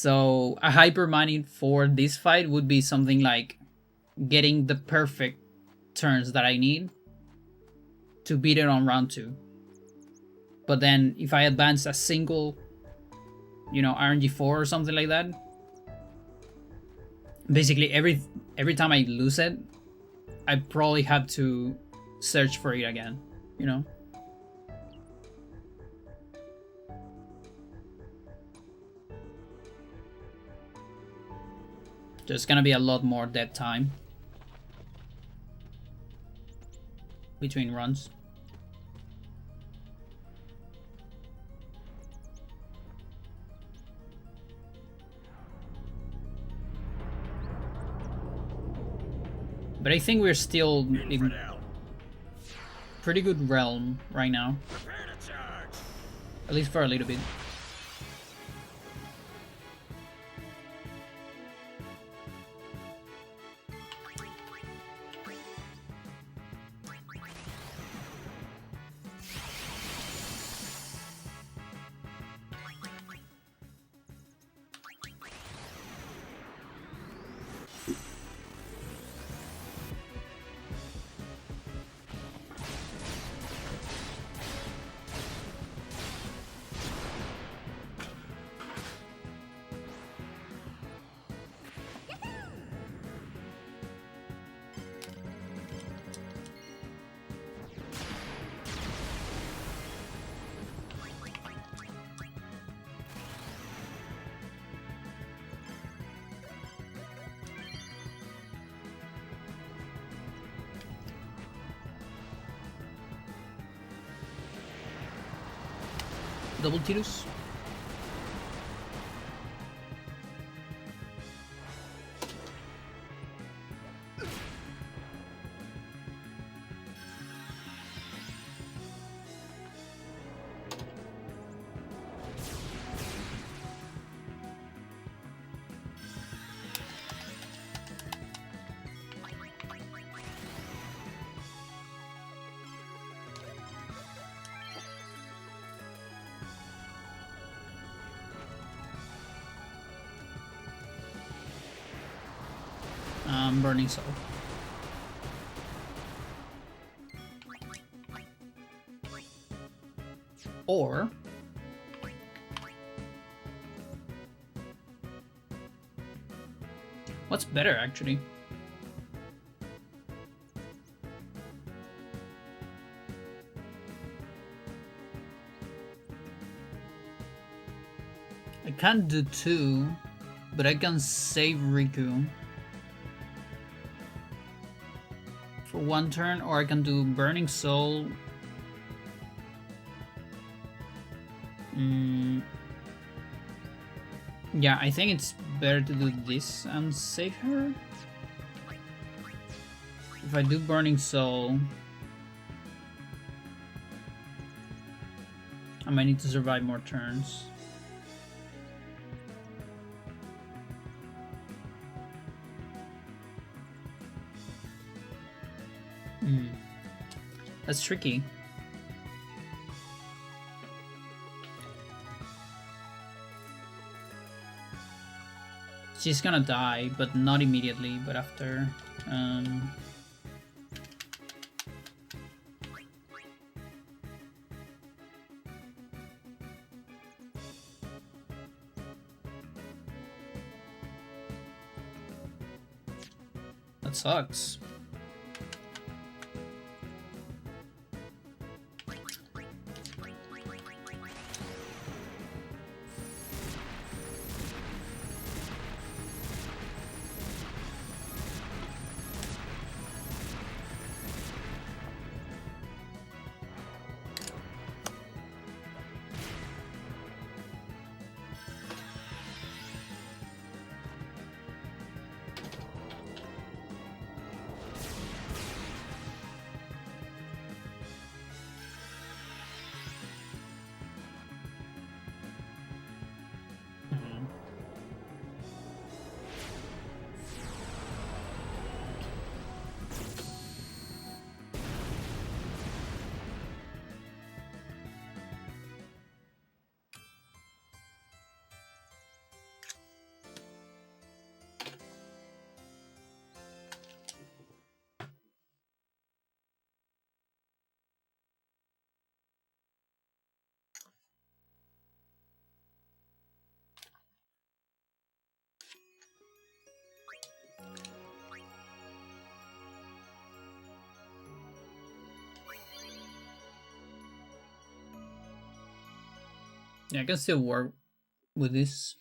So a hyper mining for this fight would be something like getting the perfect turns that I need to beat it on round 2. But then if I advance a single, RNG4 or something like that, basically every time I lose it, I probably have to search for it again, There's gonna be a lot more dead time between runs. But I think we're still in pretty good realm right now. Prepare to charge. At least for a little bit. Double Tirus. Burning Soul. Or what's better actually? I can't do 2, but I can save Riku for 1 turn, or I can do Burning Soul. Yeah, I think it's better to do this and save her. If I do Burning Soul, I might need to survive more turns. That's tricky. She's gonna die, but not immediately, but after. That sucks. Yeah, I can still work with this.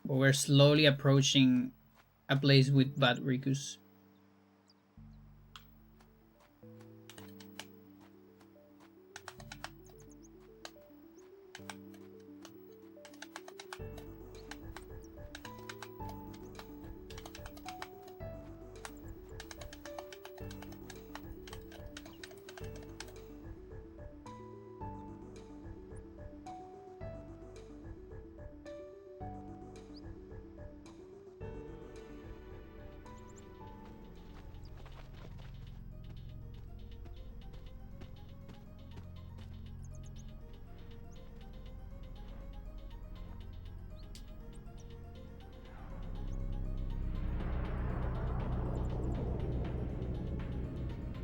But we're slowly approaching a place with bad Rikus.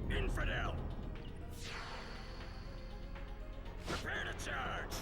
Infidel! Prepare to charge!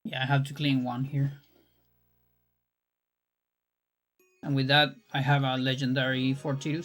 Yeah, I have to clean one here. And with that, I have a legendary Fortitude.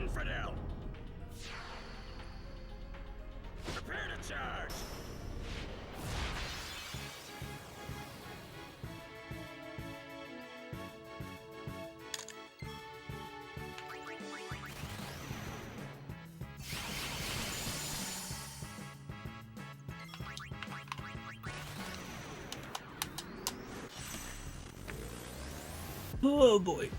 infidel! Prepare to charge! Oh boy.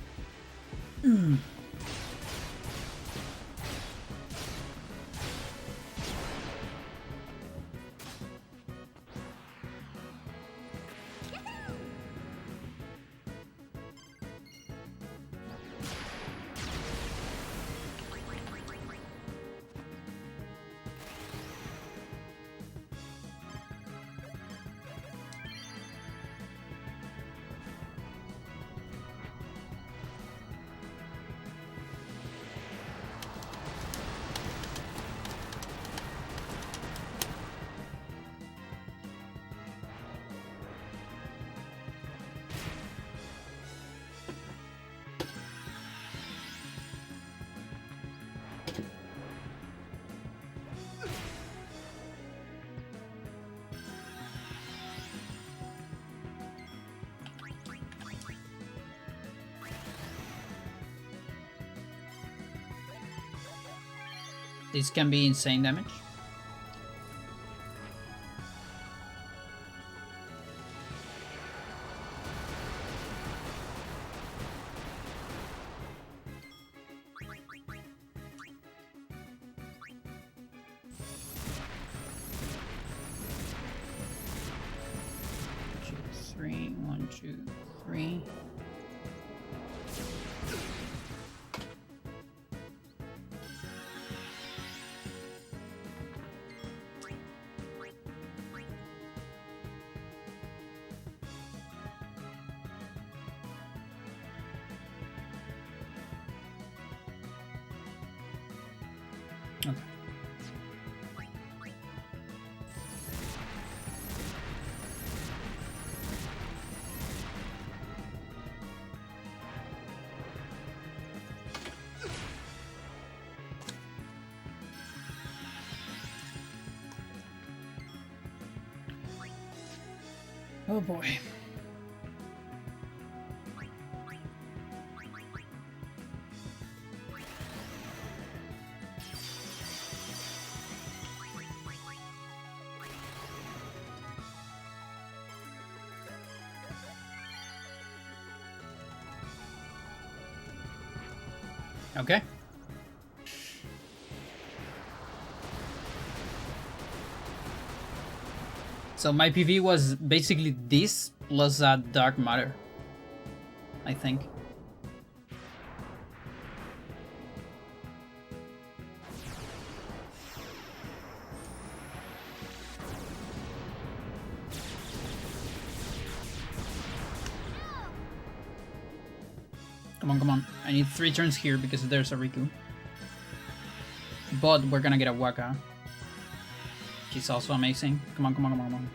This can be insane damage. One, two, three. Okay. Oh boy. Okay. So my PV was basically this plus that dark matter, I think. Come on, come on. I need 3 turns here because there's a Riku. But we're gonna get a Waka. She's also amazing. Come on, come on, come on, come on.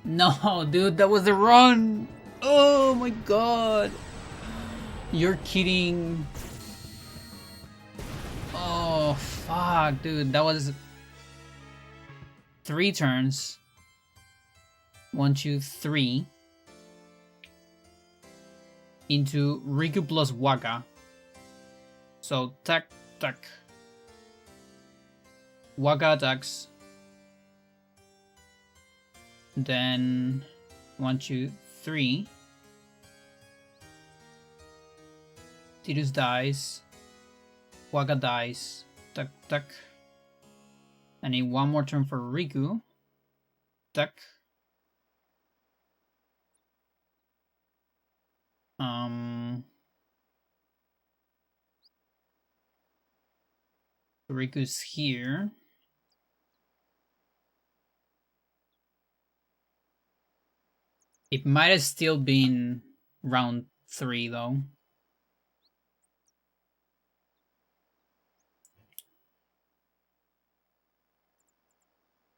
No, dude, that was the run! Oh my god! You're kidding. Oh, fuck, dude. That was 3 turns. 1, 2, 3. Into Riku plus Waka. So, tack, tack. Waka attacks. Then 1, 2, 3. Tidus dies. Waka dies. Tuck, tuck. I need 1 more turn for Riku. Tuck. Riku's here. It might have still been round 3 though.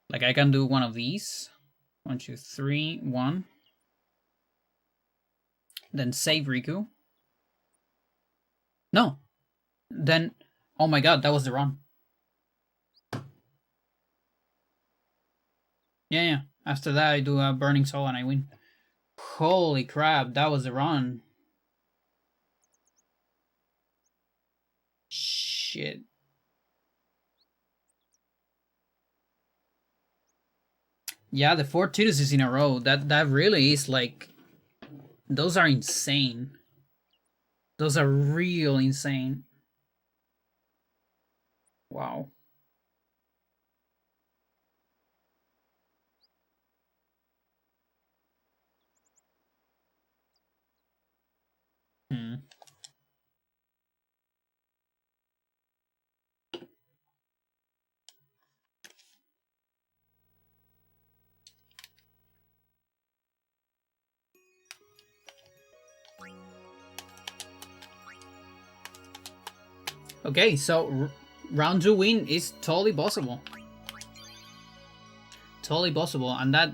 Like I can do one of these. 1, 2, 3, 1. Then save Riku. No. Then Oh my god, that was the run. Yeah. After that, I do a Burning Soul and I win. Holy crap, that was the run. Shit. Yeah, the 4 Tidus in a row. That really is like... Those are insane. Those are real insane. Wow. Hmm. Okay, so round 2 win is totally possible. Totally possible, and that...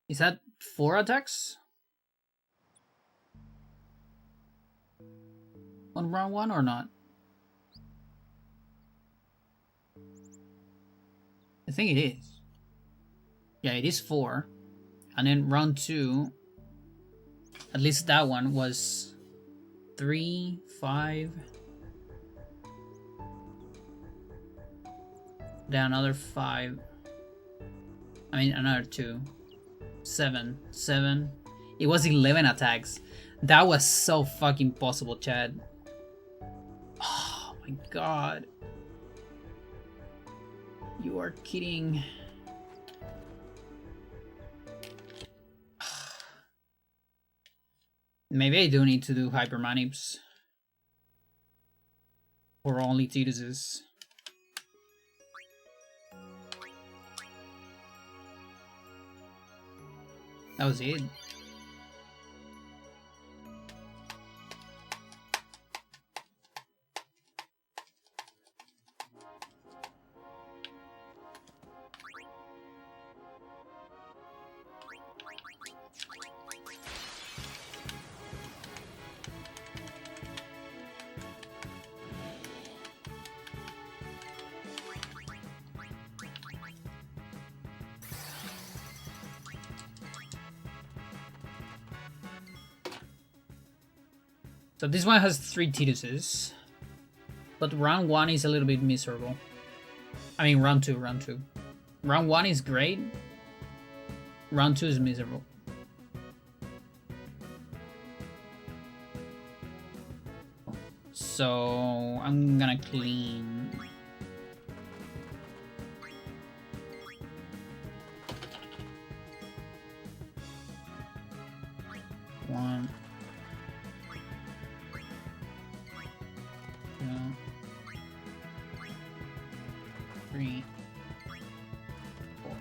Is that 4 attacks? On round 1 or not? I think it is. Yeah, it is 4. And then round 2, at least that one was 3, 5. Then another 5. I mean, another 2. 7. 7. It was 11 attacks. That was so fucking possible, Chad. Oh my god. You are kidding. Maybe I do need to do hyper manips. Or only Tiduses. That was it. So this one has 3 Tiduses. But round 1 is a little bit miserable. I mean, round 2. Round 1 is great. Round 2 is miserable. So I'm gonna clean. One. 2. 3. 4.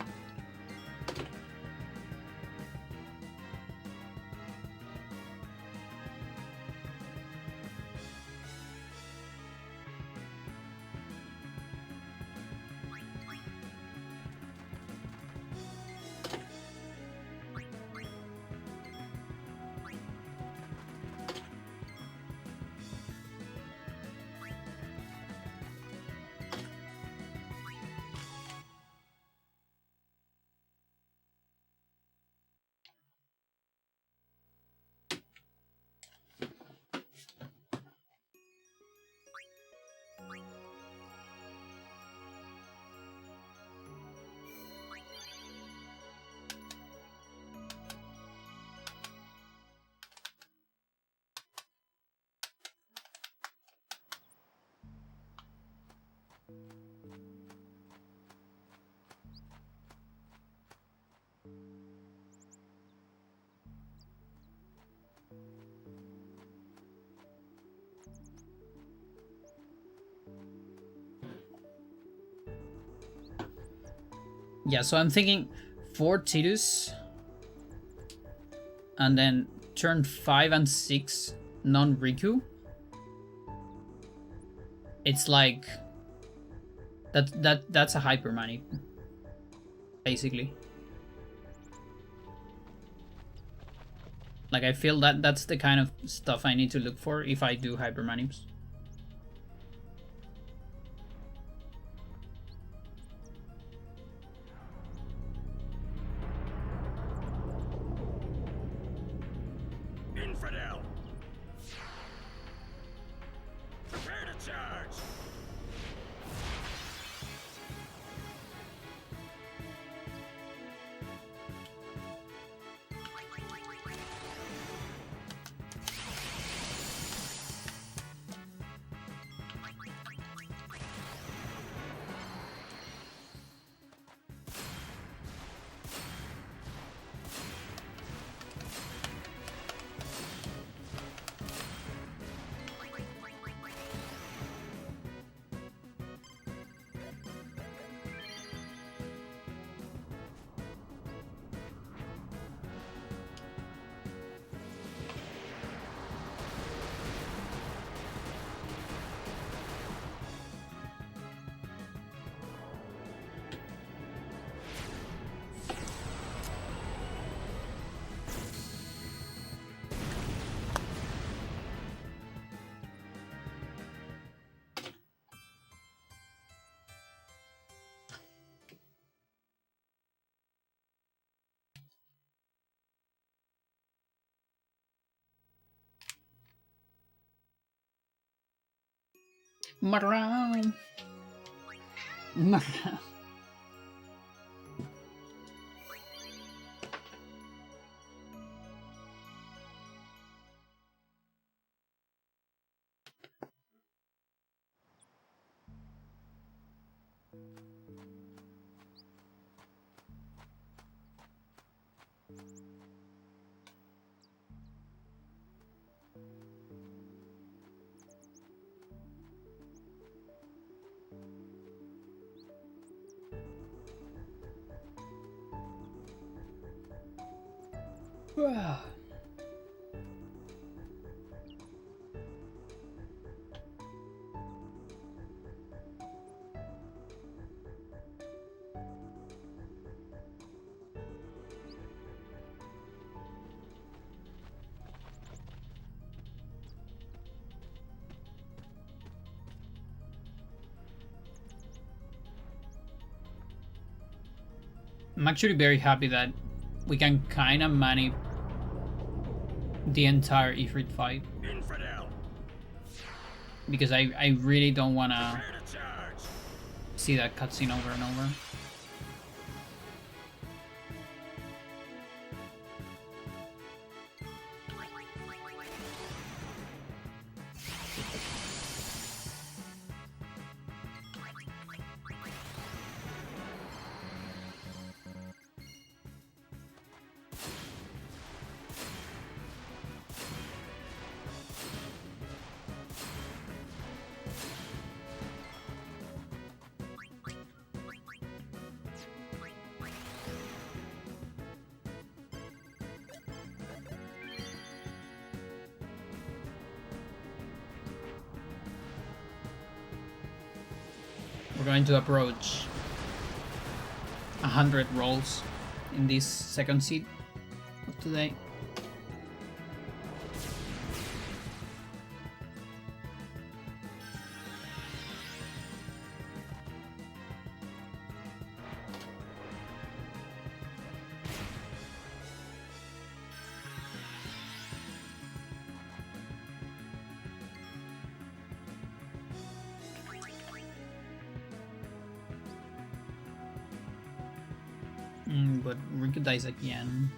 Yeah, so I'm thinking 4 Tidus. And then turn 5 and 6 non-Riku. It's like... That's a hyper mani. Basically. Like, I feel that that's the kind of stuff I need to look for if I do hypermanips. Infidel! Prepare to charge! Maroon. Maroon. Wow. I'm actually very happy that we can kind of manage the entire Ifrit fight. Infidel! Because I really don't want to Prepare to charge! see that cutscene over and over. We're going to approach 100 rolls in this second seed of today. But Riku dies again.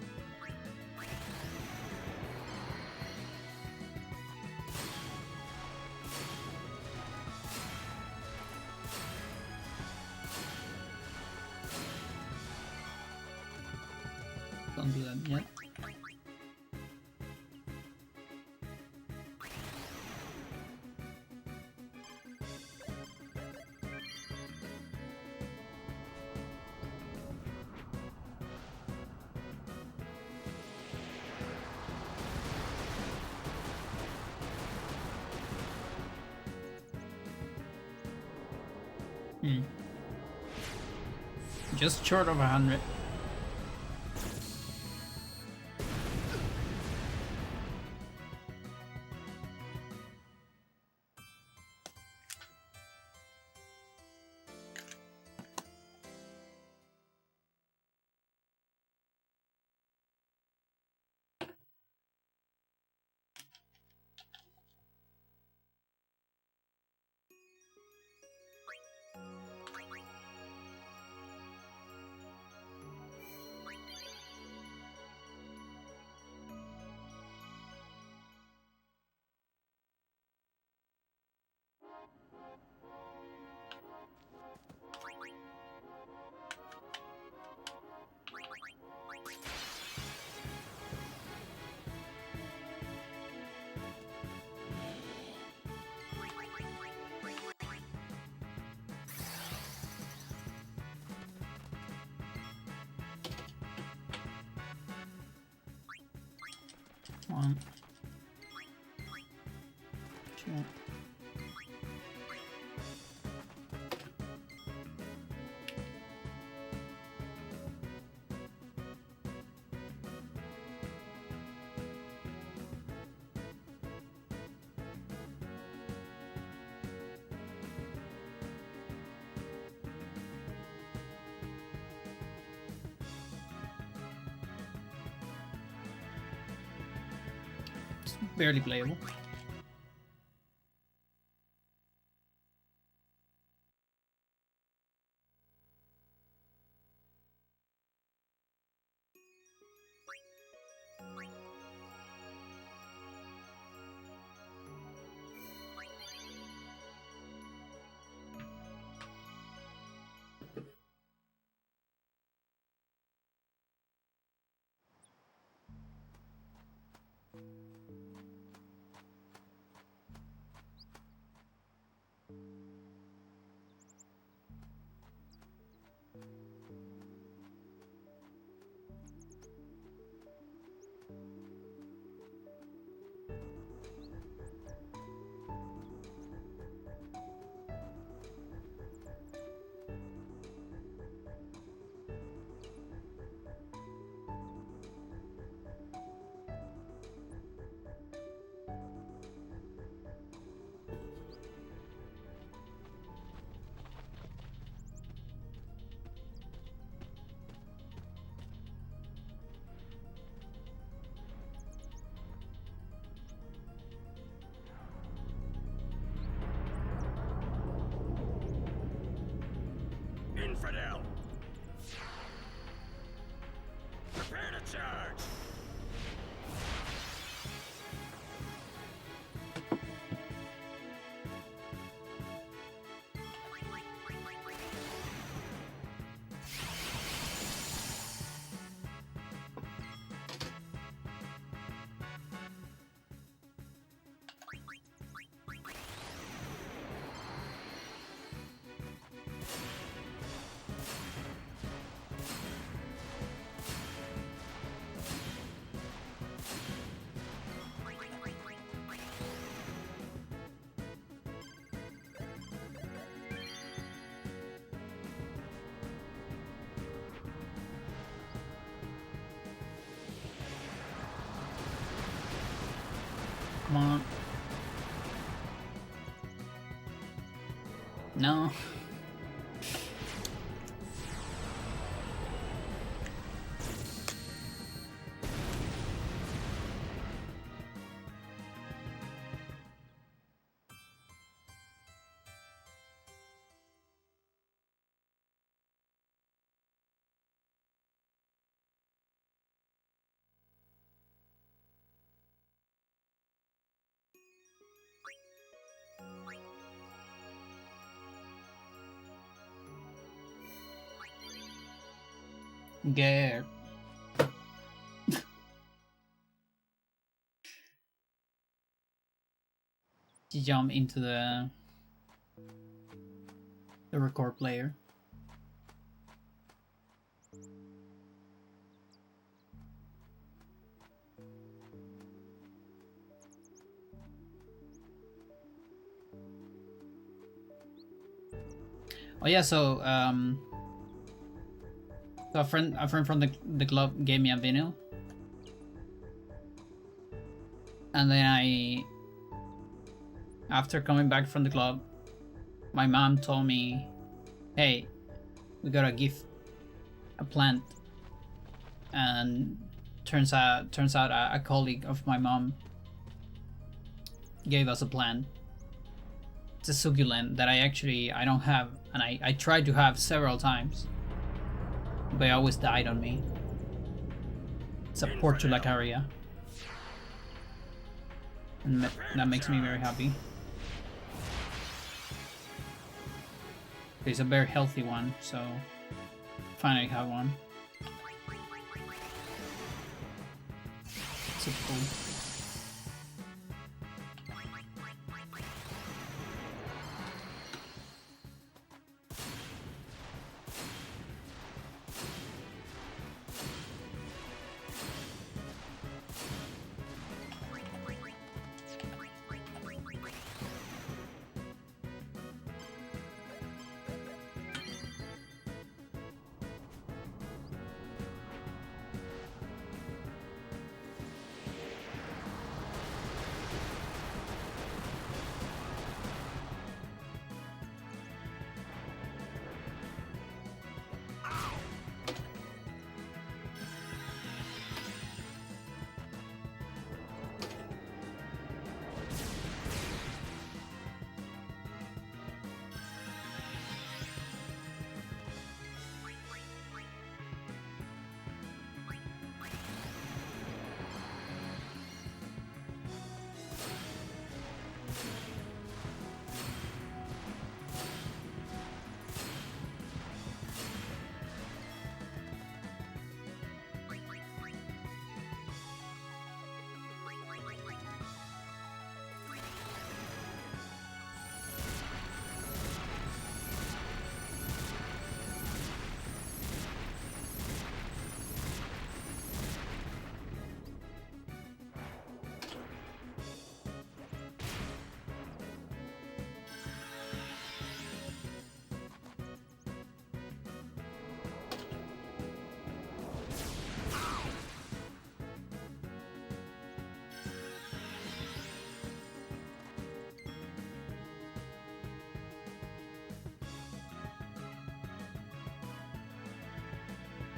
Don't do that yet. Just short of 100. One. Two. It's barely playable. Infidel! Prepare to charge! Come on. No. Get. Jump into the record player. Oh yeah, so a friend from the club gave me a vinyl, and then after coming back from the club, my mom told me, "Hey, we gotta give a plant," and turns out a colleague of my mom gave us a plant. It's a succulent that I don't have, and I tried to have several times, but it always died on me. It's a portulacaria, and that makes me very happy. It's a very healthy one, so finally have one. So cool.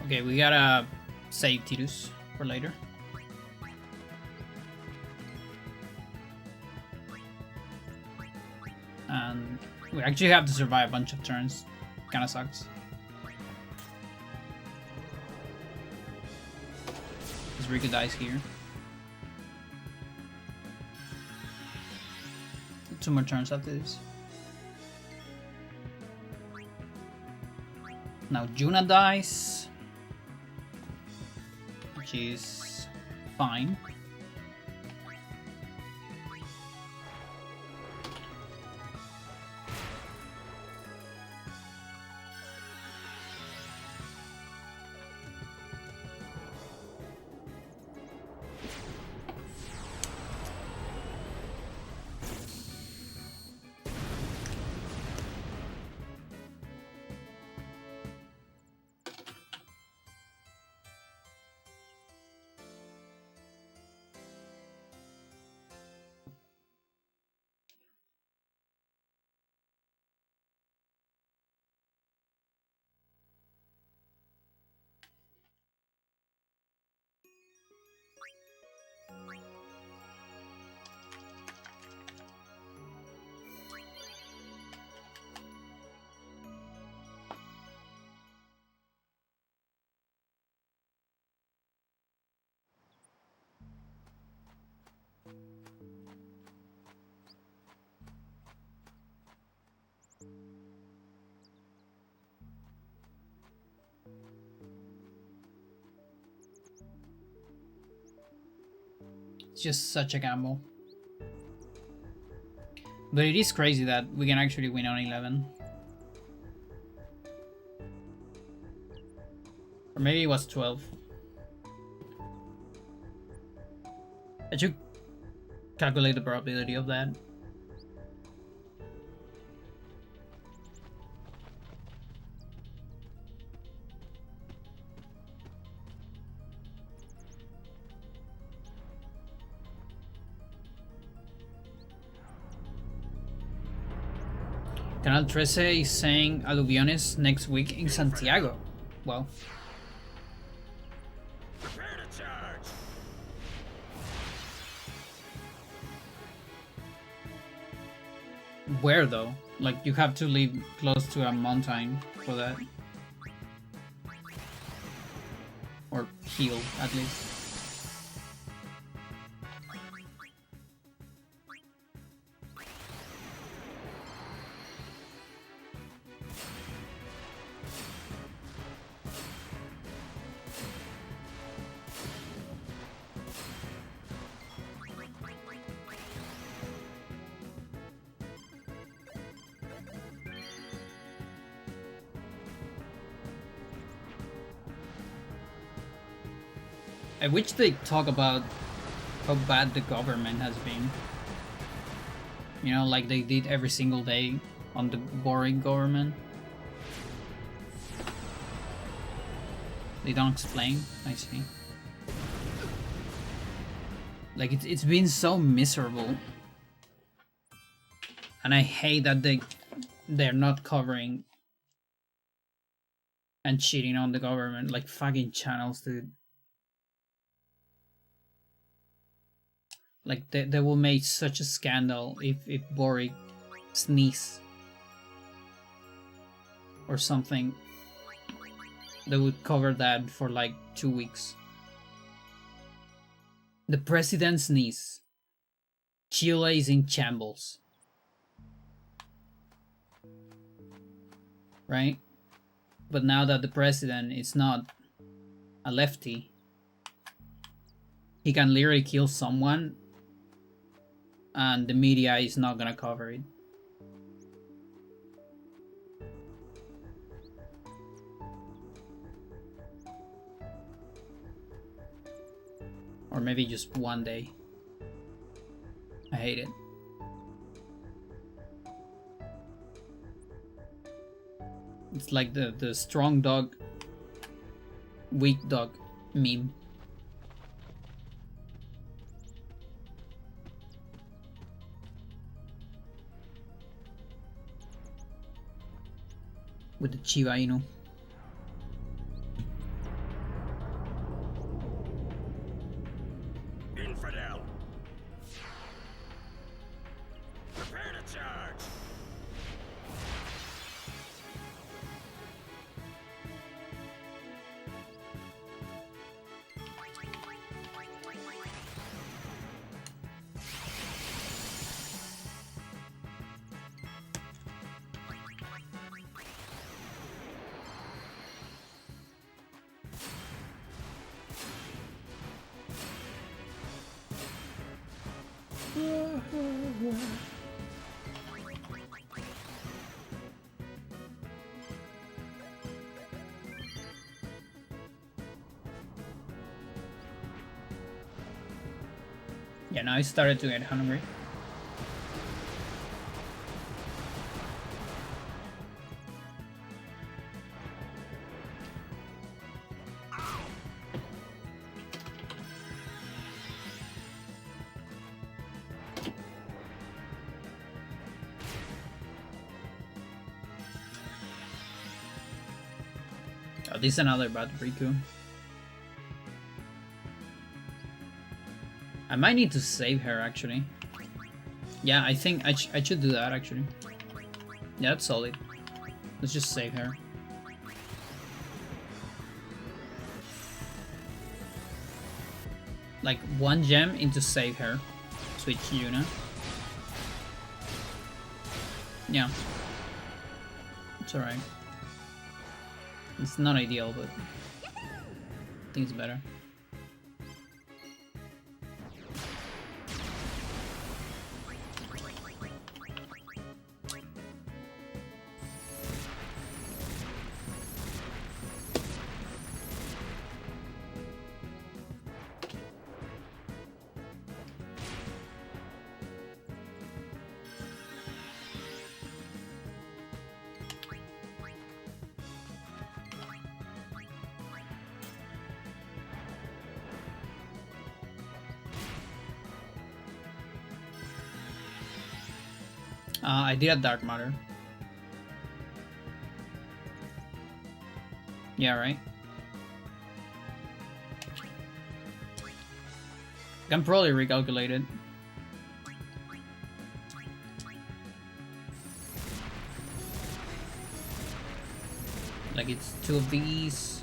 Okay, we gotta save Titus for later. And we actually have to survive a bunch of turns. Kinda sucks. Because Riku dies here. 2 more turns after this. Now Juna dies, which is fine. It's just such a gamble. But it is crazy that we can actually win on 11. Or maybe it was 12. I should calculate the probability of that. Canal 13 is saying Aluviones next week in Santiago. Well, Prepare to charge. where though? Like, you have to live close to a mountain for that. Or heal, at least. I wish they talk about how bad the government has been. You know, like they did every single day on the boring government. They don't explain, I see. Like it's been so miserable. And I hate that they're not covering and cheating on the government like fucking channels, dude. Like they will make such a scandal if Boric sneeze or something. They would cover that for like 2 weeks. The president sneeze. Chile is in shambles. Right? But now that the president is not a lefty, he can literally kill someone and the media is not gonna cover it. Or maybe just one day. I hate it. It's like the strong dog, weak dog meme. With the Chiba Inu. Infidel! Prepare to charge! Yeah, now I started to get hungry. Oh, this is another bad Riku. I might need to save her, actually. Yeah, I think I should do that, actually. Yeah, that's solid. Let's just save her. Like, 1 gem into save her. Switch Yuna. Yeah. It's alright. It's not ideal, but I think it's better. I did a dark matter. Yeah, right? I can probably recalculate it. Like it's 2 of these.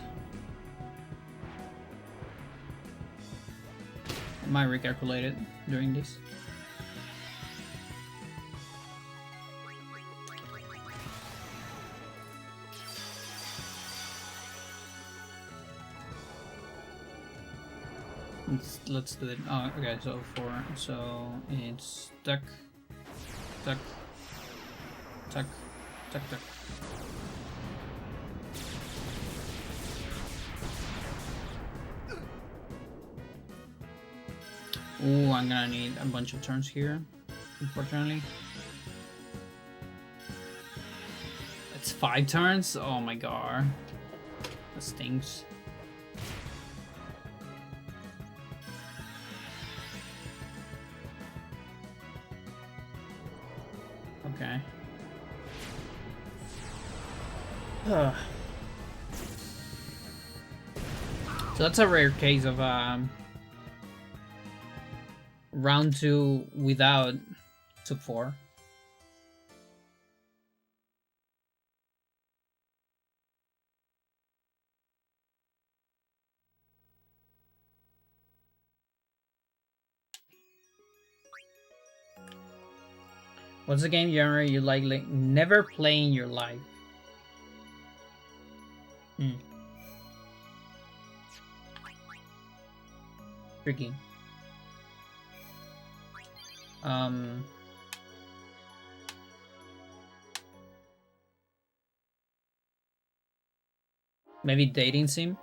I might recalculate it during this. Let's do it. Oh, okay, so 4. So it's tuck, tuck, tuck, tuck, tuck. Ooh, I'm gonna need a bunch of turns here, unfortunately. It's 5 turns? Oh my god. That stinks. Okay. So that's a rare case of round 2 without sub 4. What's the game genre you like never play in your life? Tricky. Maybe dating sim?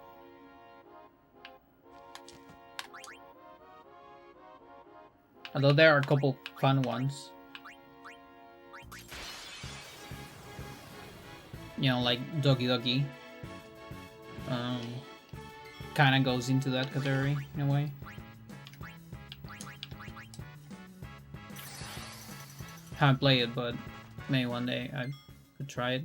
Although there are a couple fun ones. You know, like Doggy Doggy. Kind of goes into that category in a way. Haven't played it, but maybe one day I could try it.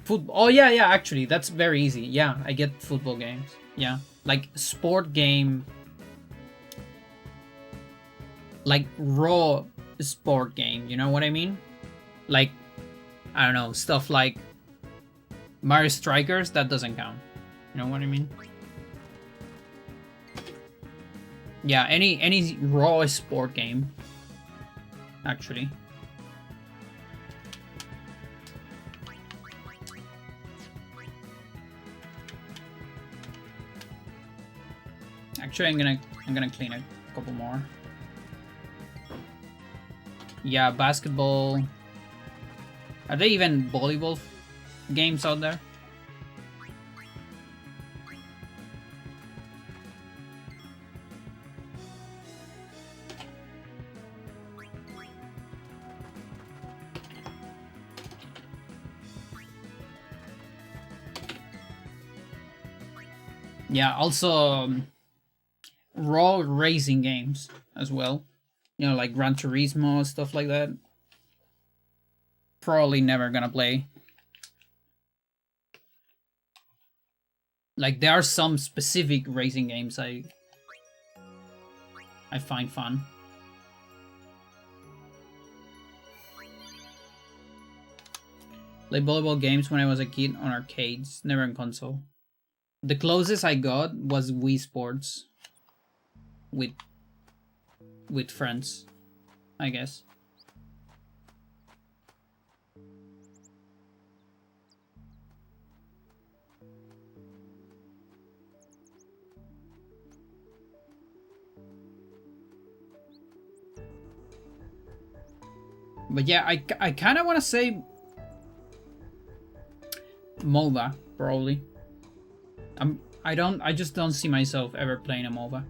Football. Oh yeah, actually, that's very easy. Yeah, I get football games. Yeah, like sport game like raw sport game, you know what I mean? Like, I don't know, stuff like Mario Strikers, that doesn't count. You know what I mean? Yeah, any raw sport game, actually. Actually, I'm gonna clean a couple more. Yeah, basketball. Are there even volleyball games out there? Yeah, also raw racing games as well. You know, like Gran Turismo, stuff like that. Probably never gonna play. Like, there are some specific racing games I find fun. Played volleyball games when I was a kid on arcades, never on console. The closest I got was Wii Sports with friends, I guess. But yeah, I kind of want to say MOBA, probably. I just don't see myself ever playing a MOBA.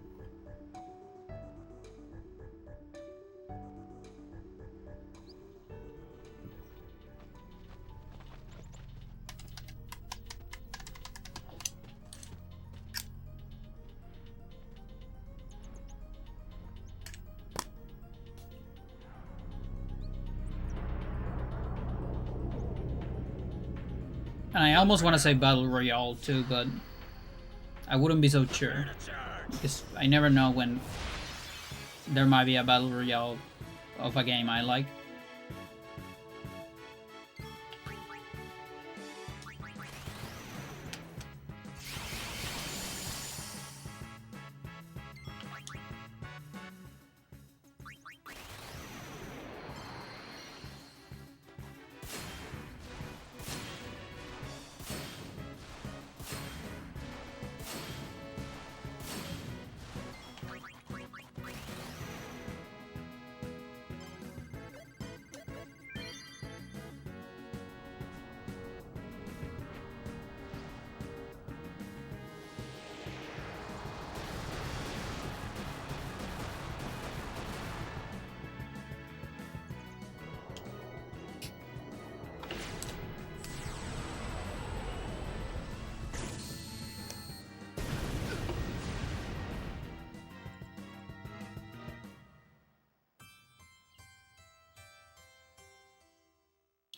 And I almost want to say Battle Royale too, but I wouldn't be so sure. Because I never know when there might be a Battle Royale of a game I like.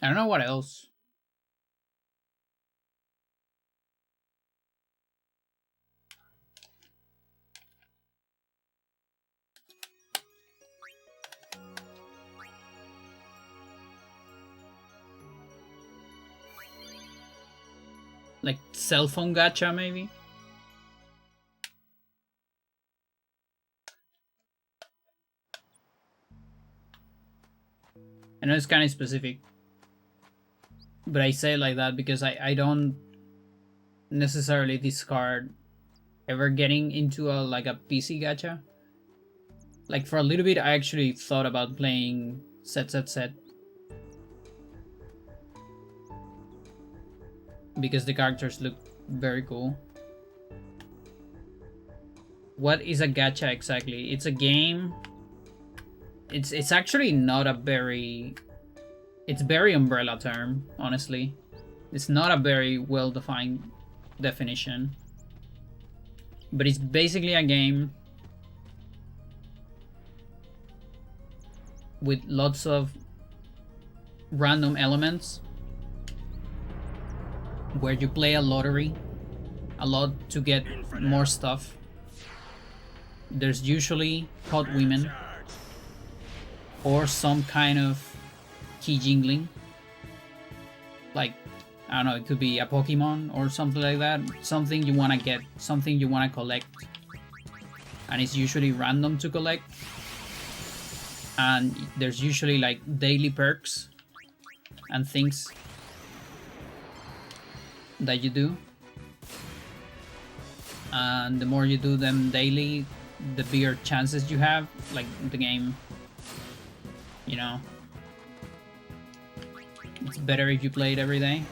I don't know what else. Like cell phone gacha, maybe? I know it's kind of specific, but I say it like that because I don't necessarily discard ever getting into a like a PC gacha. Like, for a little bit, I actually thought about playing Set because the characters look very cool. What is a gacha exactly? It's a game. It's actually not a very... It's very umbrella term, honestly. It's not a very well-defined definition. But it's basically a game with lots of random elements where you play a lottery a lot to get more stuff. There's usually hot women or some kind of key jingling. Like, I don't know, it could be a Pokemon or something like that. Something you want to get, something you want to collect. And it's usually random to collect. And there's usually like daily perks and things that you do. And the more you do them daily, the bigger chances you have. Like the game, you know, it's better if you play it every day.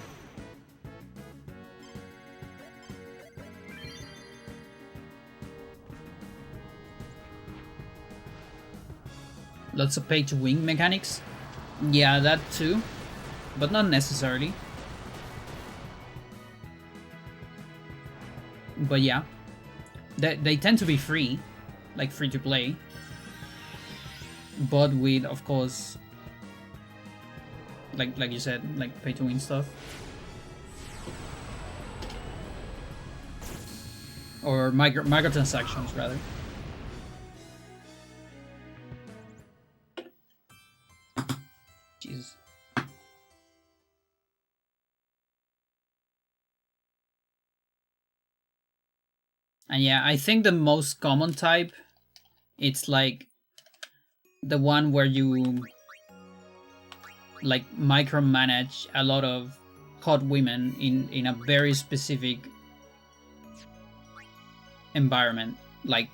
Lots of pay to win mechanics. Yeah, that too, but not necessarily. But yeah, they tend to be free, like free to play, but with, of course, like you said, like pay to win stuff, or microtransactions rather. Jesus. And yeah, I think the most common type, it's like the one where you like micromanage a lot of hot women in a very specific environment. Like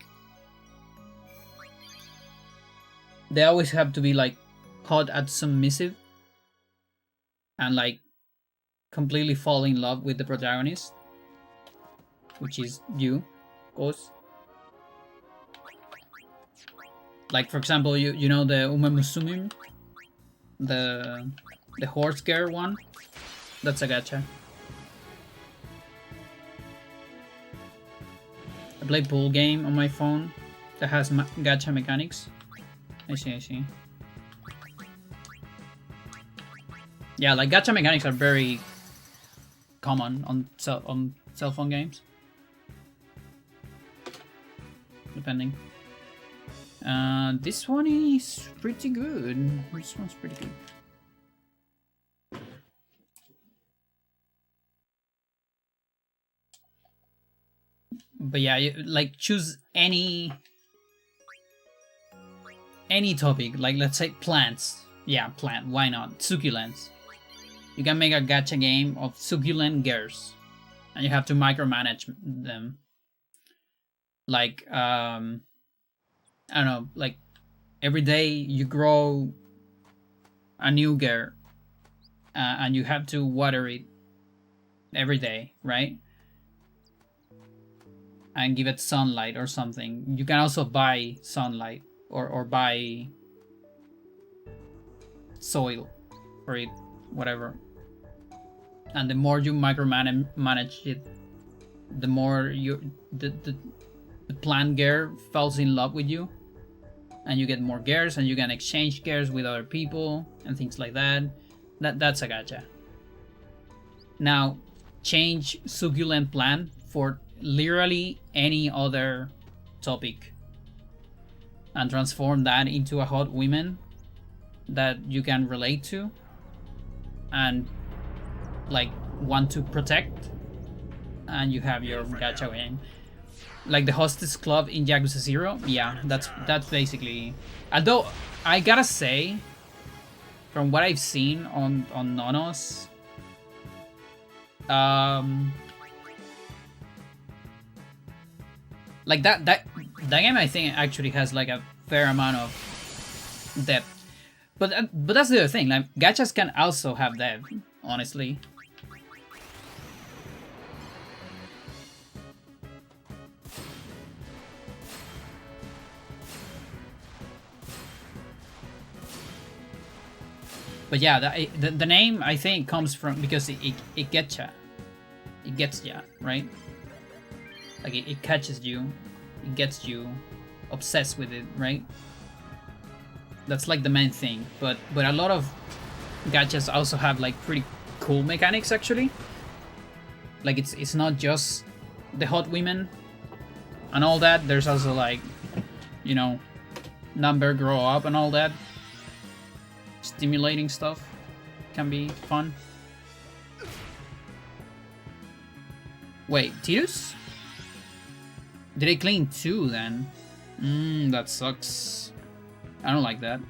they always have to be like hot and submissive and like completely fall in love with the protagonist, which is you, of course. Like for example, you know the Umemusumim, the horse girl one. That's a gacha. I play pool game on my phone that has gacha mechanics. I see. Yeah, like gacha mechanics are very common on cell phone games. Depending. This one is pretty good. This one's pretty good. But yeah, like choose any topic. Like let's say plants. Yeah, plant. Why not? Succulents. You can make a gacha game of succulent girls, and you have to micromanage them. Like I don't know, like every day you grow a new girl, and you have to water it every day, right? And give it sunlight or something. You can also buy sunlight or buy soil for it, whatever. And the more you micromanage it, the more the plant girl falls in love with you, and you get more girls, and you can exchange girls with other people and things like that. That's a gacha. Now, change succulent plant for literally any other topic, and transform that into a hot woman that you can relate to, and like want to protect, and you have your gacha game. Like the Hostess Club in Yakuza 0. Yeah, that's basically. Although I gotta say, from what I've seen on Nonos, like that game I think actually has like a fair amount of depth. But that's the other thing. Like gachas can also have depth, honestly. But yeah, the name I think comes from because it gets ya. It gets ya, right? Like it catches you, it gets you obsessed with it, right? That's like the main thing. But a lot of gachas also have like pretty cool mechanics actually. Like it's not just the hot women and all that. There's also like, you know, number grow up and all that. stimulating stuff can be fun. Wait, Titus? Did I clean 2 then? That sucks. I don't like that.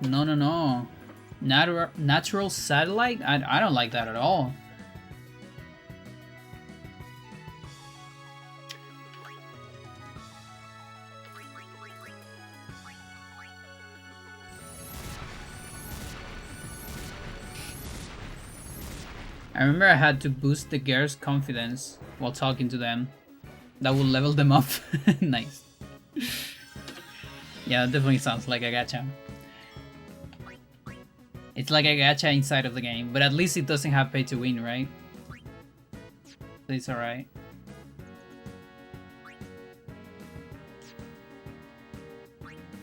No, no, no. Natural satellite? I don't like that at all. I remember I had to boost the girls' confidence while talking to them. That will level them up. Nice. Yeah, it definitely sounds like a gacha. It's like a gacha inside of the game, but at least it doesn't have pay to win, right? So it's alright.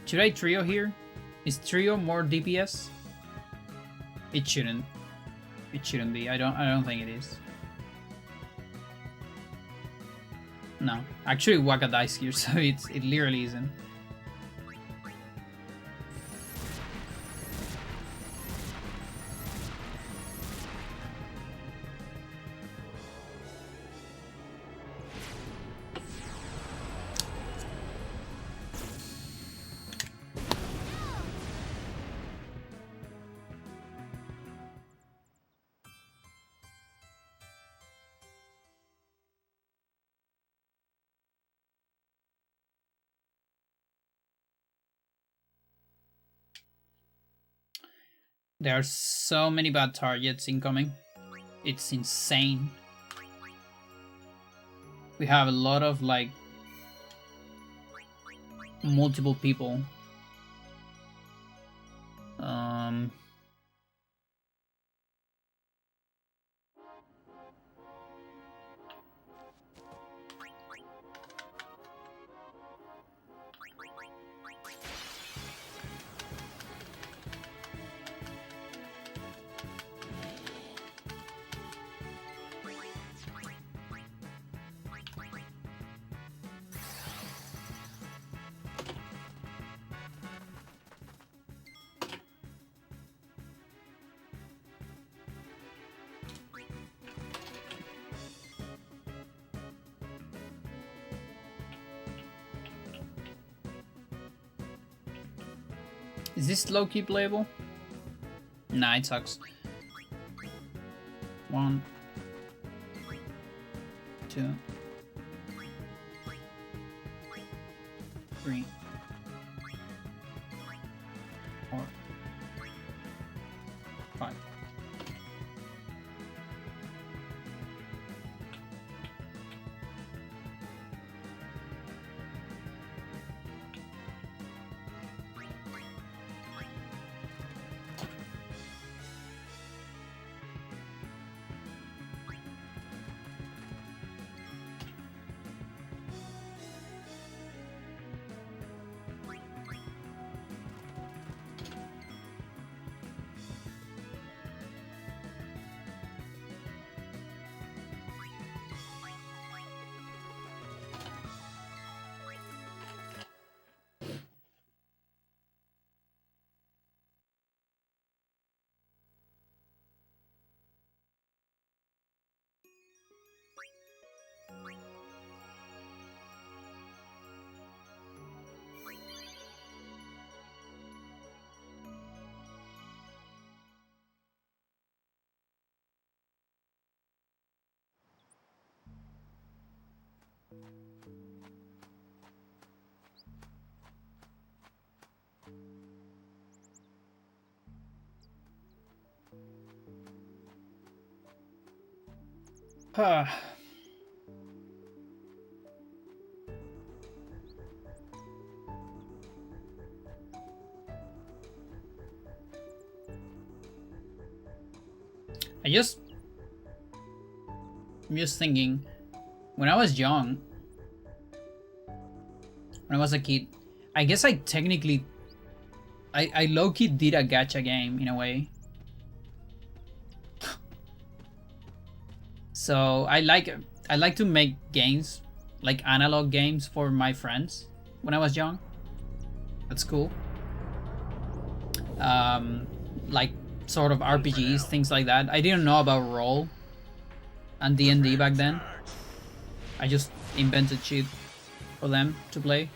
Should I trio here? Is trio more DPS? It shouldn't. It shouldn't be. I don't think it is. No, actually whack a dice here, so it literally isn't. There are so many bad targets incoming. It's insane. We have a lot of like multiple people. Is this low-key playable? Nah, it sucks. 1, 2, 3, 4, 5. I I'm just thinking, when I was young, when I was a kid, I guess I technically, I low-key did a gacha game in a way. So I like to make games, like analog games for my friends when I was young. That's cool. like sort of RPGs, things like that. I didn't know about role and D&D back then. I just invented shit for them to play.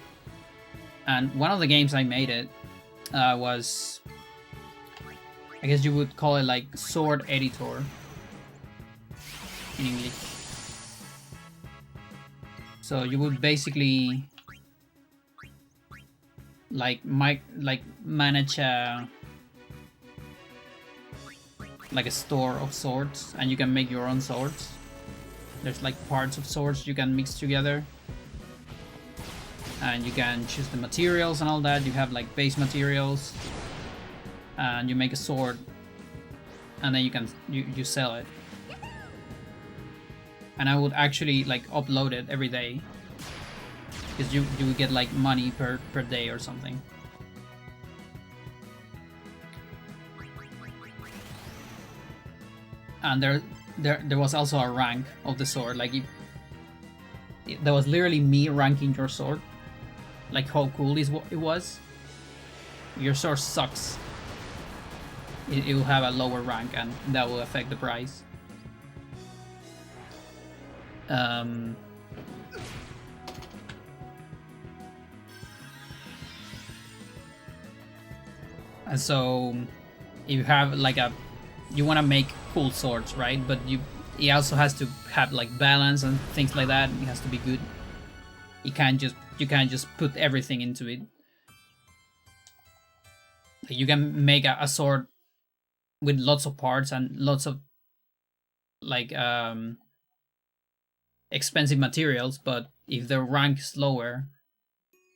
And one of the games I made it was, I guess you would call it like sword editor in English. So you would basically like manage like a store of swords, and you can make your own swords. There's like parts of swords you can mix together, and you can choose the materials and all that. You have like base materials, and you make a sword, and then you sell it. And I would actually like upload it every day, because you would get like money per day or something. And there was also a rank of the sword. Like there was literally me ranking your sword, like how cool it was. Your sword sucks, it will have a lower rank, and that will affect the price. And so if you have like you want to make cool swords, right? But it also has to have like balance and things like that. It has to be good. You can't just put everything into it. Like you can make a sword with lots of parts and lots of like expensive materials, but if the rank is lower,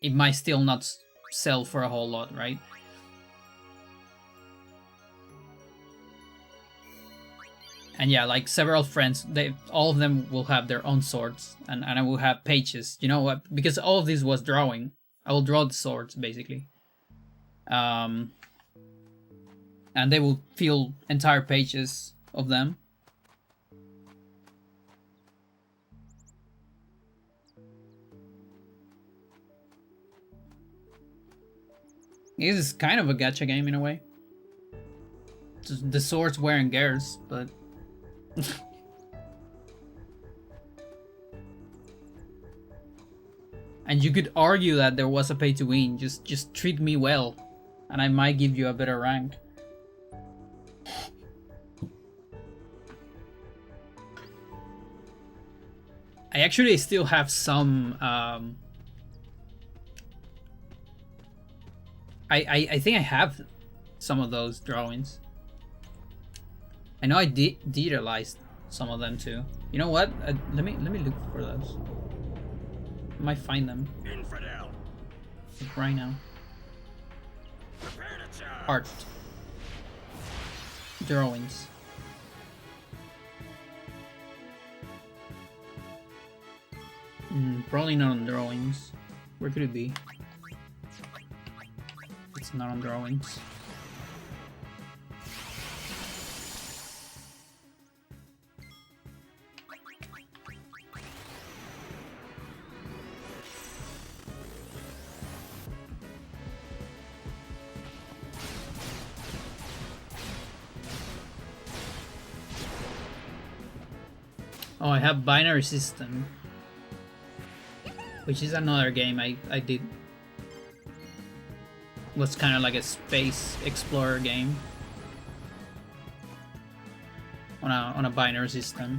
it might still not sell for a whole lot, right? And yeah, like several friends, all of them will have their own swords, and I will have pages. You know what? Because all of this was drawing. I will draw the swords basically, and they will fill entire pages of them. This is kind of a gacha game in a way. The swords wearing gears, but and you could argue that there was a pay to win. Just treat me well, and I might give you a better rank. I actually still have some. I think I have some of those drawings. I know I digitalized some of them too. You know what? Let me look for those. I might find them. Infidel. Like right now. Prepare to charge. Art. Drawings. Probably not on drawings. Where could it be? It's not on drawings. Oh, I have Binary System, which is another game I did. Was kind of like a space explorer game on a binary system.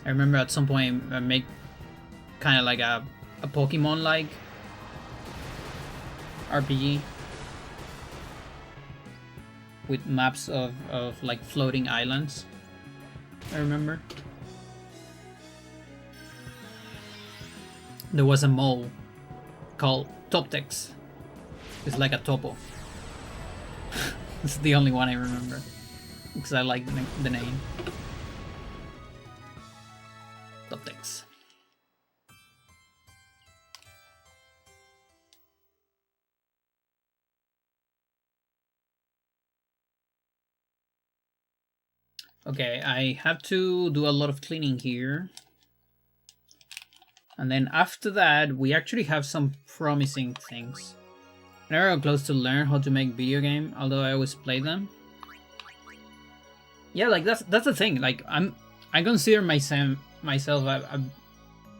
I remember at some point I make kind of like a Pokemon like RPG with maps of like floating islands. I remember. There was a mole called Toptex. It's like a topo. It's the only one I remember because I like the name. Toptex. Okay, I have to do a lot of cleaning here. And then after that, we actually have some promising things. I never got close to learn how to make video game, although I always play them. Yeah, like that's the thing. Like I consider myself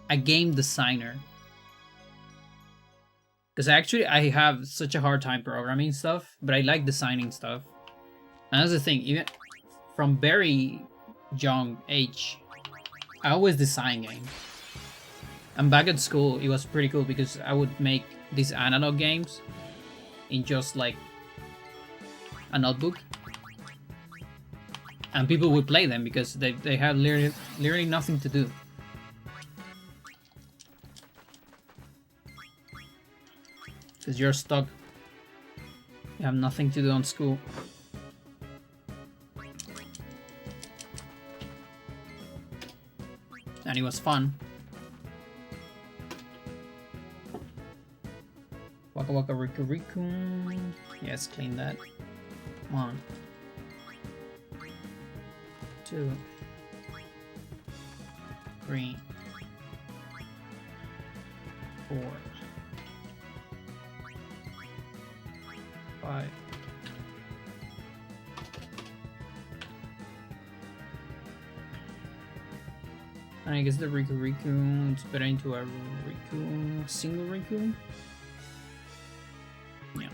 a game designer. Because actually I have such a hard time programming stuff, but I like designing stuff. And that's the thing, even from very young age, I always design games. And back at school, it was pretty cool because I would make these analog games in just like a notebook. And people would play them because they had literally nothing to do. Because you're stuck. You have nothing to do on school. And it was fun. Waka waka riku riku. Yes, clean that. 1, 2, 3, 4, 5. And I guess the Riku Riku, it's better into a Riku, single Riku. Yeah.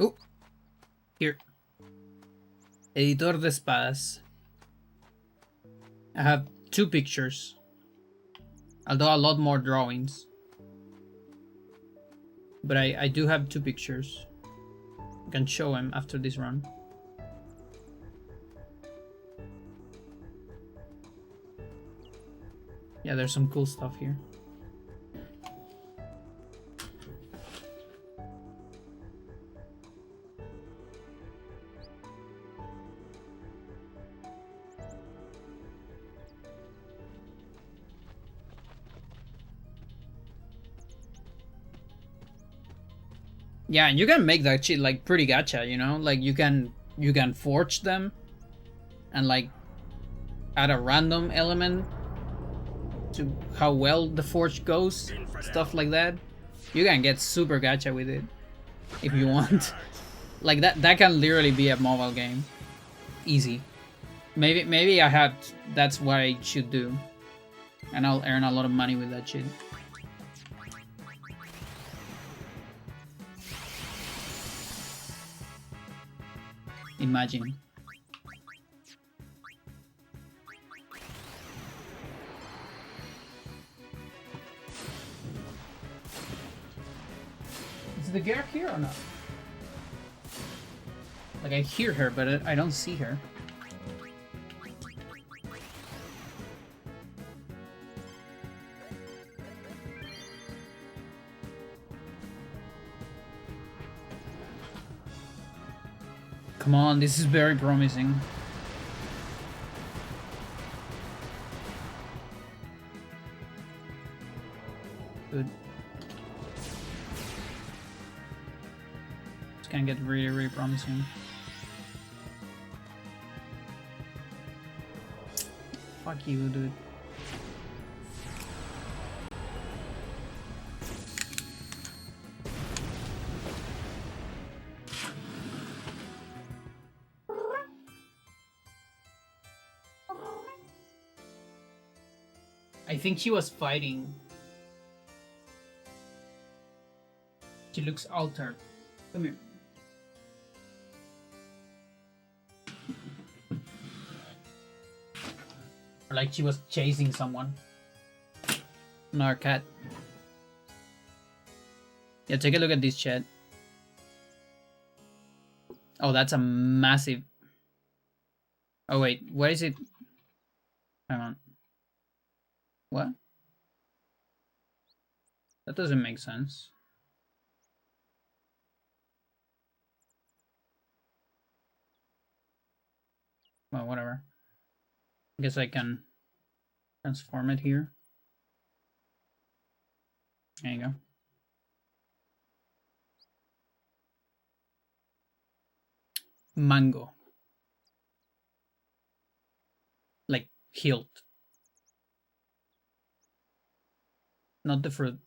Oh, here. Editor de espadas. I have 2 pictures, although a lot more drawings. But I do have 2 pictures. I can show them after this run. Yeah, there's some cool stuff here. Yeah, and you can make that shit like pretty gacha, you know? Like you can forge them and like add a random element to how well the forge goes, stuff like that. You can get super gacha with it if you want. Like that can literally be a mobile game. Easy. Maybe I have that's what I should do. And I'll earn a lot of money with that shit. Imagine. Is the girl here or not? Like I hear her, but I don't see her. Come on, this is very promising. Good. This can get really, really promising. Fuck you, dude. I think she was fighting. She looks altered. Come here. Or like she was chasing someone. Another cat. Yeah, take a look at this chat. Oh, that's a massive... Oh wait, what is it? Hang on. What? That doesn't make sense. Well, whatever. I guess I can transform it here. There you go. Mango. Like hilt. Not the fruit.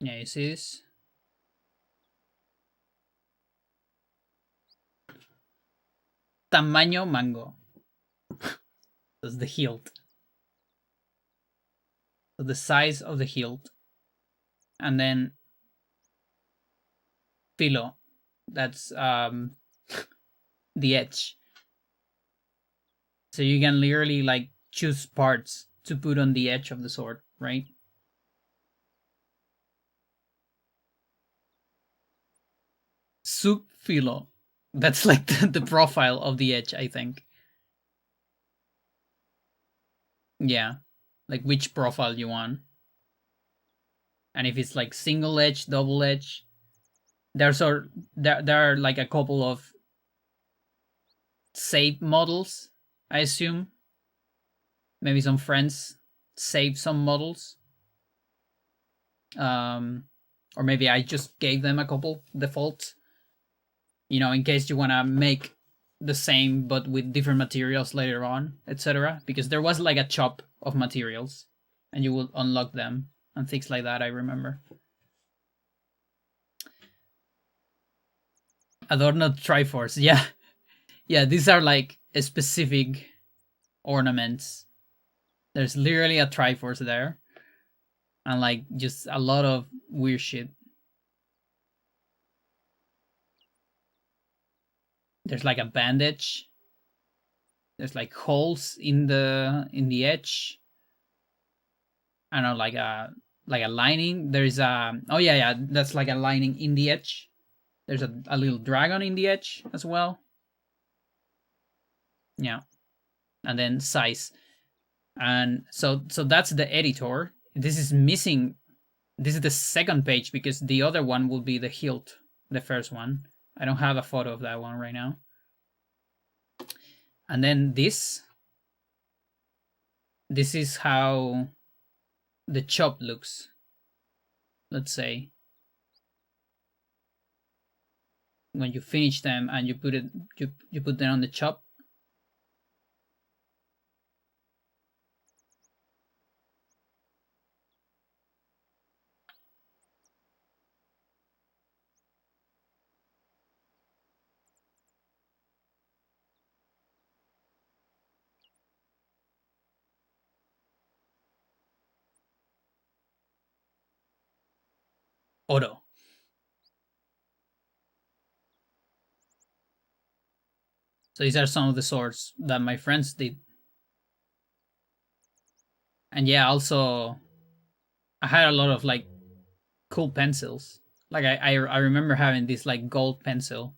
Yeah, you see this? Tamaño mango. That's the hilt. So the size of the hilt. And then filo. That's the edge. So you can literally like choose parts to put on the edge of the sword, right? Sub filo. That's like the profile of the edge, I think. Yeah. Like which profile you want. And if it's like single edge, double edge, there are like a couple of save models, I assume. Maybe some friends save some models. Or maybe I just gave them a couple defaults. In case you want to make the same but with different materials later on, etc. Because there was like a chop of materials and you will unlock them and things like that, I remember. Adorno Triforce, yeah. Yeah, these are like specific ornaments. There's literally a Triforce there. And like just a lot of weird shit. There's like a bandage. There's like holes in the edge. I don't know, like a lining. There's oh yeah, that's like a lining in the edge. There's a little dragon in the edge as well. Yeah. And then size. And so that's the editor. This is missing. This is the second page because the other one will be the hilt, the first one. I don't have a photo of that one right now. And then this is how the chop looks. Let's say when you finish them and you put it you put them on the chop. Oro. So these are some of the swords that my friends did. And yeah, also I had a lot of like cool pencils. Like I remember having this like gold pencil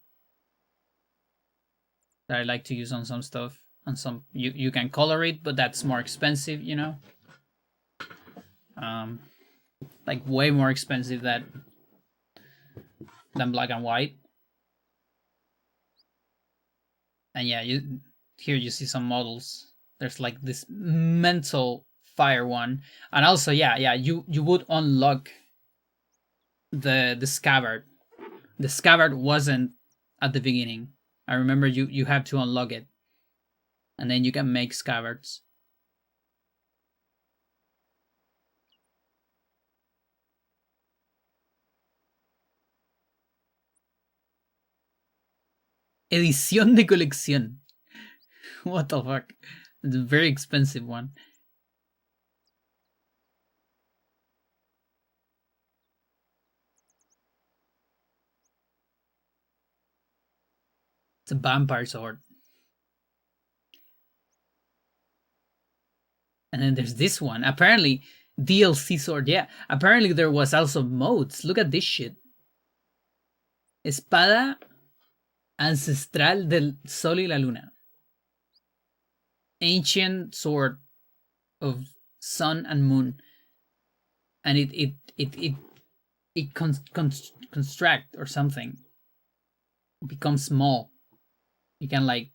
that I like to use on some stuff. On some you can color it, but that's more expensive, Um like way more expensive than black and white. And yeah, here you see some models. There's like this mental fire one, and also yeah, you would unlock the scabbard. The scabbard wasn't at the beginning. I remember you have to unlock it, and then you can make scabbards. Edición de colección. What the fuck? It's a very expensive one. It's a vampire sword. And then there's this one. Apparently, DLC sword. Yeah, apparently there was also modes. Look at this shit. Espada ancestral del Sol y la Luna. Ancient sword of sun and moon. And it construct or something. It becomes small. You can like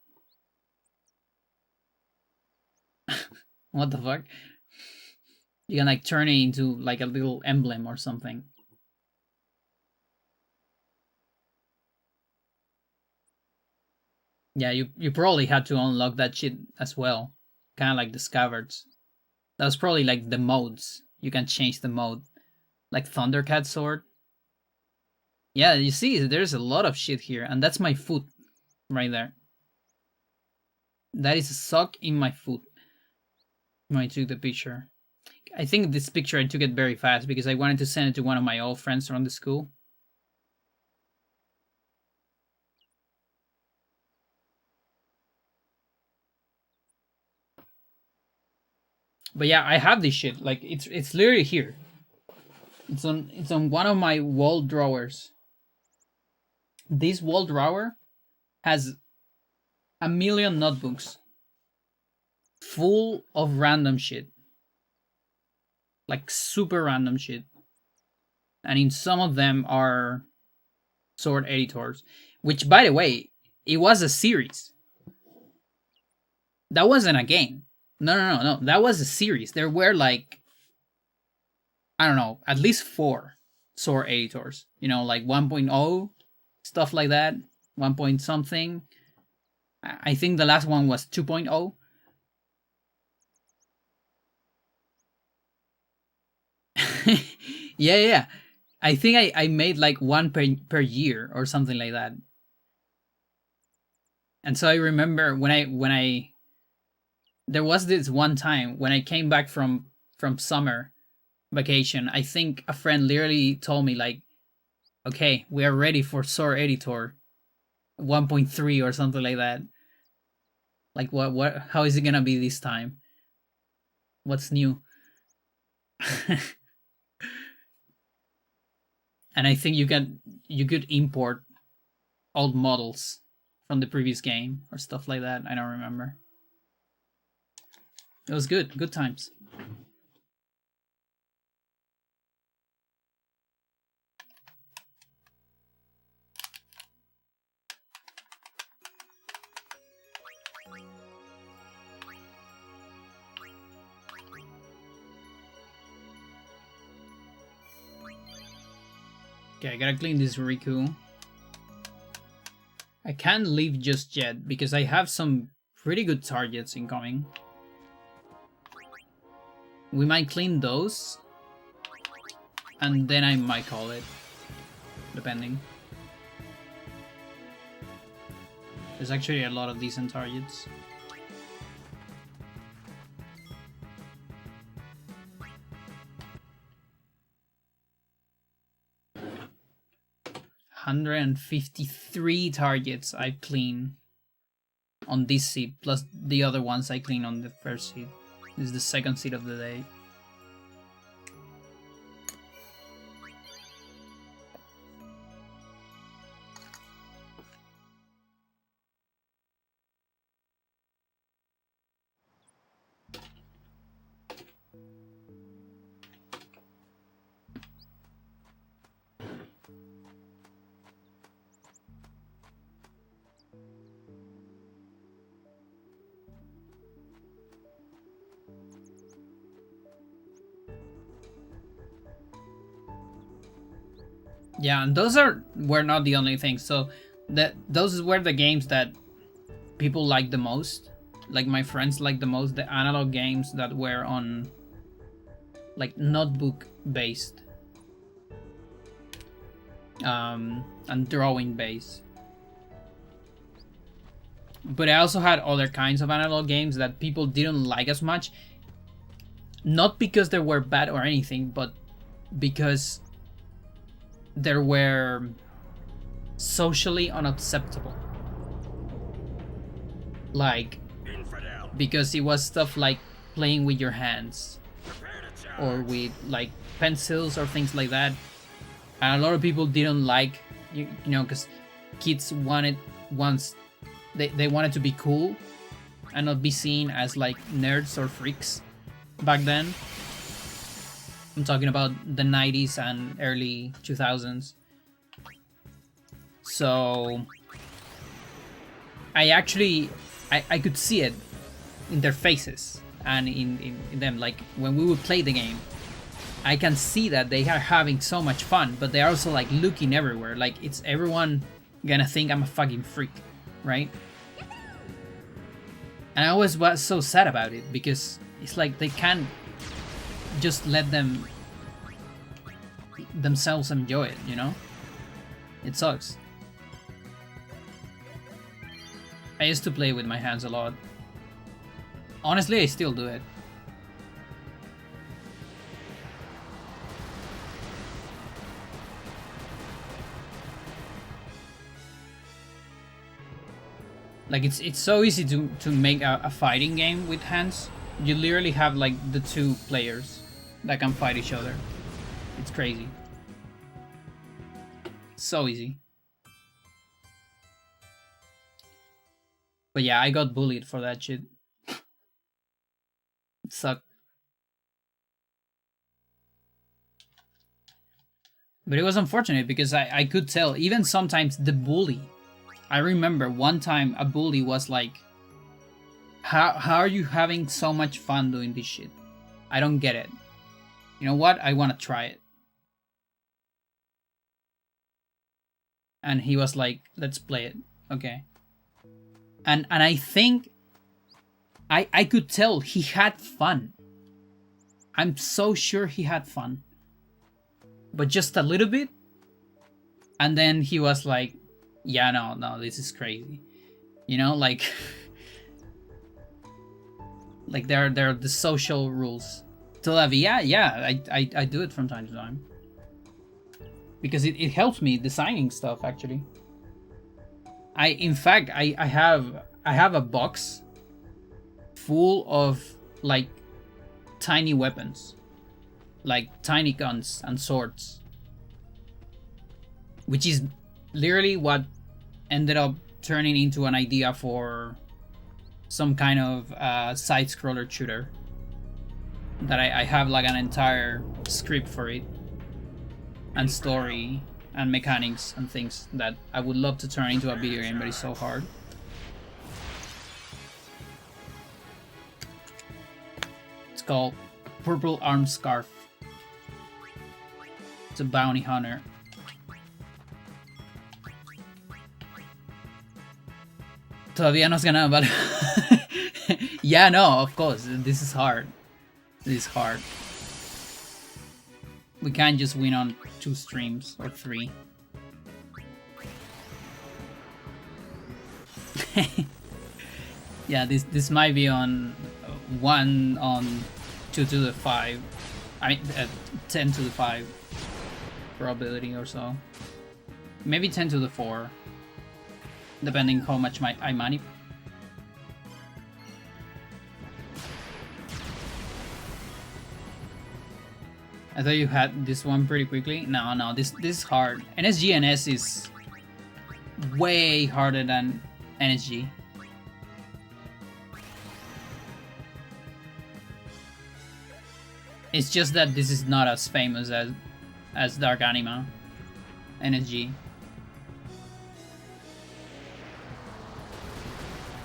what the fuck? You can like turn it into like a little emblem or something. Yeah, you probably had to unlock that shit as well. Kind of like the scabbards. That was probably like the modes. You can change the mode. Like Thundercat sword. Yeah, you see, there's a lot of shit here. And that's my foot right there. That is a sock in my foot. When I took the picture. I think this picture I took it very fast because I wanted to send it to one of my old friends from the school. But yeah, I have this shit. Like it's literally here. It's on one of my wall drawers. This wall drawer has a million notebooks full of random shit. Like super random shit. And in some of them are sword editors. Which, by the way, it was a series. That wasn't a game. No. That was a series. There were like, I don't know, at least 4 sword editors. You know, like 1.0, stuff like that. 1 point something. I think the last one was 2.0. yeah. I think I made like one per year or something like that. And so I remember when I there was this one time when I came back from summer vacation. I think a friend literally told me like, "Okay, we are ready for Sword Editor 1.3 or something like that." Like what how is it gonna be this time? What's new? And I think you could import old models from the previous game or stuff like that. I don't remember. It was good times. Okay, I gotta clean this Riku. I can't leave just yet because I have some pretty good targets incoming. We might clean those. And then I might call it. Depending. There's actually a lot of decent targets. $153 targets I clean on this seed, plus the other ones I clean on the first seed. This is the second seed of the day. Yeah, and those were not the only things. So those were the games that people liked the most. Like my friends liked the most, the analog games that were on like notebook based. And drawing based. But I also had other kinds of analog games that people didn't like as much. Not because they were bad or anything, but because they were socially unacceptable. Like, Infidel. because it was stuff like playing with your hands Prepare to charge. or with like pencils or things like that. And a lot of people didn't like, you know, because kids wanted they wanted to be cool and not be seen as like nerds or freaks back then. I'm talking about the 90s and early 2000s. So I could see it in their faces and in them. Like when we would play the game, I can see that they are having so much fun, but they're also like looking everywhere. Like it's everyone gonna think I'm a fucking freak, right? And I always was so sad about it because it's like they can't just let themselves enjoy it, you know? It sucks. I used to play with my hands a lot. Honestly, I still do it. Like it's so easy to make a fighting game with hands. You literally have like the two players that can fight each other. It's crazy. So easy. But yeah, I got bullied for that shit. It sucked. But it was unfortunate because I could tell, even sometimes the bully. I remember one time a bully was like, how are you having so much fun doing this shit? I don't get it. You know what? I want to try it. And he was like, let's play it. Okay. And I think I could tell he had fun. I'm so sure he had fun. But just a little bit. And then he was like, yeah, no, this is crazy. You know, like like there are the social rules. Todavía, yeah, I do it from time to time. Because it helps me designing stuff actually. In fact I have a box full of like tiny weapons. Like tiny guns and swords. Which is literally what ended up turning into an idea for some kind of side-scroller shooter. That I have like an entire script for it. And story and mechanics and things that I would love to turn into a video game, but it's so hard. It's called Purple Arm Scarf. It's a bounty hunter. Todavía nos ganan, but yeah, no, of course, this is hard. This is hard. We can't just win on 2 streams or 3. Yeah, this might be on 1 on 2 to the 5. I mean, 10 to the 5 probability or so. Maybe 10 to the 4. Depending how much I money. I thought you had this one pretty quickly. No, this is hard. NSGNS is way harder than NSG. It's just that this is not as famous as Dark Anima, NSG.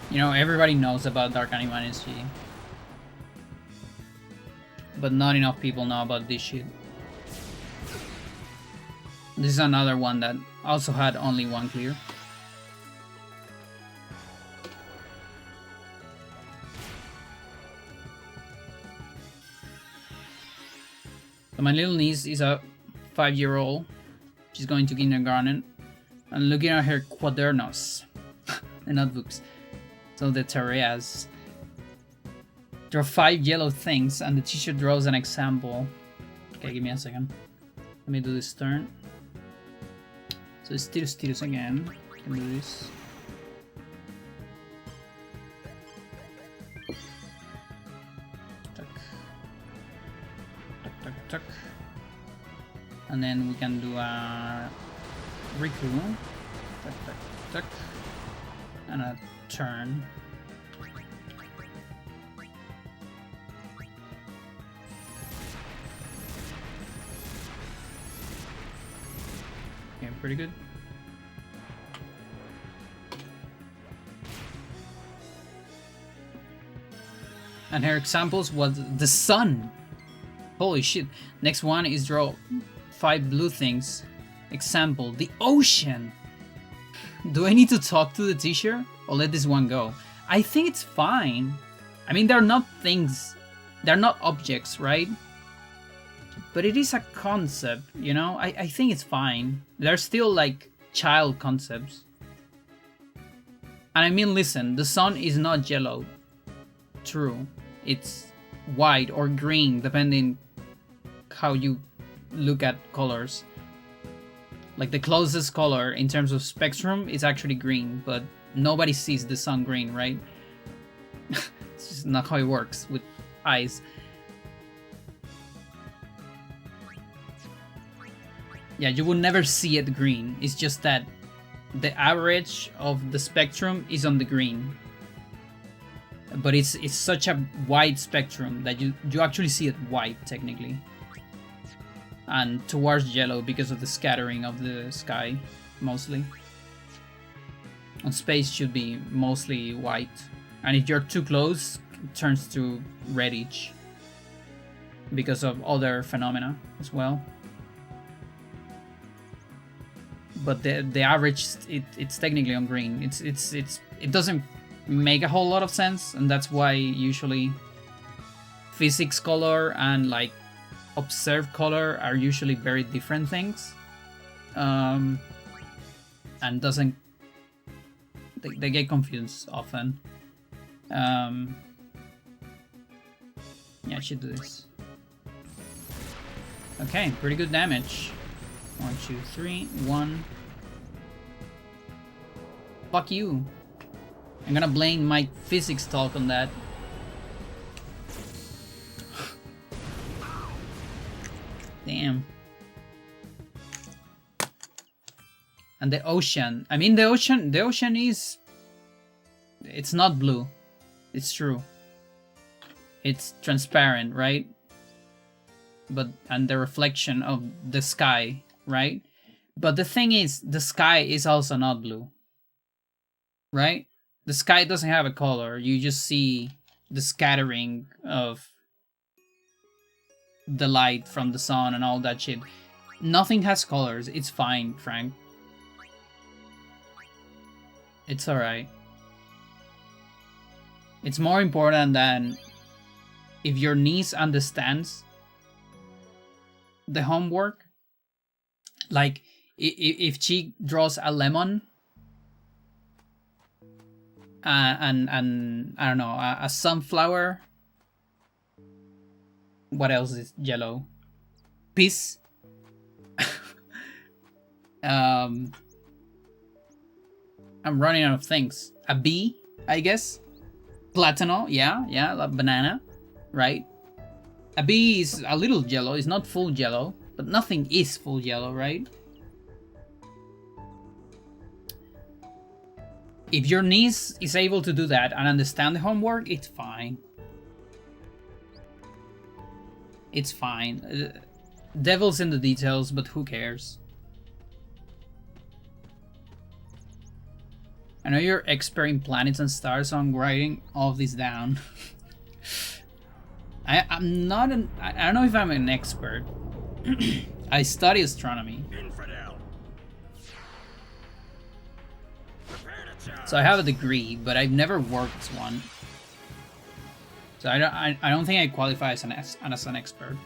You know, everybody knows about Dark Anima and NSG. But not enough people know about this shit. This is another one that also had only 1 clear. So my little niece is a 5-year-old. She's going to kindergarten. And looking at her cuadernos, the notebooks. So the tareas. There are 5 yellow things, and the teacher draws an example. Okay, give me a second. Let me do this turn. So it's tiros again. I can do this. tuck. And then we can do a Riku. Tuck, tuck, tuck. And a turn. Okay, pretty good. And her examples was the sun. Holy shit. Next one is draw 5 blue things. Example, the ocean. Do I need to talk to the teacher or let this one go? I think it's fine. I mean, they're not things. They're not objects, right? But it is a concept, you know? I think it's fine. They're still like child concepts. And I mean, listen, the sun is not yellow. True. It's white or green, depending how you look at colors. Like the closest color in terms of spectrum is actually green, but nobody sees the sun green, right? It's just not how it works with eyes. Yeah, you will never see it green. It's just that the average of the spectrum is on the green. But it's such a wide spectrum that you actually see it white, technically. And towards yellow because of the scattering of the sky, mostly. On space should be mostly white. And if you're too close, it turns to reddish. Because of other phenomena as well. But the average, it's technically on green. It doesn't make a whole lot of sense, and that's why usually physics color and like observed color are usually very different things. And doesn't they get confused often. Yeah, I should do this. Okay, pretty good damage. 1, 2, 3, 1. Fuck you. I'm gonna blame my physics talk on that. Damn. And the ocean. I mean, the ocean is... It's not blue. It's true. It's transparent, right? And the reflection of the sky, right? But the thing is, the sky is also not blue. Right? The sky doesn't have a color. You just see the scattering of the light from the sun and all that shit. Nothing has colors. It's fine, Frank. It's alright. It's more important than if your niece understands the homework. Like, if she draws a lemon and I don't know, a sunflower. What else is yellow? Peace. I'm running out of things. A bee, I guess. Platano, yeah, like banana, right? A bee is a little yellow. It's not full yellow, but nothing is full yellow, right? If your niece is able to do that and understand the homework, it's fine. It's fine. Devil's in the details, but who cares? I know you're expert in planets and stars, so I'm writing all of this down. I'm not an... I don't know if I'm an expert. I study astronomy. Infidel. So I have a degree, but I've never worked one. So I don't think I qualify as an expert.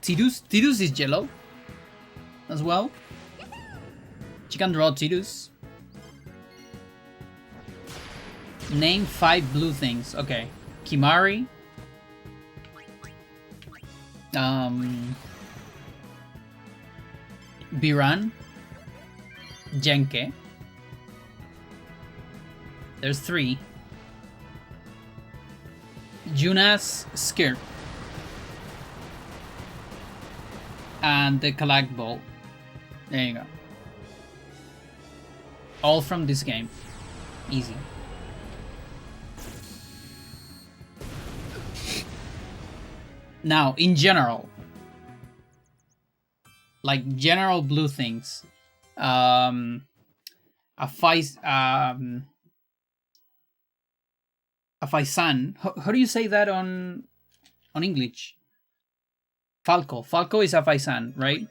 Tidus is yellow as well. She can draw Tidus. Name 5 blue things. Okay. Kimari. Biran. Genke. There's 3. Junas Skir. And the Kalak Ball. There you go. All from this game. Easy. Now, in general, like general blue things, a Faisan. How do you say that on English? Falco. Falco is a Faisan, right?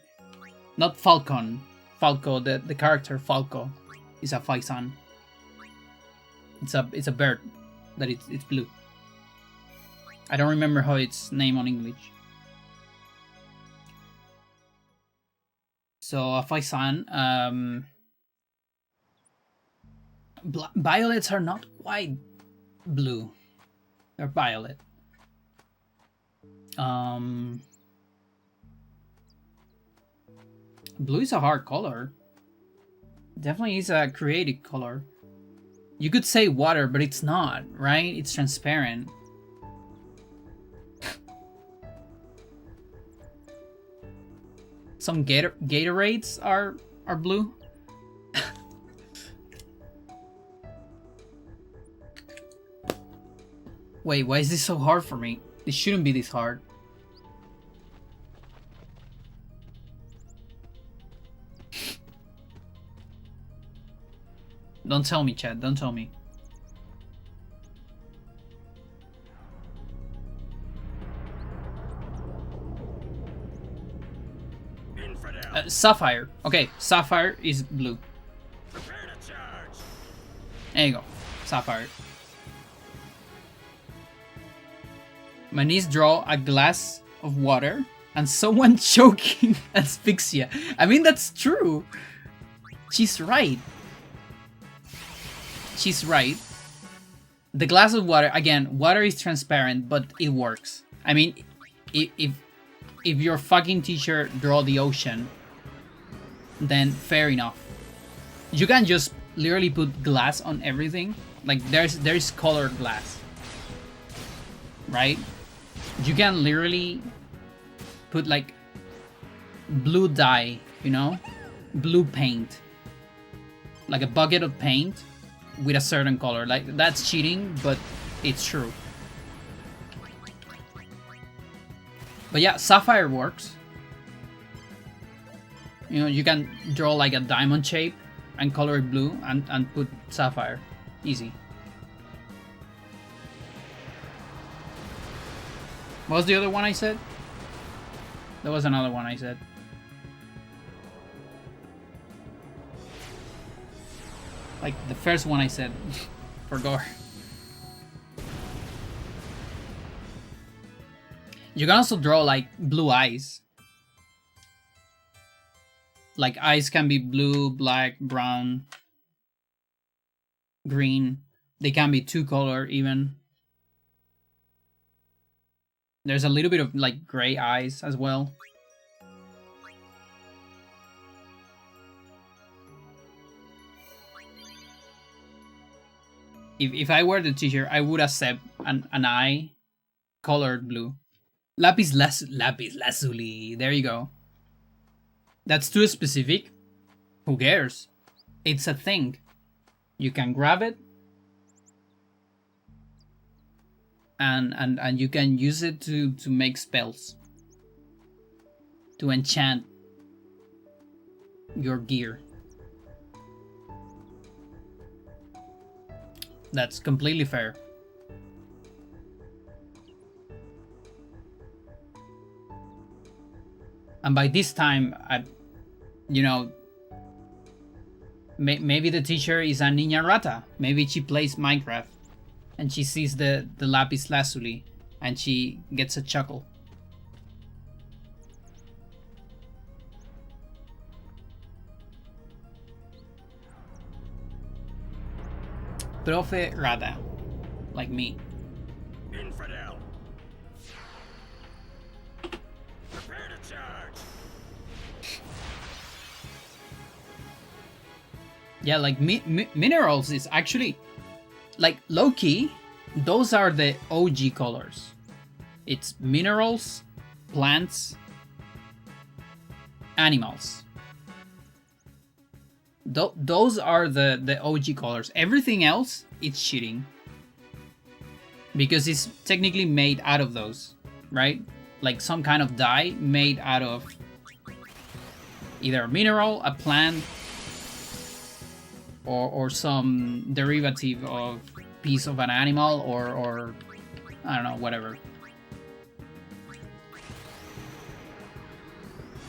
Not Falcon. Falco, the character Falco, is a Faisan. It's a bird that it's blue. I don't remember how it's named on English. So a Faisan. Violets are not quite blue. They're violet. Blue is a hard color. Definitely is a creative color. You could say water, but it's not, right? It's transparent. Some Gatorades are blue. Wait, why is this so hard for me? This shouldn't be this hard. Don't tell me, Chad. Don't tell me. Sapphire. Okay, Sapphire is blue. Prepare to charge. There you go. Sapphire. My niece draw a glass of water and someone choking asphyxia. I mean, that's true. She's right. She's right. The glass of water, again, water is transparent, but it works. I mean, if your fucking teacher draw the ocean, then fair enough. You can just literally put glass on everything. Like there's colored glass, right? You can literally put like blue dye, you know, blue paint, like a bucket of paint with a certain color. Like that's cheating, but it's true. But yeah, Sapphire works. You know, you can draw like a diamond shape and color it blue and put Sapphire. Easy. What was the other one I said? There was another one I said. Like the first one I said. Forgot. You can also draw like blue eyes. Like eyes can be blue, black, brown, green. They can be 2-color even. There's a little bit of like gray eyes as well. If I were the teacher, I would accept an eye colored blue. Lapis lazuli. There you go. That's too specific. Who cares? It's a thing. You can grab it and you can use it to make spells. To enchant your gear. That's completely fair. And by this time, you know, maybe the teacher is a niña rata. Maybe she plays Minecraft and she sees the lapis lazuli and she gets a chuckle. Profe Rata. like me. Infidel. Prepare to charge. Yeah, like minerals is actually, like, low-key, those are the OG colors. It's minerals, plants, animals. Those are the OG colors. Everything else, it's cheating. Because it's technically made out of those, right? Like some kind of dye made out of either a mineral, a plant, or some derivative of piece of an animal, or I don't know, whatever.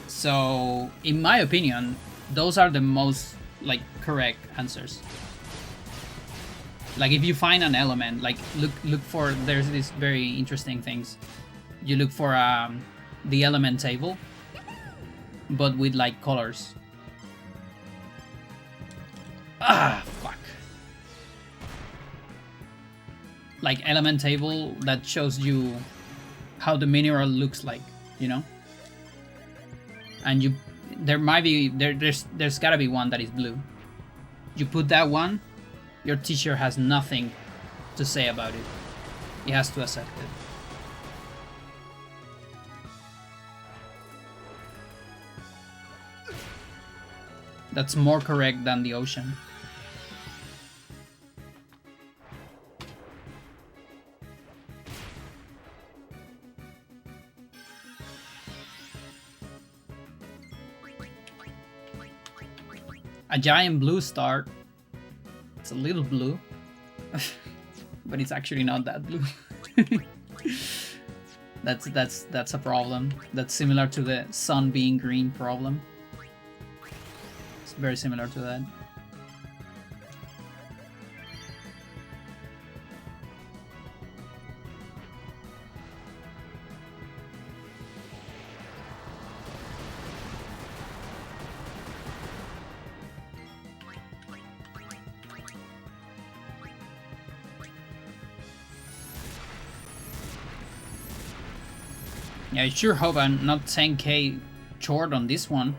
So, in my opinion, those are the most, like, correct answers. Like, if you find an element, like, look for, there's these very interesting things. You look for the element table, but with, like, colors. Ah, fuck. Like, element table that shows you how the mineral looks like, you know? And there might be, there's gotta be one that is blue. You put that one, your teacher has nothing to say about it. He has to accept it. That's more correct than the ocean. A giant blue star. It's a little blue, but it's actually not that blue. That's a problem. That's similar to the sun being green problem. It's very similar to that. Yeah, I sure hope I'm not 10k short on this one.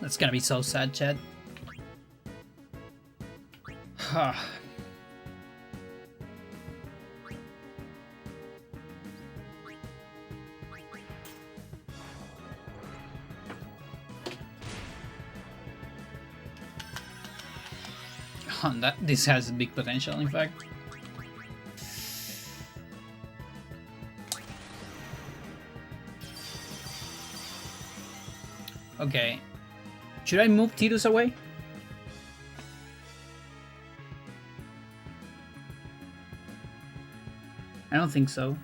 That's gonna be so sad, Chad. This has big potential, in fact. Okay. Should I move Tidus away? I don't think so.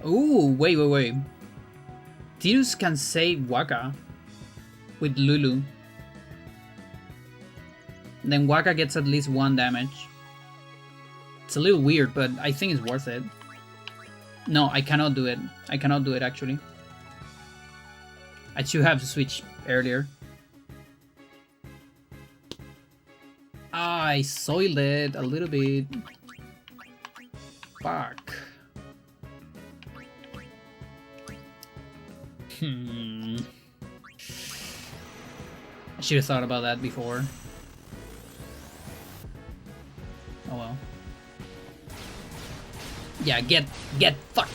Ooh, wait. Tidus can save Waka with Lulu. Then Waka gets at least 1 damage. It's a little weird, but I think it's worth it. No, I cannot do it. I cannot do it, actually. I should have switched earlier. I soiled it a little bit. Fuck. I should have thought about that before. Oh well. Yeah, get fucked.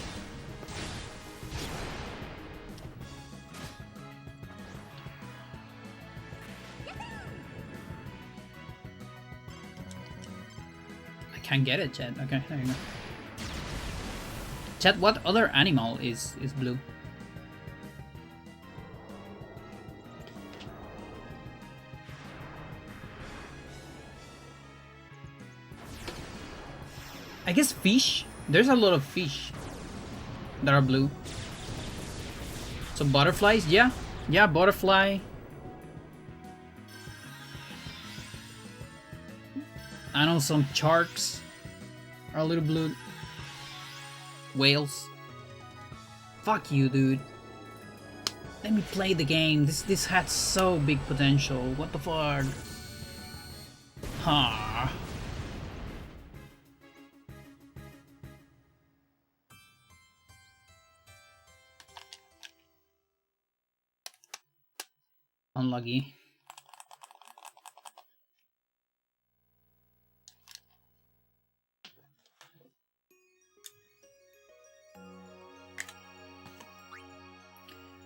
I can't get it, Chad. Okay, there you go. Chat, what other animal is blue? I guess fish. There's a lot of fish that are blue. So butterflies, yeah. Yeah, butterfly. I know some sharks are a little blue. Whales. Fuck you, dude. Let me play the game. This had so big potential. What the fuck? Huh. Unlucky.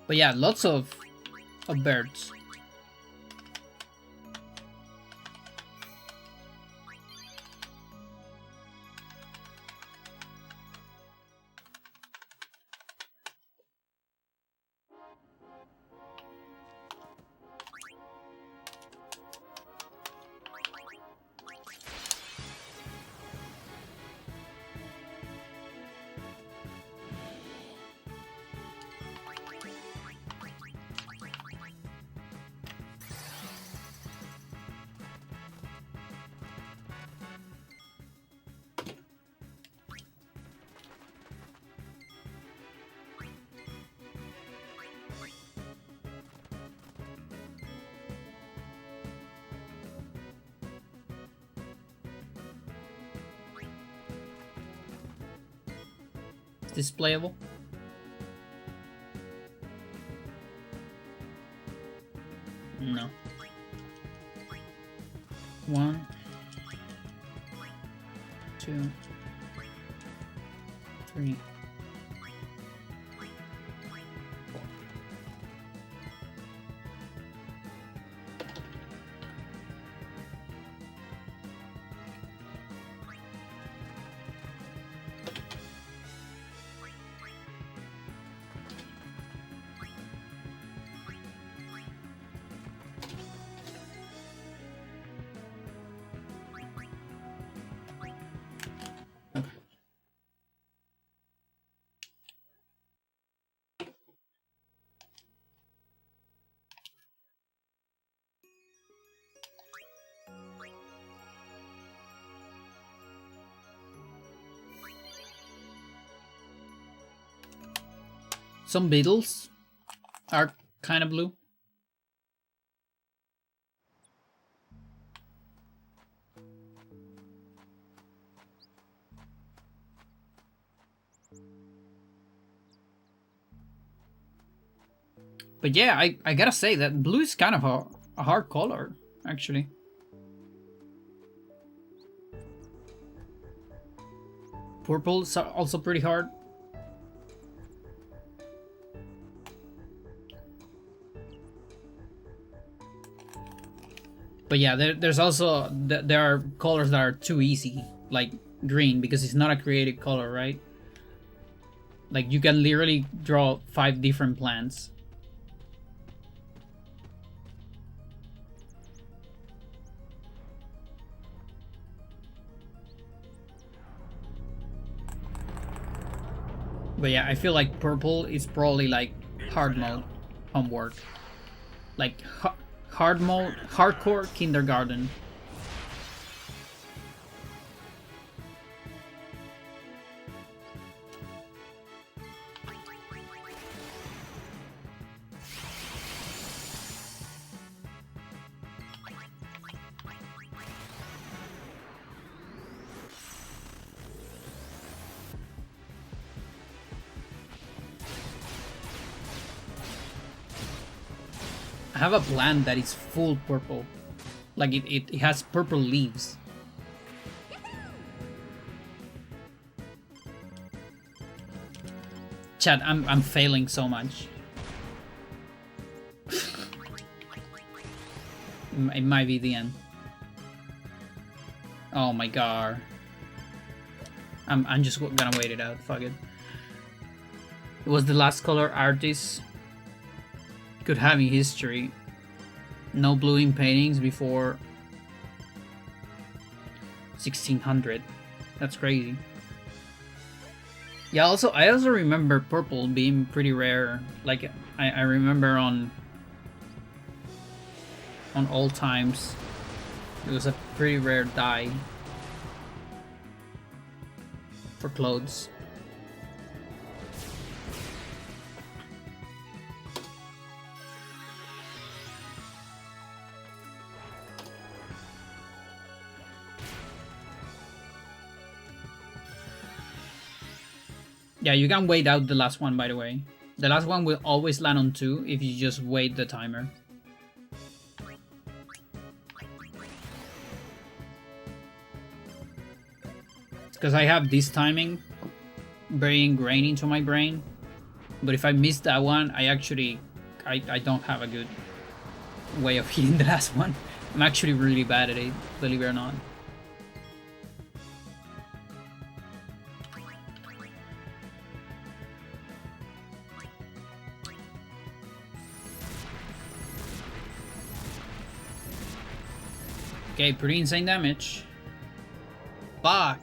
But yeah, lots of birds. Is this playable? No. 1, 2, 3, 4. Some beetles are kind of blue. But yeah, I gotta say that blue is kind of a hard color, actually. Purple is also pretty hard. But yeah, there's also there are colors that are too easy, like green, because it's not a creative color, right? Like you can literally draw 5 different plants. But yeah, I feel like purple is probably like hard mode homework. Like hard mode, hardcore kindergarten. I have a plant that is full purple. Like it has purple leaves. Chat, I'm failing so much. It might be the end. Oh my god. I'm just gonna wait it out. Fuck it. It was the last color artist could have in history. No blue in paintings before 1600. That's crazy. Yeah, I also remember purple being pretty rare. Like I remember on old times it was a pretty rare dye for clothes. Yeah, you can wait out the last one, by the way. The last one will always land on 2 if you just wait the timer. Because I have this timing very ingrained into my brain. But if I miss that one, I don't have a good way of hitting the last one. I'm actually really bad at it, believe it or not. Okay, pretty insane damage. Fuck.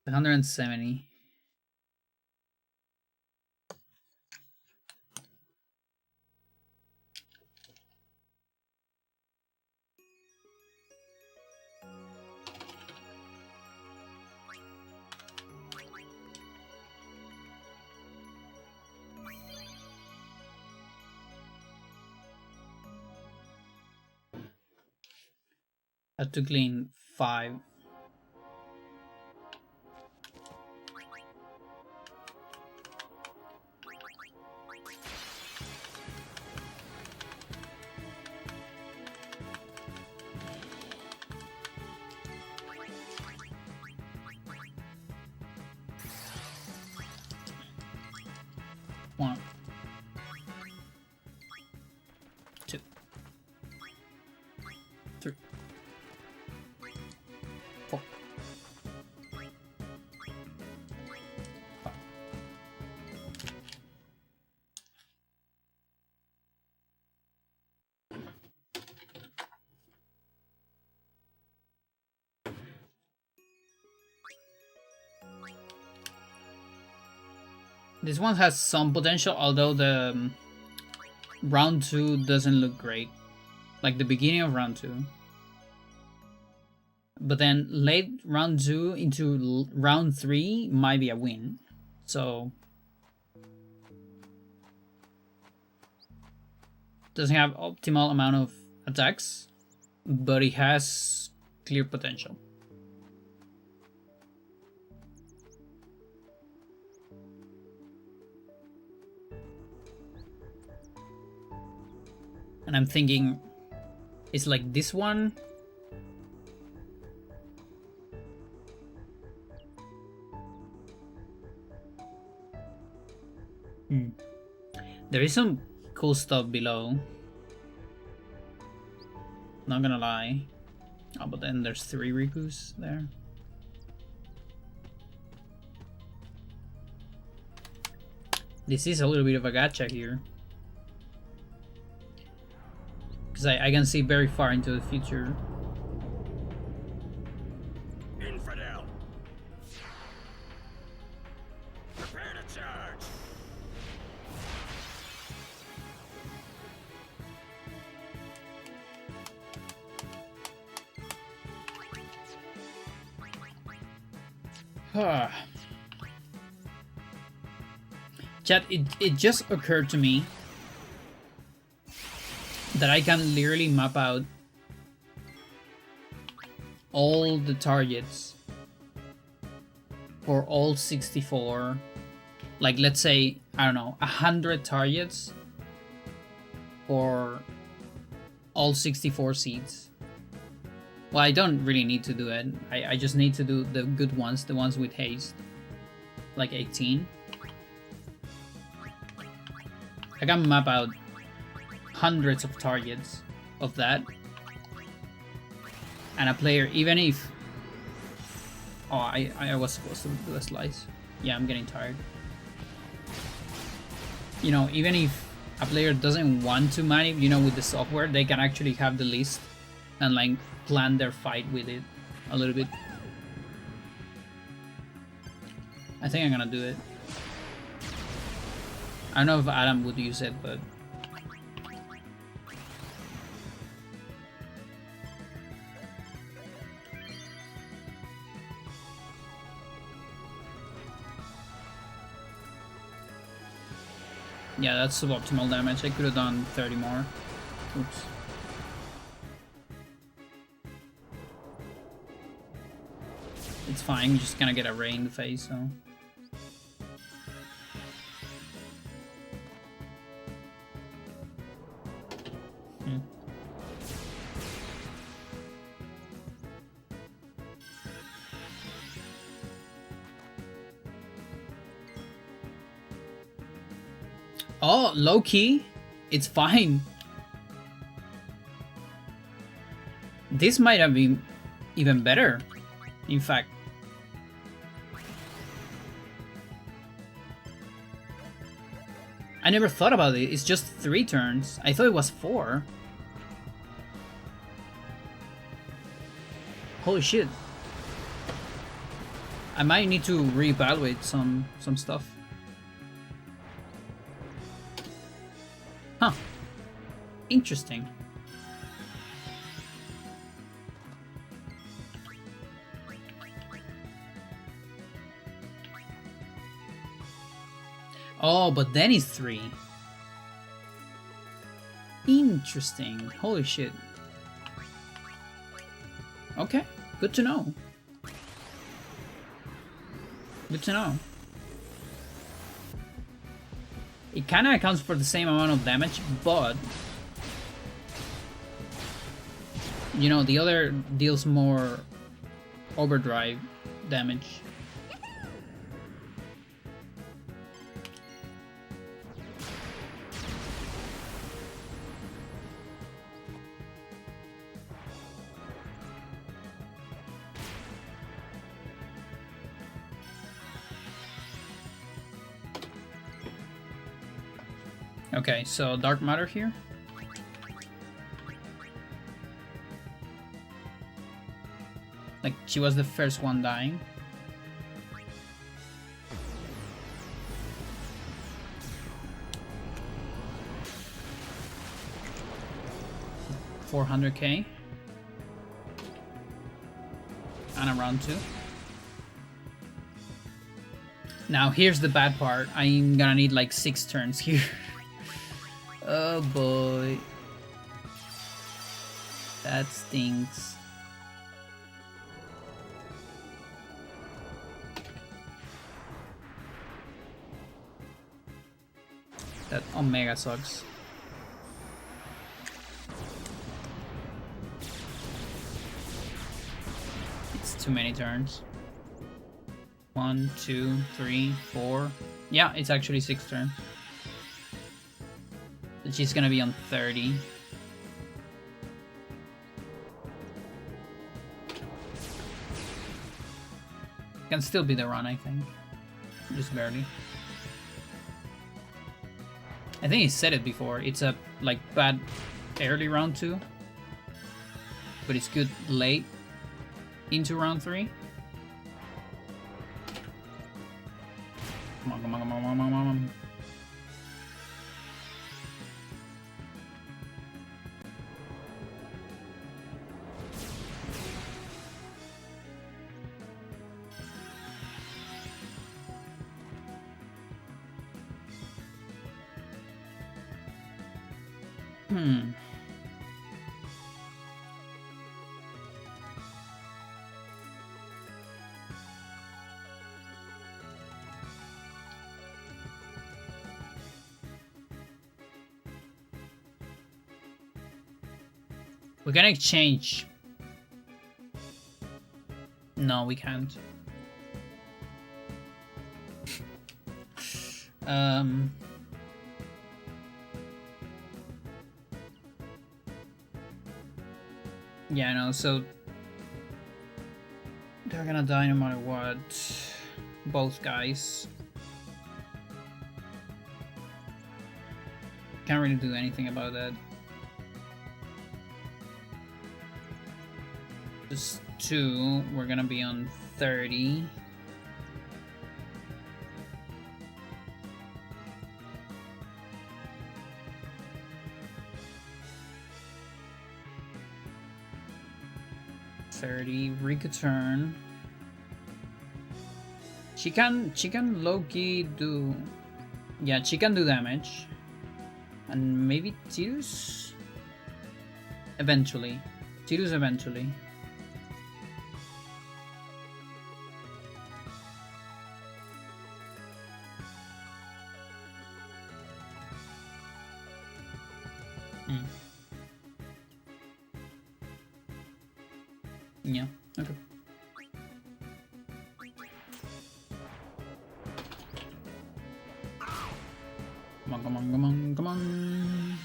$170. Had to clean 5. One, 2, 3, 4, 5. This one has some potential, although the round 2 doesn't look great. Like the beginning of round 2. But then late round 2 into round 3 might be a win. So doesn't have optimal amount of attacks, but it has clear potential. And I'm thinking it's like this one. There is some cool stuff below. Not gonna lie. Oh, but then there's 3 Rikus there. This is a little bit of a gacha here. Because I can see very far into the future. Infidel. Prepare to charge. Chat, it just occurred to me that I can literally map out all the targets for all 64. Like, let's say, I don't know, 100 targets for all 64 seeds. Well, I don't really need to do it. I just need to do the good ones, the ones with haste. Like 18. I can map out hundreds of targets of that. And a player, even if... Oh, I was supposed to do a slice. Yeah, I'm getting tired. You know, even if a player doesn't want to manip, you know, with the software, they can actually have the list and like plan their fight with it a little bit. I think I'm gonna do it. I don't know if Adam would use it, but... Yeah, that's suboptimal damage. I could have done 30 more. Oops. It's fine, you're just gonna get a ray in the face, so... Oh, low key, it's fine. This might have been even better, in fact. I never thought about it. It's just 3 turns. I thought it was 4. Holy shit. I might need to reevaluate some stuff. Huh. Interesting. Oh, but then it's 3. Interesting. Holy shit. Okay, good to know. Good to know. It kinda accounts for the same amount of damage, but... You know, the other deals more overdrive damage. Okay, so dark matter here. Like, she was the first one dying. $400k. And a round 2. Now here's the bad part. I'm gonna need like 6 turns here. Oh boy. That stinks. That Omega sucks. It's too many turns. 1, 2, 3, 4. Yeah, it's actually 6 turns. She's gonna be on 30. Can still be the run, I think. Just barely. I think he said it before. It's a like bad early round 2, but it's good late into round 3. Come on, come on, come on, come on, come on. We can exchange. No, we can't. Yeah, I know, so they're gonna die no matter what. Both guys. Can't really do anything about that. Just 2, we're gonna be on 30. Rika turn. She can low-key do... Yeah, she can do damage. And maybe Tidus? Eventually. Tidus eventually. Yeah, okay. Come on, come on, come on, come on.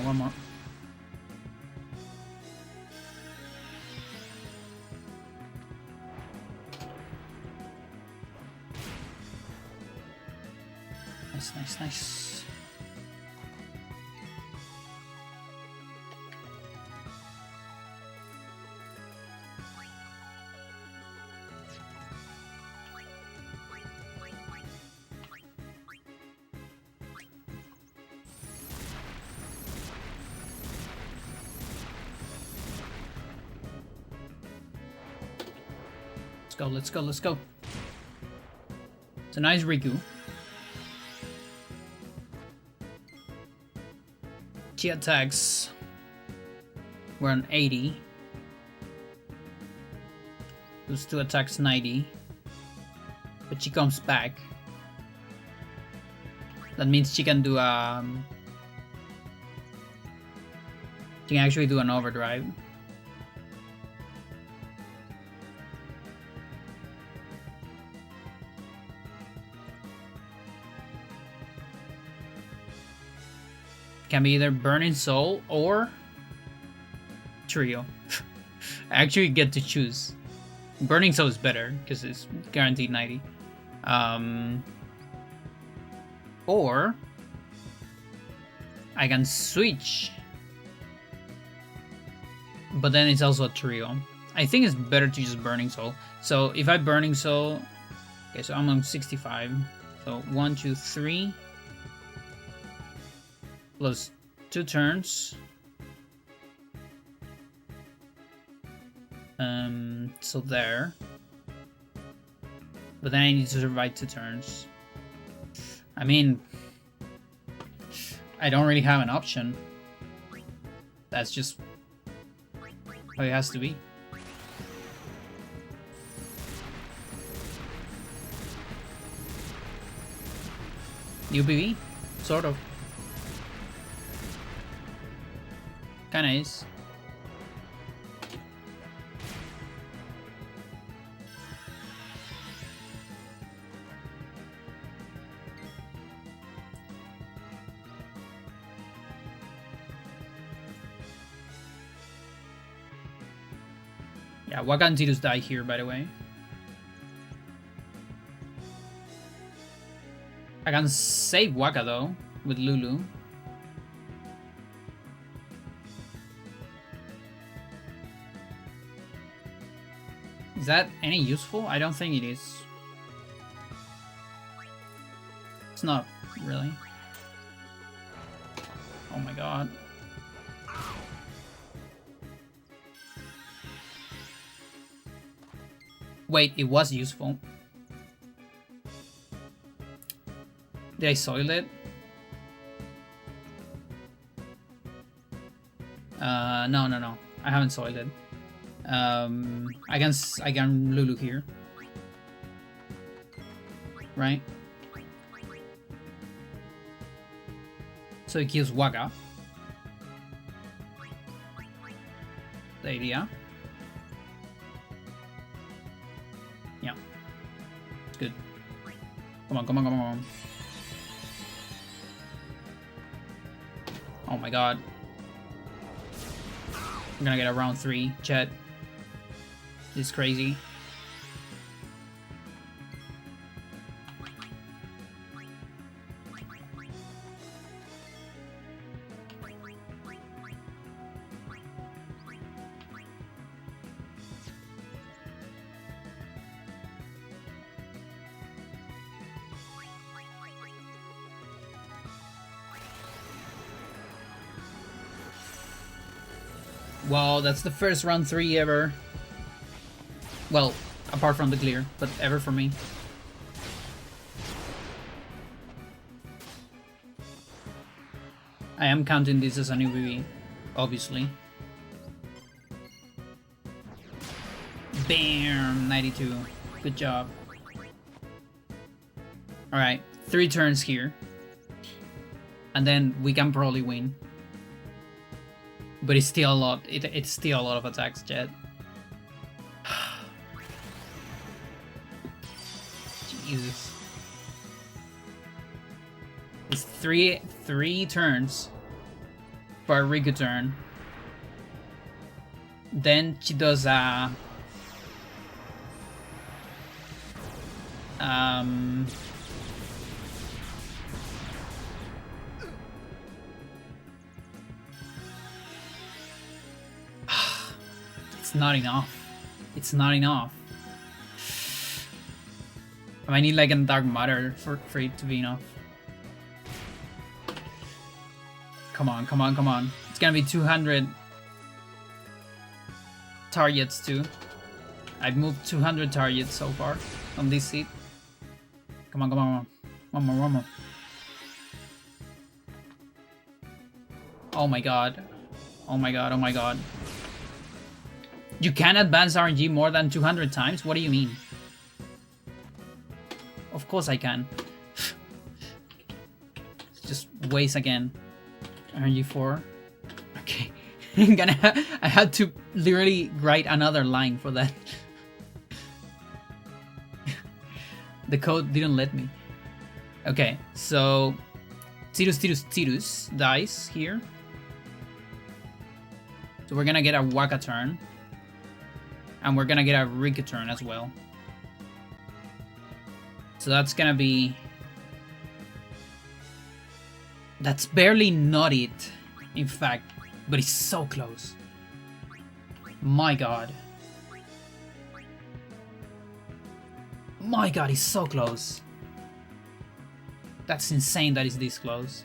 One more. Nice, nice, nice. Let's go, let's go, let's go. It's a nice Riku. She attacks. We're on 80. Those 2 attacks 90. But she comes back. That means she can do she can actually do an overdrive. Can be either Burning Soul or Trio. I actually get to choose. Burning Soul is better because it's guaranteed 90. Or I can switch, but then it's also a Trio. I think it's better to use Burning Soul. So if I Burning Soul, okay, so I'm on 65. So 1, 2, 3. Plus 2 turns. So there. But then I need to survive 2 turns. I mean, I don't really have an option. That's just how it has to be. UPV? Sort of. Kinda is. Yeah, Waka and Tidus die here, by the way. I can save Waka though, with Lulu. Is that any useful? I don't think it is. It's not really. Oh my god. Wait, it was useful. Did I soil it? No. I haven't soiled it. I can Lulu here. Right? So it kills Waga. The idea. Yeah. It's good. Come on. Oh my god. I'm gonna get a round 3, chat. This is crazy. Wow, that's the first round 3 ever. Well, apart from the clear, but ever for me. I am counting this as a new BB, obviously. Bam! 92. Good job. Alright, 3 turns here. And then we can probably win. But it's still a lot. It's still a lot of attacks, Jet. Jesus. It's three turns for a Riku turn. Then she does a it's not enough. It's not enough. I need like a dark matter for it to be enough. Come on. It's gonna be 200 targets too. I've moved 200 targets so far on this seat. Come on. One more. Oh my god. You can advance RNG more than 200 times? What do you mean? Of course I can. Just waste again. RNG 4. Okay. I had to literally write another line for that. The code didn't let me. Okay, so Tirus dies here. So we're gonna get a Waka turn. And we're gonna get a Rika turn as well. So that's gonna be... That's barely not it, in fact. But it's so close. My god. My god, it's so close. That's insane that it's this close.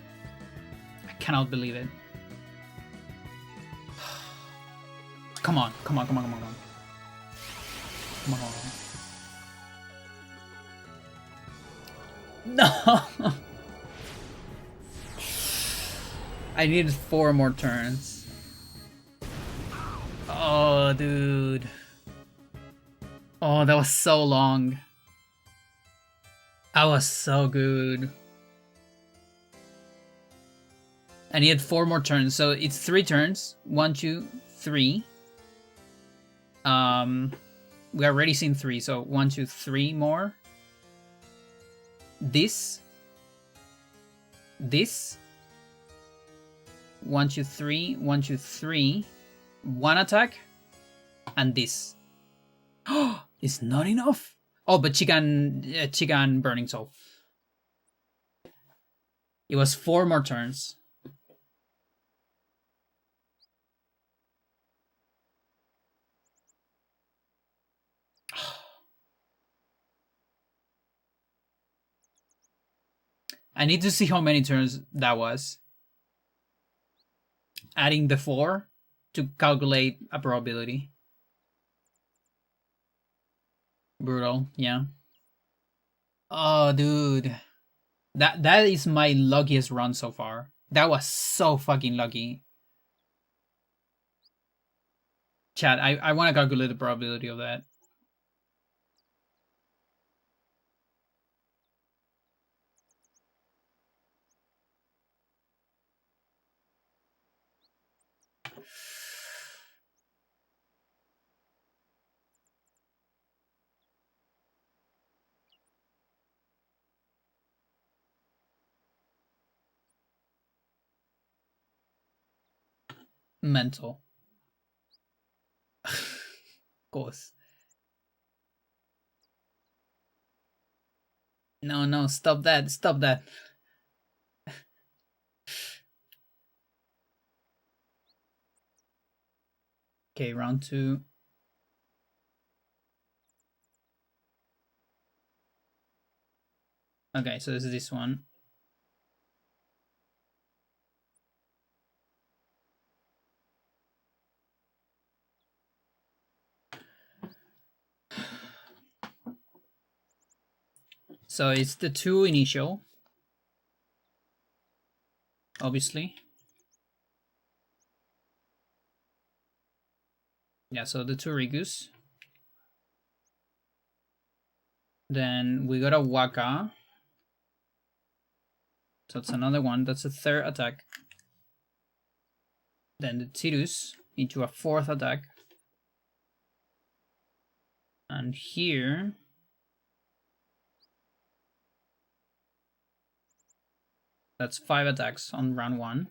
I cannot believe it. Come on. Come on. No! I needed 4 more turns. Oh, dude. Oh, that was so long. That was so good. I needed 4 more turns, so it's 3 turns. 1, 2, 3. We already seen 3, so 1, 2, 3 more. This. 1, 2, 3. 1, 2, 3. 1 attack. And this. Oh, it's not enough. Oh, but Chigan Burning Soul. It was 4 more turns. I need to see how many turns that was. Adding the 4 to calculate a probability. Brutal, yeah. Oh, dude. That is my luckiest run so far. That was so fucking lucky. Chat, I want to calculate the probability of that. Mental. Of course. No, stop that. Stop that. Okay, round 2. Okay, so this is this one. So it's the 2 initial, obviously. Yeah, so the 2 Rigus. Then we got a Waka. So that's another one. That's a 3rd attack. Then the Tirus into a 4th attack. And here... that's 5 attacks on round 1.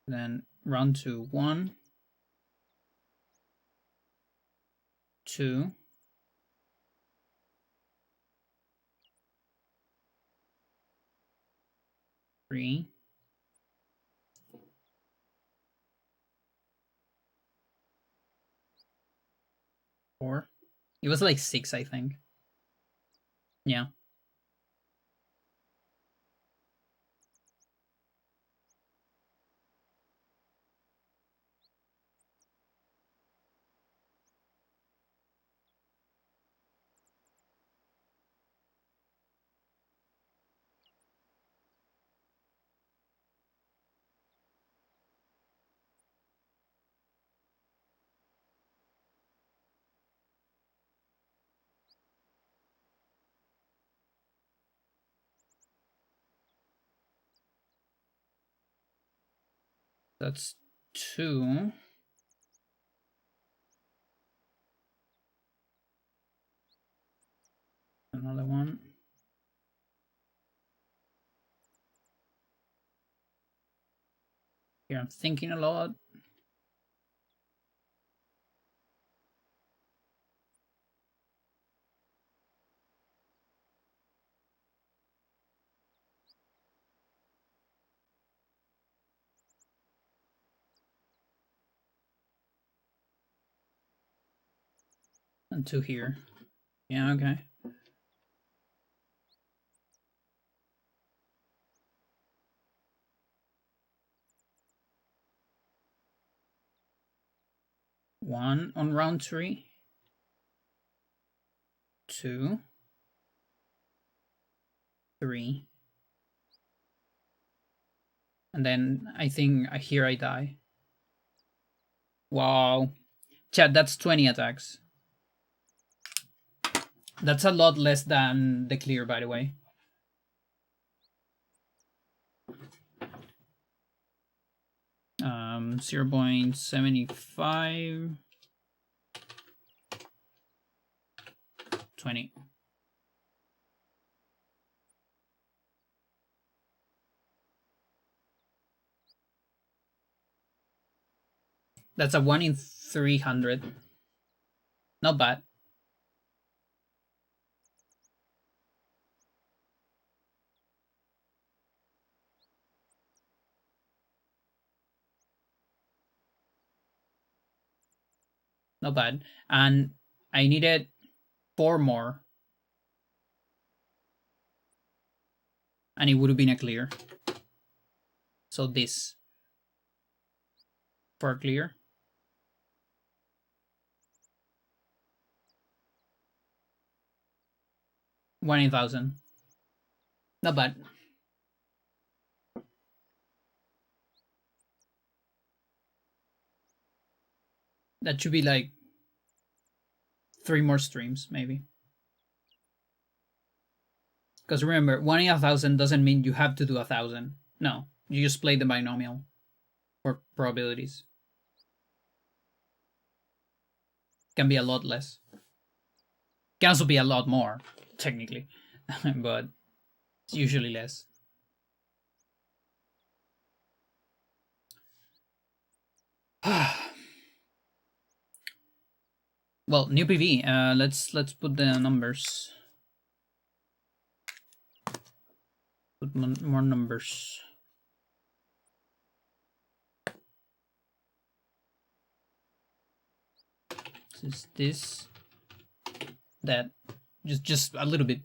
Then round 2, 1, 2, 3, 4. It was like 6, I think. Yeah. That's 2. Another one. Here I'm thinking a lot. And 2 here. Yeah, okay. One on round 3. 2, 3. And then I think here I die. Wow. Chat, that's 20 attacks. That's a lot less than the clear, by the way. Um, 0.75. 20. That's a 1 in 300. Not bad. Not bad. And I needed 4 more. And it would have been a clear. So this. For a clear. 1 in 1,000. Not bad. That should be like 3 more streams, maybe. Because remember, 1 in 1,000 doesn't mean you have to do 1,000. No, you just play the binomial for probabilities. Can be a lot less. Can also be a lot more, technically, but it's usually less. Well, new PV. Let's put the numbers. Put more numbers. Is this that? Just a little bit.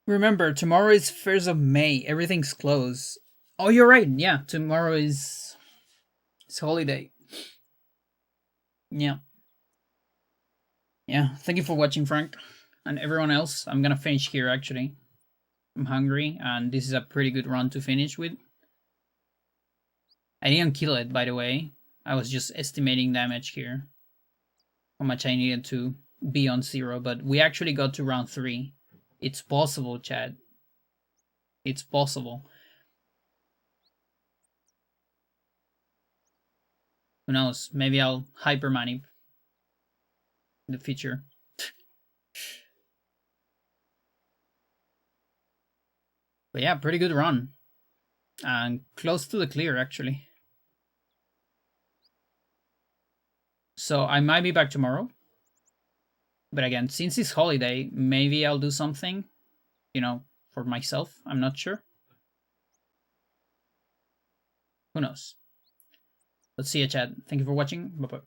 Remember, tomorrow is 1st of May. Everything's closed. Oh, you're right. Yeah, tomorrow is it's holiday. Yeah. Yeah. Thank you for watching, Frank, and everyone else. I'm gonna finish here. Actually, I'm hungry, and this is a pretty good run to finish with. I didn't kill it, by the way. I was just estimating damage here. How much I needed to be on 0, but we actually got to round 3. It's possible, Chad. It's possible. Who knows? Maybe I'll hypermanip in the future. But yeah, pretty good run. And close to the clear, actually. So I might be back tomorrow. But again, since it's holiday, maybe I'll do something, for myself. I'm not sure. Who knows? Let's see you, chat. Thank you for watching. Bye-bye.